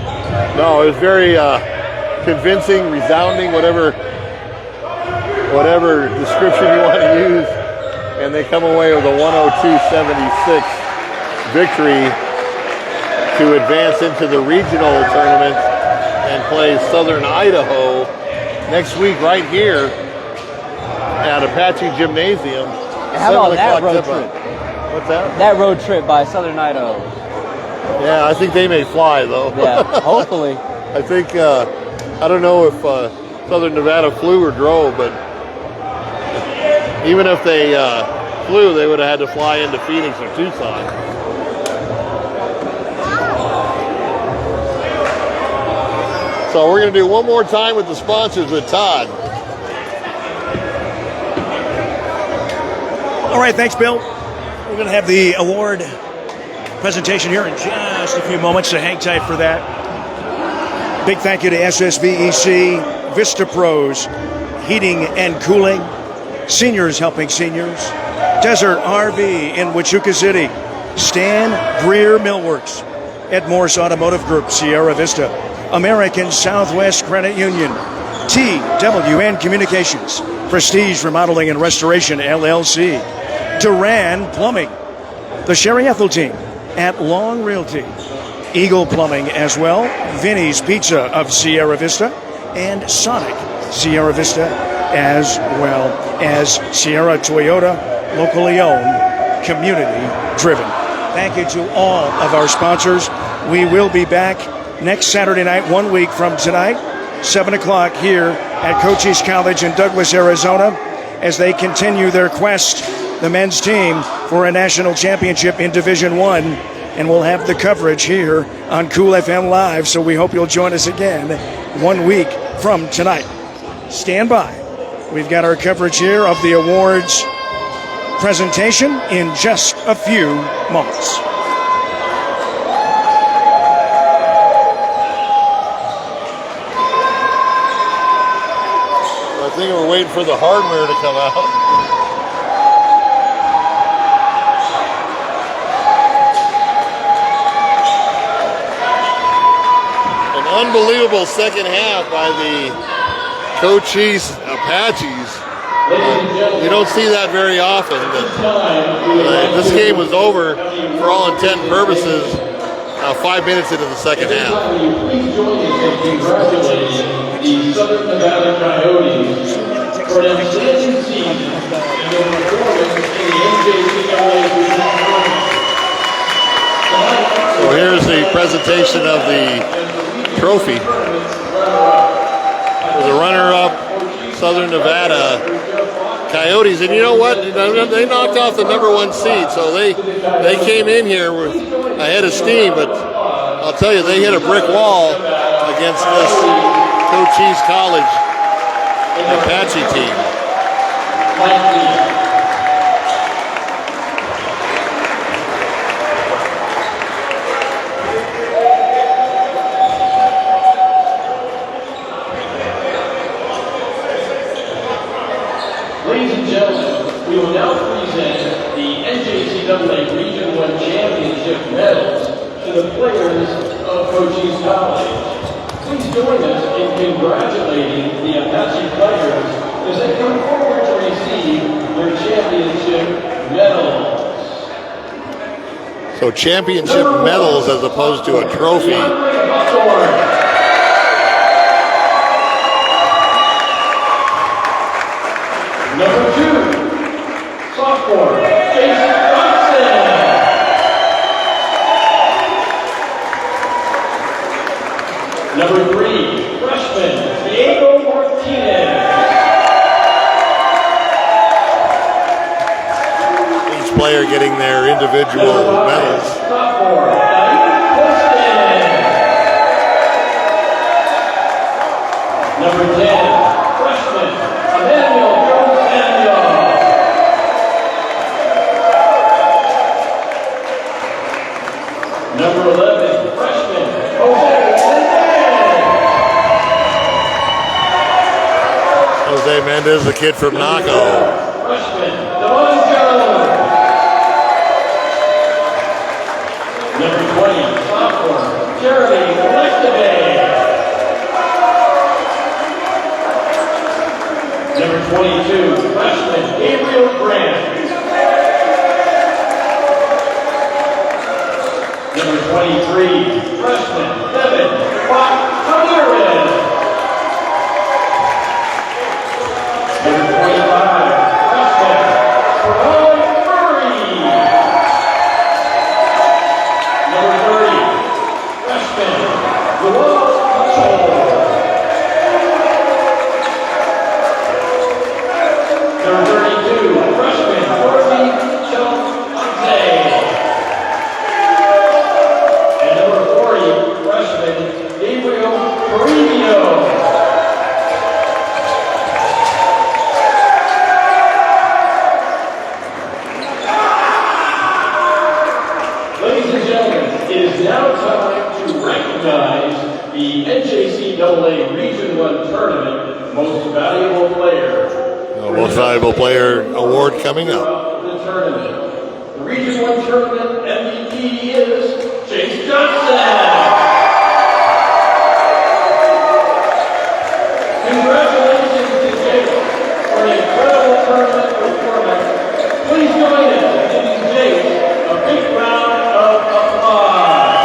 No, it was very convincing, resounding, whatever description you want to use. And they come away with a 102-76 victory to advance into the regional tournament and play Southern Idaho next week right here at Apache Gymnasium. How about that road trip? What's that? That road trip by Southern Idaho. Yeah, I think they may fly though. Yeah, hopefully. I think, I don't know if Southern Nevada flew or drove, but even if they flew, they would have had to fly into Phoenix or Tucson. So we're going to do one more time with the sponsors with Todd. All right, thanks, Bill. We're going to have the award presentation here in just a few moments, so hang tight for that. Big thank you to SSVEC, Vista Pros Heating and Cooling, Seniors Helping Seniors, Desert RV in Wichita City, Stan Greer Millworks, at MORSE Automotive Group, Sierra Vista, American Southwest Credit Union, TWN Communications, Prestige Remodeling and Restoration, LLC, Duran Plumbing, the Sherry Ethel team at Long Realty, Eagle Plumbing as well, Vinny's Pizza of Sierra Vista, and Sonic Sierra Vista, as well as Sierra Toyota, locally owned, community driven. Thank you to all of our sponsors. We will be back next Saturday night, 1 week from tonight, 7 o'clock here at Cochise College in Douglas, Arizona, as they continue their quest, the men's team, for a national championship in Division I. And we'll have the coverage here on Cool FM Live, so we hope you'll join us again 1 week from tonight. Stand by. We've got our coverage here of the awards presentation in just a few moments. I think we're waiting for the hardware to come out. An unbelievable second half by the Cochise Apaches. You don't see that very often. This game was over for all intent and purposes 5 minutes into the second half. Please join us in congratulating the Southern Nevada Coyotes for an outstanding season and their performance in the NCUA tournament. So here's the presentation of the trophy. For the runner-up, Southern Nevada Coyotes, and you know what? They knocked off the #1 seed, so they came in here ahead of steam. But I'll tell you, they hit a brick wall against this Cochise College Apache team. Ladies and gentlemen, we will now present the NCUA Region 1 Championship medals to the players of Cochise College. Please join us in congratulating the Apache players as they come forward to receive their championship medals. So championship medals as opposed to a trophy. Number 2, sophomore, Jason Johnson. Number 3, freshman, Diego Martinez. Each player getting their individual medals. Sophomore, Diane Poston. Number 10, freshman, Emmanuel Samuel. Number 11, freshman, Jose Mendez. Jose Mendez, the kid from Naco. Freshman, Devon Jones. Number 20, sophomore, Jeremy Electabay. Number 22, freshman, Gabriel Grant. Number 23, freshman, Devin Fox Ramirez. Number 25, freshman, Roy Murray. Number 30, freshman, Joel Mitchell. Number 32, freshman, Dorothy Chelsea. And number 40, freshman, Gabriel Carino. Ladies and gentlemen, it is now time to recognize the NCAA Region 1 Tournament Most Valuable Player. Most Valuable Player award coming up. The tournament. The Region 1 Tournament MVP is Chase Johnson. Congratulations to Chase for an incredible tournament performance. Please join us in giving Chase a big round of applause.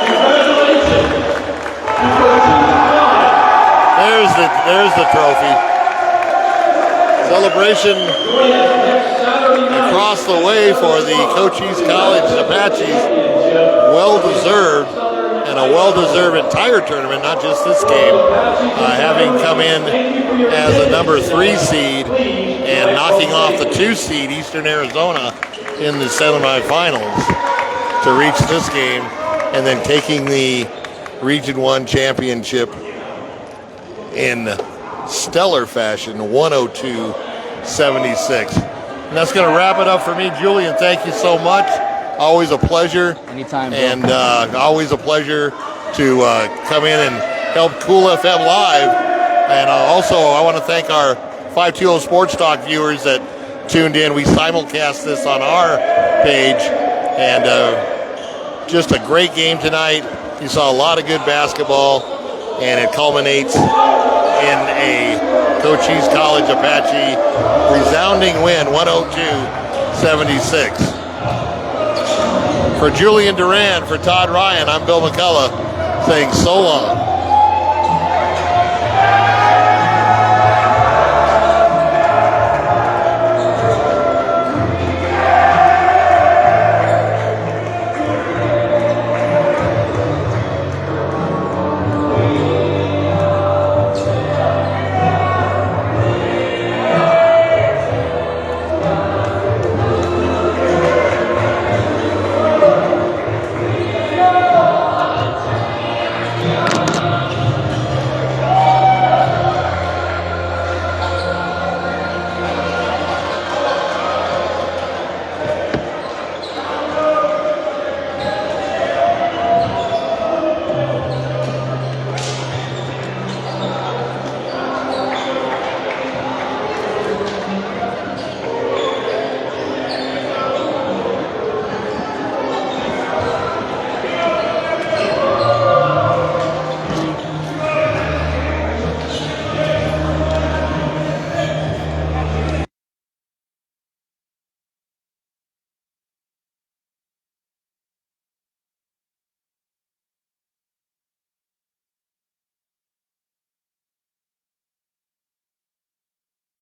Congratulations to Cochise College. There's the trophy. Celebration across the way for the Cochise College Apaches. Well-deserved, and a well-deserved entire tournament, not just this game. Having come in as a number 3 seed and knocking off the 2 seed Eastern Arizona in the semifinals to reach this game, and then taking the Region 1 championship in stellar fashion, 102-76. And that's going to wrap it up for me. Julian, thank you so much. Always a pleasure. Anytime, bro. And always a pleasure to come in and help Cool FM Live. And also, I want to thank our 520 Sports Talk viewers that tuned in. We simulcast this on our page. And just a great game tonight. You saw a lot of good basketball. And it culminates in a Cochise College Apache resounding win, 102-76. For Julian Duran, for Todd Ryan, I'm Bill McCullough saying so long.